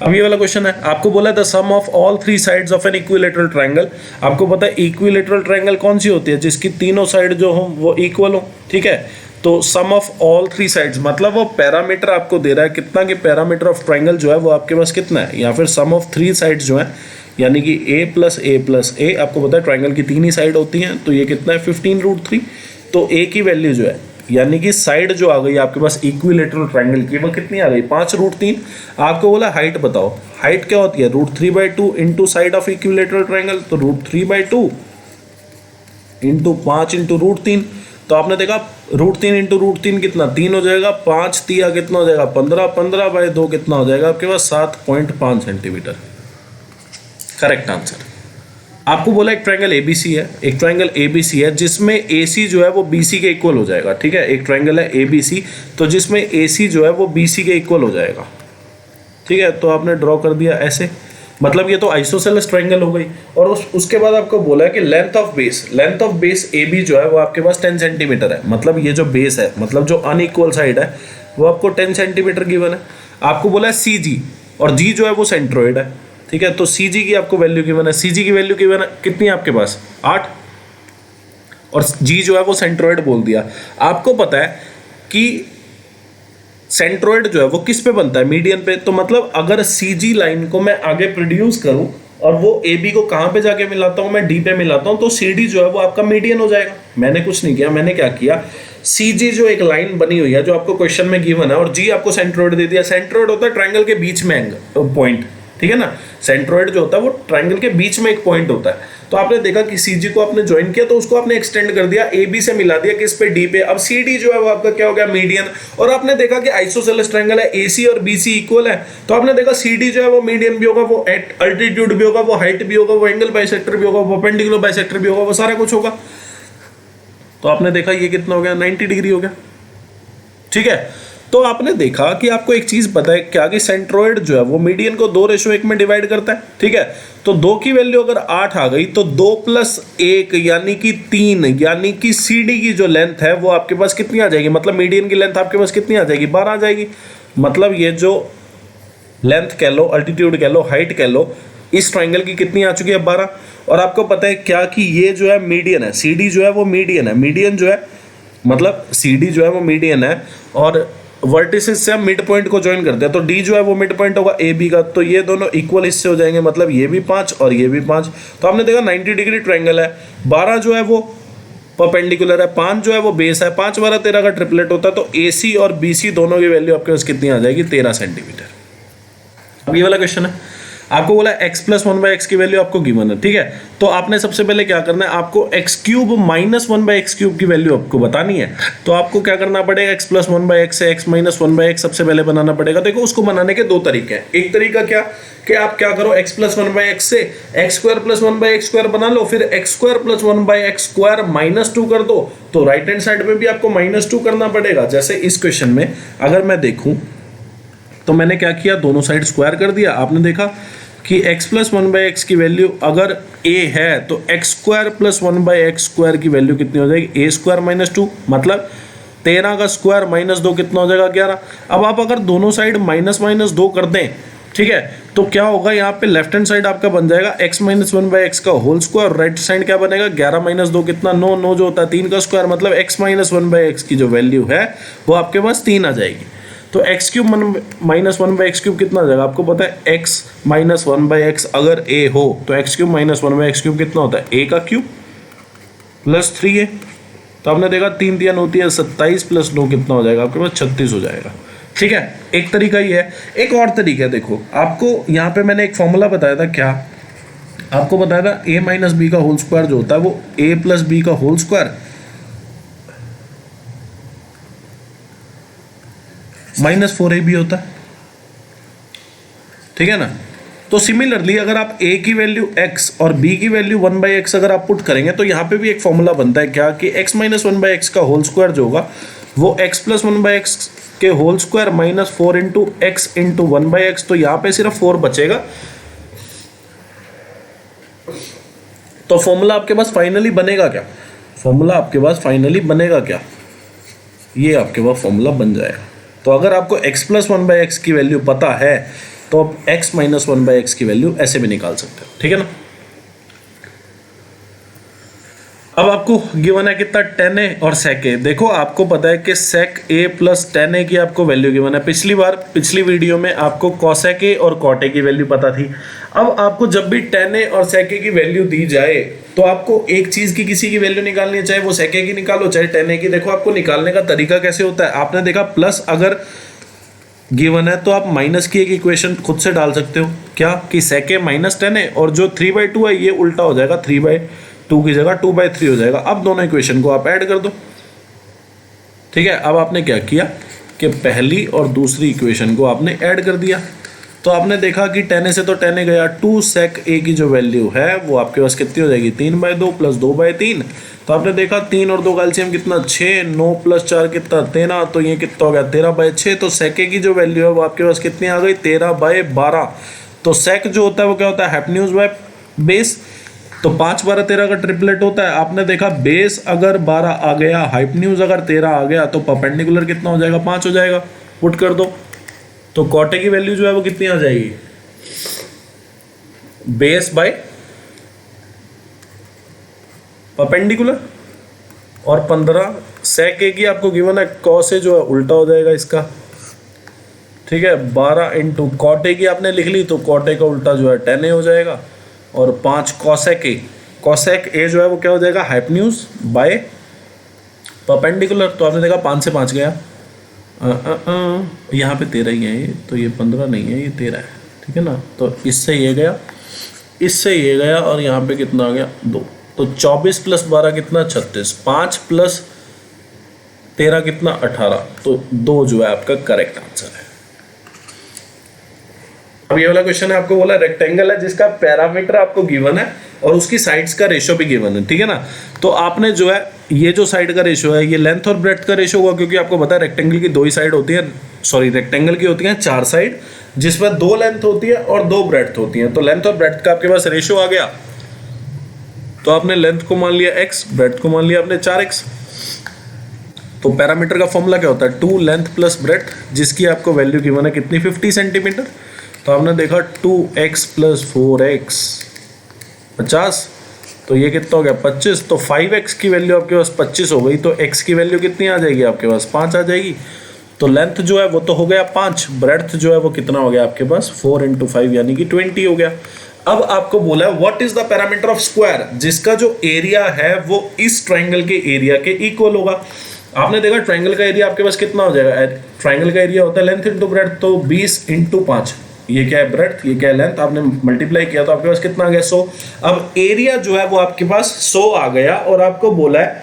अब ये वाला क्वेश्चन है, आपको बोला the sum of all 3 sides of an equilateral triangle. आपको पता है इक्विलेटरल ट्रायंगल कौन सी होती है, जिसकी तीनों साइड जो हो वो इक्वल हो, ठीक है। तो सम ऑफ ऑल 3 साइड्स मतलब वो पैरामीटर आपको दे रहा है कितना, कि पैरामीटर ऑफ ट्रायंगल जो है वो आपके पास कितना है, या फिर सम ऑफ 3 साइड्स जो है, यानी कि a + a + a, आपको पता है ट्रायंगल की 3 ही साइड होती हैं, तो ये कितना है 15√3। तो a की वैल्यू जो है, यानी कि साइड जो आ गई आपके पास इक्विलेटरल ट्रायंगल की, वो कितनी आ गई 5√3। आपको बोला हाइट बताओ, हाइट क्या होती है √3/2 into side of equilateral triangle, तो √3/2 इंटू 5 इंटू √3, तो आपने देखा √3 इंटू √3 कितना 3 हो जाएगा, 5 तिया कितना हो जाएगा 15, 15/2 कितना हो जाएगा आपके पास 7.5 सेंटीमीटर। Correct answer. आपको बोला एक ट्रायंगल एबीसी है, एक ट्रायंगल एबीसी है जिसमें एसी जो है वो बीसी के इक्वल हो जाएगा। ठीक है, एक ट्रायंगल है एबीसी, तो जिसमें एसी जो है वो बीसी के इक्वल हो जाएगा। ठीक है, तो आपने ड्रॉ कर दिया ऐसे, मतलब ये तो आइसोसेलेस ट्रायंगल हो गई। और उसके बाद आपको बोला है कि length of base A B जो है वो आपके पास 10 सेंटीमीटर है। मतलब ये जो बेस है, मतलब जो अनइक्वल साइड है वो आपको 10 सेंटीमीटर गिवन है। आपको बोला है सी जी, और जी जो है वो सेंट्रोइड है। ठीक है, तो सी जी की आपको वैल्यू गिवन है, सी जी की वैल्यू गिवन है कितनी है आपके पास 8, और जी जो है वो सेंट्रोइड बोल दिया। आपको पता है कि सेंट्रोइड जो है वो किस पे बनता है, मीडियन पे। तो मतलब अगर सीजी लाइन को मैं आगे प्रोड्यूस करूं और वो ए बी को कहां पे जाके मिलाता हूं, मैं डी पे मिलाता हूं, तो सी डी जो है वो आपका मीडियन हो जाएगा। मैंने कुछ नहीं किया, मैंने क्या किया, सी जी जो एक लाइन बनी हुई है जो आपको क्वेश्चन में गिवन है, और जी आपको सेंट्रोइड दे दिया। सेंट्रोइड होता है ट्रायंगल के बीच में एंगल पॉइंट, ठीक है ना। सेंट्रोइड जो होता है वो ट्रायंगल के बीच में एक पॉइंट होता है। तो आपने देखा कि सीजी को आपने ज्वाइन किया, तो उसको आपने एक्सटेंड कर दिया, ए बी से मिला दिया किस पे, डी पे। अब सी डी जो है वो आपका क्या हो गया, मीडियन। और आपने देखा कि आइसोसेलेस ट्रायंगल है, एसी और बीसी इक्वल है, तो आपने देखा सी डी जो है वो मीडियन भी होगा, वो अल्टीट्यूड भी होगा, वो हाइट भी होगा, वो एंगल बाइसेक्टर भी होगा, वो परपेंडिकुलर बाइसेक्टर भी होगा, वो सारा कुछ होगा। तो आपने देखा ये कितना हो गया, 90 डिग्री हो गया। ठीक है, तो आपने देखा कि आपको एक चीज पता है क्या, कि सेंट्रोइड जो है वो मीडियन को 2:1 में डिवाइड करता है। ठीक है, तो 2 की वैल्यू अगर 8 आ गई तो 2 + 1 यानी कि 3, यानी कि सी डी की जो लेंथ है वो आपके पास कितनी आ जाएगी, मतलब मीडियन की लेंथ आपके पास कितनी आ जाएगी, 12 आ जाएगी। मतलब ये जो लेंथ कह लो, अल्टीट्यूड कह लो, हाइट कह लो, इस ट्राइंगल की कितनी आ चुकी है, 12। और आपको पता है क्या कि ये जो है मीडियन है, सी डी जो है वो मीडियन है, मीडियन जो है मतलब सी डी जो है वो मीडियन है, और वर्टिसेस से हम मिड पॉइंट को ज्वाइन करते हैं, तो डी जो है वो मिड पॉइंट होगा ए बी का, तो ये दोनों इक्वल हिस्से हो जाएंगे, मतलब ये भी 5 और ये भी 5। तो आपने देखा 90 डिग्री ट्रायंगल है, 12 जो है वो परपेंडिकुलर है, 5 जो है वो बेस है, 5 12 13 का ट्रिपलेट होता है। तो ए सी और बी सी दोनों की वैल्यू आपके पास कितनी आ जाएगी, 13 सेंटीमीटर। अब ये वाला क्वेश्चन है, आपको बोला x + 1/x की वैल्यू आपको गिवन है। ठीक है, तो आपने सबसे पहले क्या करना है, आपको x³ - 1/x³ की वैल्यू आपको बतानी है। तो आपको क्या करना पड़ेगा, x + 1/x से x - 1/x सबसे पहले बनाना पड़ेगा। देखो उसको बनाने के 2 तरीके हैं। एक तरीका क्या कि आप क्या करो, x + 1/x से x² + 1/x² बना लो, फिर x² + 1/x² -2 कर दो, तो राइट हैंड साइड में भी आपको -2 करना पड़ेगा। जैसे इस क्वेश्चन में अगर मैं देखूं तो मैंने क्या किया, दोनों साइड स्क्वायर कर दिया। आपने देखा कि x + 1/x की वैल्यू अगर a है तो x² + 1/x² की वैल्यू कितनी हो जाएगी, a² - 2, मतलब 13 का स्क्वायर -2 कितना हो जाएगा, 11। अब आप अगर दोनों साइड -2 कर दें, ठीक है, तो क्या होगा, यहाँ पे लेफ्ट हैंड साइड आपका बन जाएगा x - 1/x का होल स्क्वायर, राइट साइड क्या बनेगा, 11 - 2 कितना, 9, 9 जो होता है 3 का स्क्वायर, मतलब x - 1/x की जो वैल्यू है वो आपके पास 3 आ जाएगी। तो x³ - 1/x³ कितना आ जाएगा, आपको पता है x - 1/x अगर a हो तो x³ - 1/x³ कितना होता है, a का क्यूब प्लस 3a। तो आपने देखा 3 3 होती है 27 + 9 कितना हो जाएगा आपके पास, 36 हो जाएगा। ठीक है, एक तरीका ये है। एक और तरीका है, देखो आपको यहाँ पे मैंने एक फॉर्मूला बताया था, क्या आपको बताया था, a - b का होल स्क्वायर जो होता है वो a + b का होल स्क्वायर -4ab होता है। ठीक है ना। तो सिमिलरली अगर आप a की वैल्यू x और b की वैल्यू 1/x अगर आप पुट करेंगे तो यहाँ पे भी एक फॉर्मूला बनता है, क्या कि x - 1/x का होल स्क्वायर जो होगा वो x + 1/x के होल स्क्वायर -4 × x × 1/x। तो यहाँ पे सिर्फ 4 बचेगा। तो फॉर्मूला आपके पास फाइनली बनेगा क्या, फॉर्मूला आपके पास फाइनली बनेगा क्या, ये आपके पास फॉर्मूला बन जाएगा। तो अगर आपको x + 1/x की वैल्यू पता है तो आप x - 1/x की वैल्यू ऐसे भी निकाल सकते हो। ठीक है ना। अब आपको गिवन है कितना, tan a और sec a। देखो आपको पता है कि sec a + tan a की आपको वैल्यू गिवन है। पिछली वीडियो में आपको cosec a और cot a की वैल्यू पता थी। अब आपको जब भी tan a और sec a की वैल्यू दी जाए तो आपको एक चीज की किसी की वैल्यू निकालनी है, चाहे वो sec a की निकालो चाहे tan a की। देखो आपको निकालने का तरीका कैसे होता है, आपने देखा प्लस अगर गिवन है तो आप माइनस की एक इक्वेशन खुद से डाल सकते हो, क्या कि sec a - tan a, और जो 3/2 है ये उल्टा हो जाएगा, 3/2 की जगह 2/3 हो जाएगा। अब दोनों इक्वेशन को आप ऐड कर दो, ठीक है, अब आपने क्या किया कि पहली और दूसरी इक्वेशन को आपने ऐड कर दिया, तो आपने देखा कि 10a से तो 10a गया, 2 sec a की जो वैल्यू है वो आपके पास कितनी हो जाएगी 3/2 प्लस 2/3। तो आपने देखा 3 और 2 का एलसीएम कितना 6, 9 प्लस 4 कितना 13, तो ये कितना हो गया 13/6। तो sec a की जो वैल्यू है वो आपके पास कितनी आ गई 13/12। तो sec जो होता है वो क्या होता है हाइपोटेन्यूज बाय बेस, तो 5 12 13 का ट्रिपलेट होता है। आपने देखा बेस अगर 12 आ गया, हाइपोटेन्यूज अगर 13 आ गया, तो परपेंडिकुलर कितना हो जाएगा 5 हो जाएगा, पुट कर दो। तो कॉट ए की वैल्यू जो है वो कितनी आ जाएगी बेस बाय परपेंडिकुलर, और 15 sec a की आपको गिवन है, कॉस ए जो है उल्टा हो जाएगा इसका, ठीक है। 12 इंटू कॉट ए की आपने लिख ली, तो कॉट ए का उल्टा जो है 10a हो जाएगा, और 5 कॉसेक ए, कॉसेक ए जो है वो क्या हो जाएगा हाइपोटेन्यूज बाय परपेंडिकुलर। तो आपने देखा 5 से 5 गया, यहाँ पे 13 ही है ये, तो ये 15 नहीं है, ये 13 है, ठीक है ना। तो इससे ये गया, इससे ये गया, और यहाँ पे कितना आ गया 2, तो 24 प्लस 12 कितना 36, 5 प्लस 13 कितना 18, तो 2 जो है आपका करेक्ट आंसर है। अब ये वाला क्वेश्चन है, आपको बोला रेक्टेंगल है जिसका पैरामीटर आपको गिवन है और उसकी साइड्स का रेशियो भी गिवन है, ठीक है ना। तो आपने जो है ये जो साइड का रेशियो है ये लेंथ और ब्रेड्थ का रेशियो होगा, क्योंकि आपको पता है रेक्टेंगल की 2 ही साइड होती है, सॉरी रेक्टेंगल की होती हैं 4 साइड, जिसमें 2 लेंथ होती है और 2 ब्रेड्थ होती है। तो लेंथ और ब्रेड्थ का आपके पास रेशियो आ गया, तो आपने लेंथ को मान लिया x, ब्रेड्थ को मान लिया आपने 4x। तो पैरामीटर का फॉर्मूला क्या होता है 2 लेंथ प्लस ब्रेड्थ, जिसकी आपको वैल्यू गिवन है कितनी 50 सेंटीमीटर। तो आपने देखा 2x प्लस 4x 50, तो ये कितना हो गया 25। तो 5x की वैल्यू आपके पास 25 हो गई, तो x की वैल्यू कितनी आ जाएगी आपके पास 5 आ जाएगी। तो लेंथ जो है वो तो हो गया 5, ब्रेड्थ जो है वो कितना हो गया आपके पास 4 इंटू 5 यानी कि 20 हो गया। अब आपको बोला है what is the parameter of square, जिसका जो एरिया है वो इस ट्राइंगल के एरिया के इक्वल होगा। आपने देखा ट्राइंगल का एरिया आपके पास कितना हो जाएगा, ट्राइंगल का एरिया होता है लेंथ इंटू ब्रेड्थ, तो 20 इंटू 5, ये क्या है ब्रेड्थ, ये क्या है लेंथ, आपने मल्टीप्लाई किया तो आपके पास कितना आ गया 100। अब एरिया जो है वो आपके पास 100 आ गया, और आपको बोला है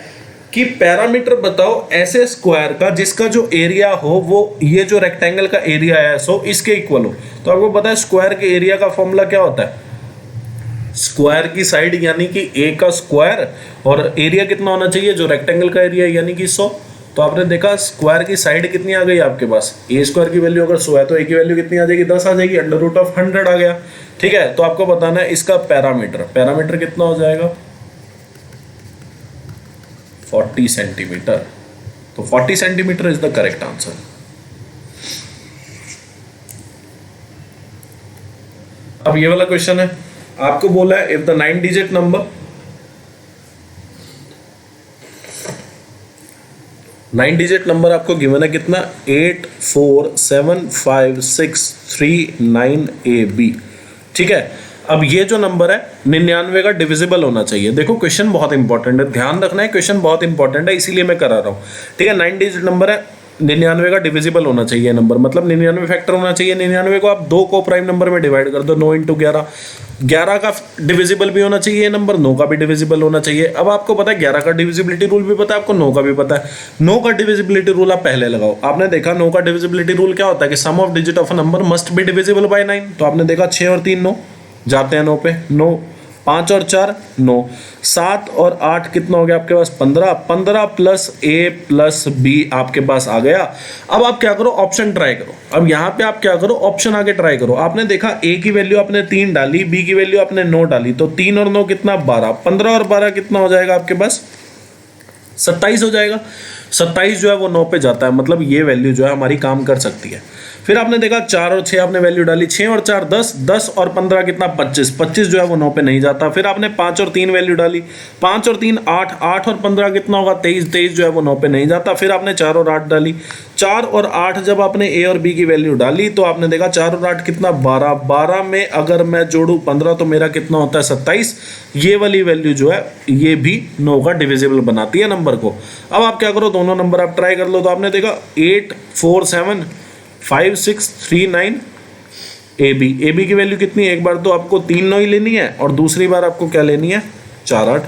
कि पैरामीटर बताओ ऐसे स्क्वायर का जिसका जो एरिया हो वो ये जो रेक्टेंगल का एरिया है 100 इसके इक्वल हो। तो आपको पता है स्क्वायर के एरिया का फॉर्मूला क्या होता है, स्क्वायर की साइड यानी कि a का स्क्वायर, और एरिया कितना होना चाहिए जो रेक्टेंगल का एरिया यानी कि 100। तो आपने देखा स्क्वायर की साइड कितनी आ गई आपके पास, ए स्क्वायर की वैल्यू अगर 100 है तो ए की वैल्यू कितनी आ जाएगी 10 आ जाएगी, अंडर रूट ऑफ 100 आ गया, ठीक है। तो आपको बताना है इसका पैरामीटर, पैरामीटर कितना हो जाएगा 40 सेंटीमीटर। तो 40 centimetre is the correct answer. अब ये वाला क्वेश्चन है, आपको बोला है if the 9 digit number 9 digit number आपको गिवन है कितना 8475639AB, ठीक है। अब ये जो नंबर है 99 का डिविजिबल होना चाहिए। देखो क्वेश्चन बहुत इंपॉर्टेंट है, ध्यान रखना है, क्वेश्चन बहुत इंपॉर्टेंट है इसीलिए मैं करा रहा हूँ, ठीक है। 9 डिजिट नंबर है, 99 का डिविजिबल होना चाहिए नंबर, मतलब 99 फैक्टर होना चाहिए। 99 को आप 2 को प्राइम नंबर में डिवाइड कर दो, 9 इंटू 11, 11 का डिविजिबल भी होना चाहिए नंबर, 9 का भी डिविजिबल होना चाहिए। अब आपको पता है 11 का डिविजिबिलिटी रूल भी पता है आपको, 9 का भी पता है। 9 का डिविजिबिलिटी रूल आप पहले लगाओ। आपने देखा 9 का डिविजिबिलिटी रूल क्या होता है कि sum of digit of a number must be divisible by 9। तो आपने देखा 6 और 3 9 जाते हैं 9 पे, 9 5 और 4 9, 7 और 8 कितना हो गया आपके पास 15, 15 प्लस a प्लस b आपके पास आ गया। अब आप क्या करो ऑप्शन ट्राई करो। अब यहाँ पे आप क्या करो ऑप्शन आगे ट्राई करो। आपने देखा a की वैल्यू आपने 3 डाली, b की वैल्यू आपने 9 डाली, तो 3 और 9 कितना 12, 15 और 12 कितना हो जाएगा आपके पास 27 हो जाएगा। 27 जो है वो 9 पे जाता है, मतलब ये वैल्यू जो है हमारी काम कर सकती है। फिर आपने देखा 4 और 6 आपने वैल्यू डाली, 6 और 4 10, 10 और 15 कितना 25, 25 जो है वो 9 पे नहीं जाता। फिर आपने 5 और 3 वैल्यू डाली, 5 और 3 8, 8 और 15 कितना होगा 23, 23 जो है वो 9 पे नहीं जाता। फिर आपने 4 और 8 डाली, 4 और 8 जब आपने a और b की वैल्यू डाली तो आपने देखा 4 और 8 कितना 12, 12 में अगर मैं जोड़ूँ 15 तो मेरा कितना होता है 27। ये वाली वैल्यू जो है ये भी 9 का डिविजिबल बनाती है नंबर को। अब आप क्या करो दोनों नंबर आप ट्राई कर लो। तो आपने देखा 8475639 AB की वैल्यू कितनी है, एक बार तो आपको 3 9 ही लेनी है और दूसरी बार आपको क्या लेनी है 4 8,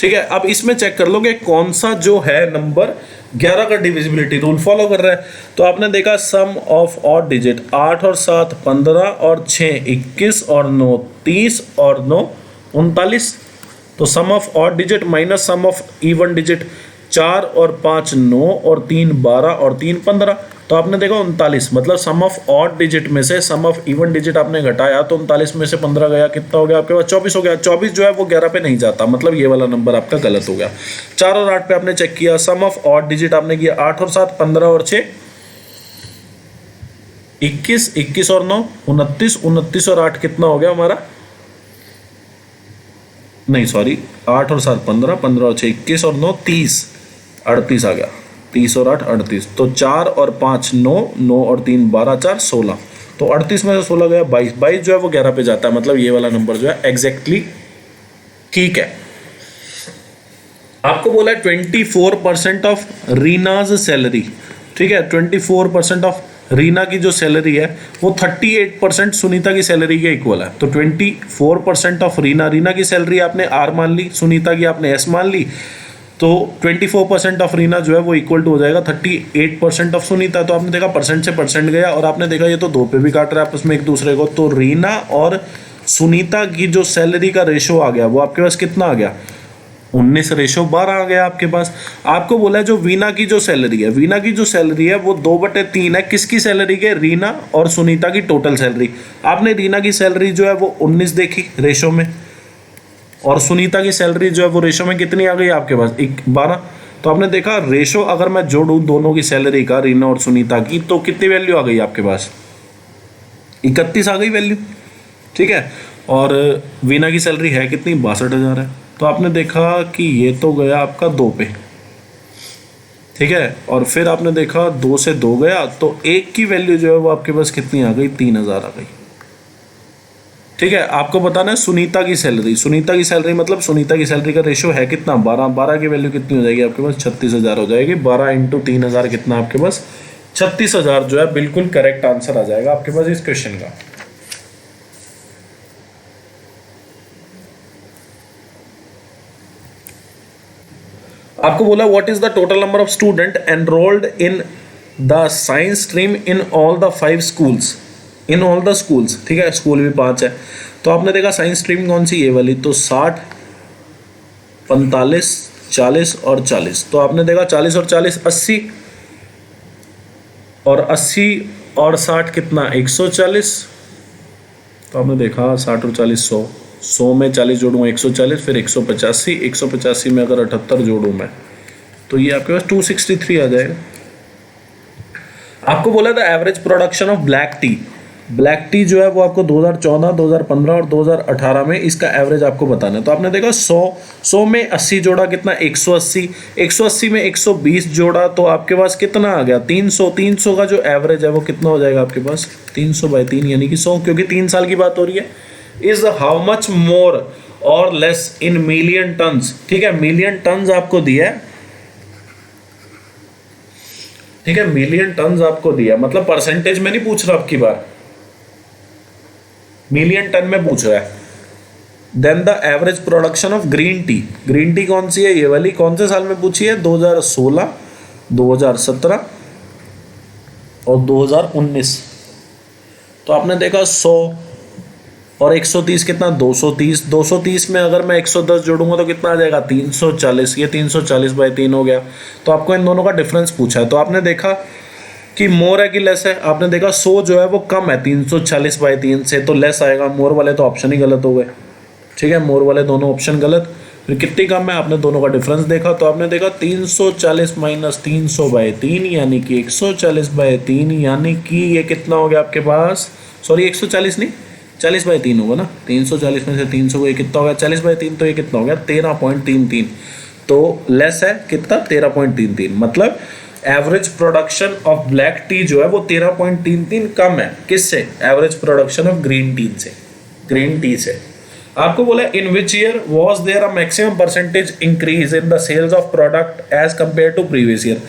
ठीक है, अब इसमें चेक कर लो कि कौन सा जो है नंबर 11 का डिविजिबिलिटी रूल फॉलो कर रहा है। तो आपने देखा सम ऑफ ऑड डिजिट 8 और 7 15 और 6 21 और 9 30 और 9 39। तो sum of odd digit minus sum of even digit 4 और 5 9 और 3 12 और 3 15। तो आपने देखा 39, मतलब सम ऑफ ऑड डिजिट में से सम ऑफ इवन डिजिट आपने घटाया तो 39 में से 15 गया, कितना हो गया आपके पास 24 हो गया। 24 जो है वो 11 पे नहीं जाता, मतलब ये वाला नंबर आपका गलत हो गया। 4 और 8 पे आपने चेक किया, सम ऑफ ऑड डिजिट आपने किया 8 और 7 15 और 6 21 21 और 9 29 29 और 8 कितना हो गया हमारा, नहीं सॉरी 8 और 7 15 15 और 6 21 और 9 30 38 आ गया, 30 और 8 38। तो 4 और 5 9 9 और 3 12 4 16। तो 38 में से 16 गया 22, 22 जो है वो 11 पे जाता है, मतलब ये वाला नंबर जो है एग्जैक्टली ठीक है। आपको बोला है 24% ऑफ रीनाज सैलरी, ठीक है, 24% ऑफ रीना की जो सैलरी है वो 38% सुनीता की सैलरी के इक्वल है। तो 24% ऑफ रीना की सैलरी आपने आर मान ली, सुनीता की आपने एस मान ली। तो 24% ऑफ रीना जो है वो इक्वल टू हो जाएगा 38% ऑफ सुनीता। तो आपने देखा परसेंट से परसेंट गया और आपने देखा ये तो दो पे भी काट रहा है आपस में एक दूसरे को। तो रीना और सुनीता की जो सैलरी का रेशो आ गया वो आपके पास कितना आ गया, 19:12 आ गया आपके पास। आपको बोला है जो वीना की जो सैलरी है, वीना की जो सैलरी है वो 2/3 है किसकी सैलरी के, रीना और सुनीता की टोटल सैलरी। आपने रीना की सैलरी जो है वो 19 देखी रेशो में, और सुनीता की सैलरी जो है वो रेशो में कितनी आ गई आपके पास 12। तो आपने देखा रेशो अगर मैं जोड़ूं दोनों की सैलरी का, रीना और सुनीता की, तो कितनी वैल्यू आ गई आपके पास, 31 आ गई वैल्यू, ठीक है। और वीना की सैलरी है कितनी, 62,000 है। तो आपने देखा कि ये तो गया आपका 2 पे, ठीक है, और फिर आपने देखा 2 से 2 गया तो 1 की वैल्यू जो है वो आपके पास कितनी आ गई, 3,000 आ गई, ठीक है। आपको बताना है सुनीता की सैलरी, सुनीता की सैलरी मतलब सुनीता की सैलरी का रेशो है कितना, 12, 12 की वैल्यू कितनी हो जाएगी आपके पास, 36,000 हो जाएगी। 12 × 3,000 कितना आपके पास, 36,000 जो है बिल्कुल करेक्ट आंसर आ जाएगा आपके पास इस क्वेश्चन का। आपको बोला what is the total number of student enrolled in the science stream in all the 5 schools, in all the schools, ठीक है, स्कूल भी 5 है। तो आपने देखा साइंस स्ट्रीम कौन सी, ये वाली, तो 60 45 40 और 40। तो आपने देखा 40 और 40 80, और 80 और 60 कितना 140। तो आपने देखा 60 और 40 100, 100 में 40 जोड़ूँ 140, फिर 185, 185 में अगर 78 जोड़ूँ मैं तो ये आपके पास 263 आ जाएगा। आपको बोला था average production of black T, black tea जो है वो आपको 2014, 2015 और 2018 में इसका एवरेज आपको बताना है। तो आपने देखा 100 में 80 जोड़ा कितना 180, 180 में 120 जोड़ा तो आपके पास कितना आ गया 300। 300 का जो एवरेज है वो कितना हो जाएगा आपके पास 300/3 यानी कि 100, क्योंकि 3 साल की बात हो रही है। इज हाउ मच मोर और लेस इन मिलियन टन्स, ठीक है, मिलियन टन्स आपको दिया है, ठीक है, मिलियन टन्स आपको दिया, मतलब परसेंटेज में नहीं पूछ रहा आपकी बार, मिलियन टन में पूछ रहा है। Then the average production of green tea, green tea कौन सी है, ये वाली, कौन से साल में पूछी है, 2016, 2017 और 2019। तो आपने देखा 100 और 130 कितना 230, 230 में अगर मैं 110 जोड़ूंगा तो कितना आ जाएगा 340, ये 340/3 हो गया। तो आपको इन दोनों का डिफरेंस पूछा है, तो आपने देखा कि मोर है कि लेस है, आपने देखा 100 जो है वो कम है 340/3 से, तो लेस आएगा। मोर वाले तो ऑप्शन ही गलत हो गए, ठीक है, मोर वाले दोनों ऑप्शन गलत। फिर कितनी कम है, आपने दोनों का डिफरेंस देखा, तो आपने देखा 340 - 300/3 यानी कि 140/3, यानी कि ये कितना हो गया आपके पास, सॉरी 140 नहीं 40/3 होगा ना, 340 में से 300 को ये कितना हो गया 40/3, तो ये कितना हो गया 13.33। तो लेस है कितना 13.33, मतलब average production of black tea जो है वो 13.33 कम है किससे, average production of green tea से, ग्रीन टी से। आपको बोला in which year was there a maximum percentage increase in the sales of product as compare to previous year.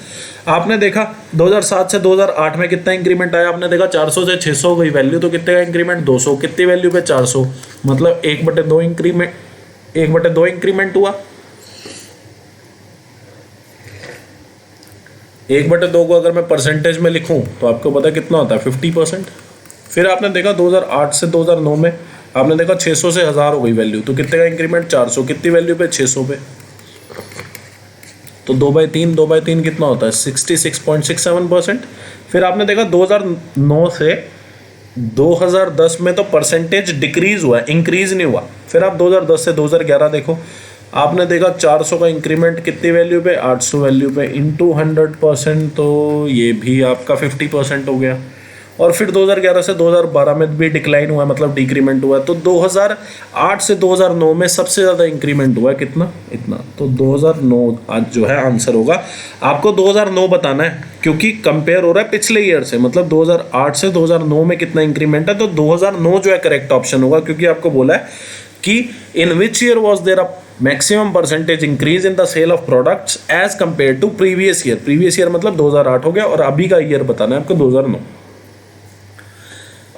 आपने देखा 2007 से 2008 में कितना इंक्रीमेंट आया, आपने देखा 400 से 600 हो गई वैल्यू, तो कितने का इंक्रीमेंट 200, कितनी वैल्यू पे 400, मतलब 1/2 इंक्रीमेंट, 1/2 इंक्रीमेंट हुआ। 1/2 को अगर मैं परसेंटेज में लिखूं तो आपको पता है कितना होता है, 50%। फिर आपने देखा 2008 से 2009 में आपने देखा 600 से 1000 हो गई वैल्यू, तो कितने का इंक्रीमेंट, 400। कितनी वैल्यू पे, 600 पे। तो 2/3 कितना होता है, 66.67%। फिर आपने देखा 2009 से 2010 में तो परसेंटेज डिक्रीज हुआ है, इंक्रीज नहीं हुआ। फिर आप 2010 से 2011 देखो, आपने देखा 400 का इंक्रीमेंट कितनी वैल्यू पे, 800 वैल्यू पे, इंटू 100%, तो ये भी आपका 50% हो गया। और फिर 2011 से 2012 में भी डिक्लाइन हुआ, मतलब डिक्रीमेंट हुआ। तो 2008 से 2009 में सबसे ज़्यादा इंक्रीमेंट हुआ है, कितना, इतना। तो 2009 आज जो है आंसर होगा। आपको 2009 बताना है क्योंकि कंपेयर हो रहा है पिछले ईयर से, मतलब 2008 से 2009 में कितना इंक्रीमेंट है। तो 2009 जो है करेक्ट ऑप्शन होगा, क्योंकि आपको बोला है कि in which year was there a maximum percentage increase in the sale of products as compare to previous year. Previous year मतलब 2008 हो गया, और अभी का ईयर बताना है आपको 2009।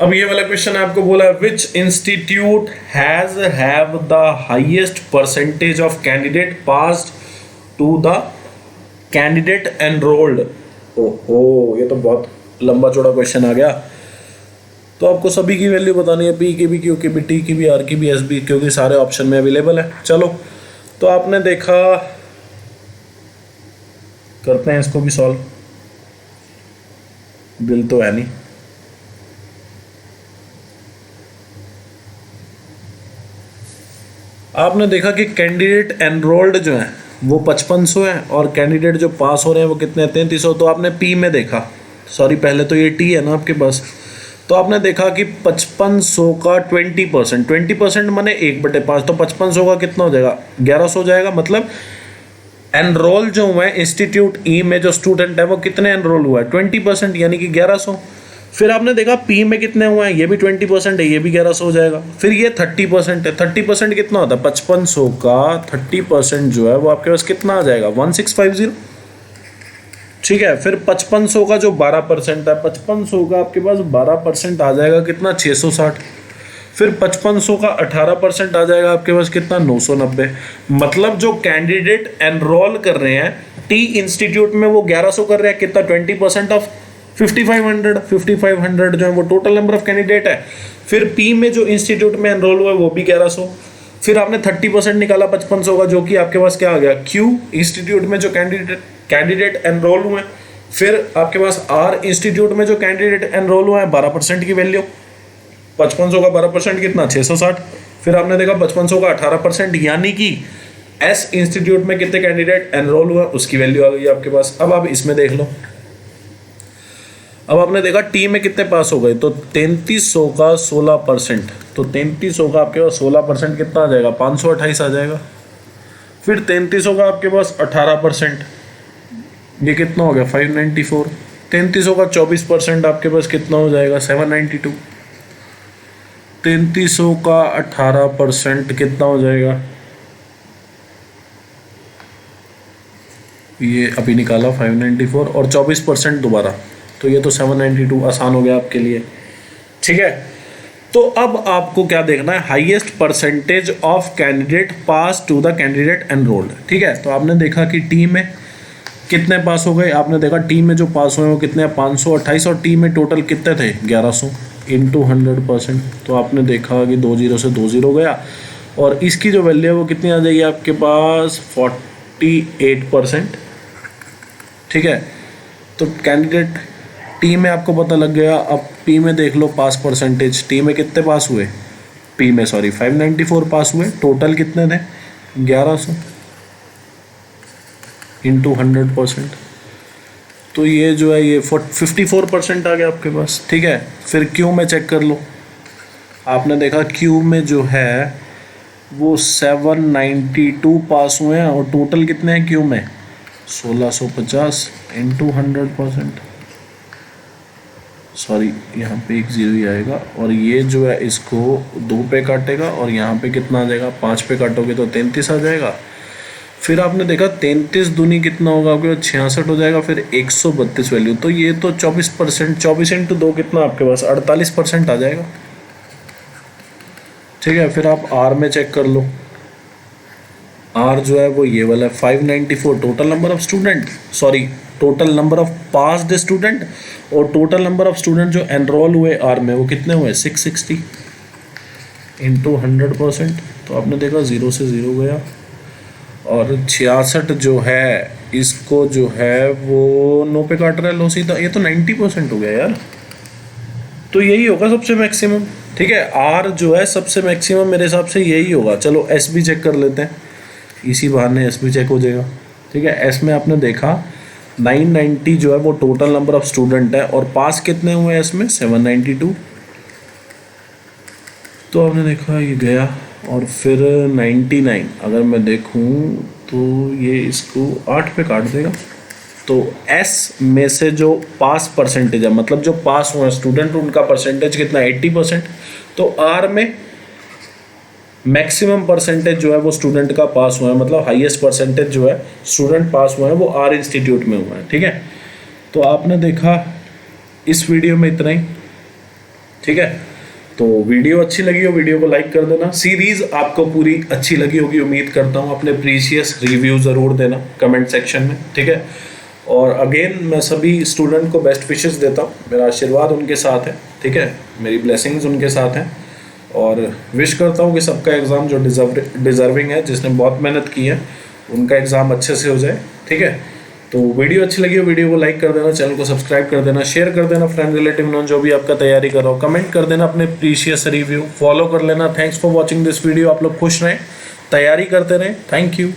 अब ये वाला क्वेश्चन आपको बोला है, which institute have the highest percentage of candidate passed to the candidate enrolled. ओहो, ये तो बहुत लंबा चौड़ा क्वेश्चन आ गया। तो आपको सभी की वैल्यू बतानी है, पी की भी, क्यू की भी, टी की भी, आर की भी, एस भी, क्योंकि सारे ऑप्शन में अवेलेबल है। चलो, तो आपने देखा, करते हैं इसको भी सॉल्व, दिल तो है नहीं। आपने देखा कि कैंडिडेट एनरोल्ड जो है वो 5500 है, और कैंडिडेट जो पास हो रहे हैं वो कितने, 3300। तो आपने पी में देखा, सॉरी पहले तो ये टी है ना आपके पास, तो आपने देखा कि 5500 का 20% माने 1/5, तो 5500 का कितना हो जाएगा, 1100 हो जाएगा। मतलब एनरोल जो हुआ है इंस्टीट्यूट ई में, जो स्टूडेंट है वो कितने एनरोल हुआ है, 20%, यानी कि 1100। फिर आपने देखा पी में कितने हुए हैं, ये भी 20% है, ये भी 1100 हो जाएगा। फिर ये 30% है, 30% कितना होता है, 5500 का 30% जो है वो आपके पास कितना आ जाएगा, 1650। ठीक है। फिर 5500 का जो 12% है, 5500 का आपके पास 12% आ जाएगा कितना, 660। फिर 5500 का 18% आ जाएगा आपके पास कितना, 990। मतलब जो कैंडिडेट एनरोल कर रहे हैं टी इंस्टीट्यूट में वो 1100 कर रहे हैं, कितना, 20% ऑफ 5500 जो है वो टोटल नंबर ऑफ कैंडिडेट है। फिर पी में जो इंस्टीट्यूट में एनरोल हुआ है वो भी 1100। फिर आपने 30% निकाला 5500 का, जो कि आपके पास क्या आ गया, क्यू इंस्टीट्यूट में जो कैंडिडेट एनरोल हुए हैं। फिर आपके पास आर इंस्टीट्यूट में जो कैंडिडेट एनरोल हुआ है 12% की वैल्यू, 5500 का 12% कितना, 660। फिर आपने देखा 5500 का 18%, यानी कि एस इंस्टीट्यूट में कितने कैंडिडेट एनरोल हुआ उसकी वैल्यू आ गई आपके पास। अब आप इसमें देख लो, अब आपने देखा टी में कितने पास हो गए, तो 3300 का 16%, तो 3300 का आपके पास 16% कितना आ जाएगा, 528 आ जाएगा। फिर 3300 का आपके पास 18%, ये कितना हो गया, 594। 3300 का 24% आपके पास कितना हो जाएगा, 792। 3300 का 18% कितना हो जाएगा, ये अभी निकाला 594, और 24% दोबारा, तो ये तो 792 आसान हो गया आपके लिए। ठीक है। तो अब आपको क्या देखना है, highest percentage of candidate pass to the candidate enrolled. ठीक है। तो आपने देखा कि टी में कितने पास हो गए, आपने देखा टी में जो पास हुए वो कितने, 528, और टी में टोटल कितने थे, 1100 इंटू 100%। तो आपने देखा कि 20 से 20 गया, और इसकी जो वैल्यू है वो कितनी आ जाएगी आपके पास, 48%। ठीक है। तो कैंडिडेट टी में आपको पता लग गया। अब पी में देख लो पास परसेंटेज, टी में कितने पास हुए, पी में 594 पास हुए, टोटल कितने थे, 1100 इंटू 100%। तो ये जो है ये 54% आ गया आपके पास। ठीक है। फिर क्यू में चेक कर लो, आपने देखा क्यू में जो है वो 792 पास हुए हैं, और टोटल कितने हैं क्यू में, 1650 इंटू 100%। सॉरी, यहाँ पे एक जीरो ही आएगा, और ये जो है इसको 2 पे काटेगा, और यहाँ पे कितना आ जाएगा, 5 पे काटोगे तो 33 आ जाएगा। फिर आपने देखा 33 दूनी कितना होगा आपके पास, 66 हो जाएगा। फिर 132 वैल्यू, तो ये तो 24%, 24 इंटू 2 कितना आपके पास, 48% आ जाएगा। ठीक है। फिर आप आर में चेक कर लो, आर जो है वो ये वाला 594 total number of student, sorry total number of passed student और टोटल नंबर ऑफ स्टूडेंट जो एनरोल हुए आर में वो कितने हुए 660 इंटू 100%। तो आपने देखा 0 से 0 गया और 66 जो है इसको जो है वो 9 पे काट रहा है लो सीधा, ये तो 90% हो गया यार। तो यही होगा सबसे मैक्सिमम, ठीक है। आर जो है सबसे मैक्सिमम मेरे हिसाब से यही होगा। चलो एस भी चेक कर लेते हैं, इसी बहाने एस भी चेक हो जाएगा, ठीक है। एस में आपने देखा 990 जो है वो टोटल नंबर ऑफ स्टूडेंट है और पास कितने हुए एस में 792। तो आपने देखा ये गया और फिर 99 अगर मैं देखूं तो ये इसको 8 पे काट देगा। तो एस में से जो पास परसेंटेज है, मतलब जो पास हुए स्टूडेंट उनका परसेंटेज कितना 80%। तो आर में मैक्सिमम परसेंटेज जो है वो स्टूडेंट का पास हुआ है, मतलब हाईएस्ट परसेंटेज जो है स्टूडेंट पास हुआ है वो आर इंस्टीट्यूट में हुआ है, ठीक है। तो आपने देखा इस वीडियो में इतना ही, ठीक है। तो वीडियो अच्छी लगी हो वीडियो को लाइक कर देना। सीरीज आपको पूरी अच्छी लगी होगी उम्मीद करता हूँ। अपने प्रीशियस रिव्यू ज़रूर देना कमेंट सेक्शन में, ठीक है। और अगेन मैं सभी स्टूडेंट को बेस्ट विशेस देता हूँ, मेरा आशीर्वाद उनके साथ है, ठीक है, मेरी ब्लेसिंग्स उनके साथ हैं और विश करता हूँ कि सबका एग्ज़ाम जो डिज़र्विंग है, जिसने बहुत मेहनत की है, उनका एग्ज़ाम अच्छे से हो जाए, ठीक है। तो वीडियो अच्छी लगी हो वीडियो को लाइक कर देना, चैनल को सब्सक्राइब कर देना, शेयर कर देना फ्रेंड रिलेटिव नॉन जो भी आपका तैयारी कर रहा हो, कमेंट कर देना अपने प्रीशियस रिव्यू, फॉलो कर लेना। Thanks for watching this video. आप लोग खुश रहें, तैयारी करते रहें। Thank you.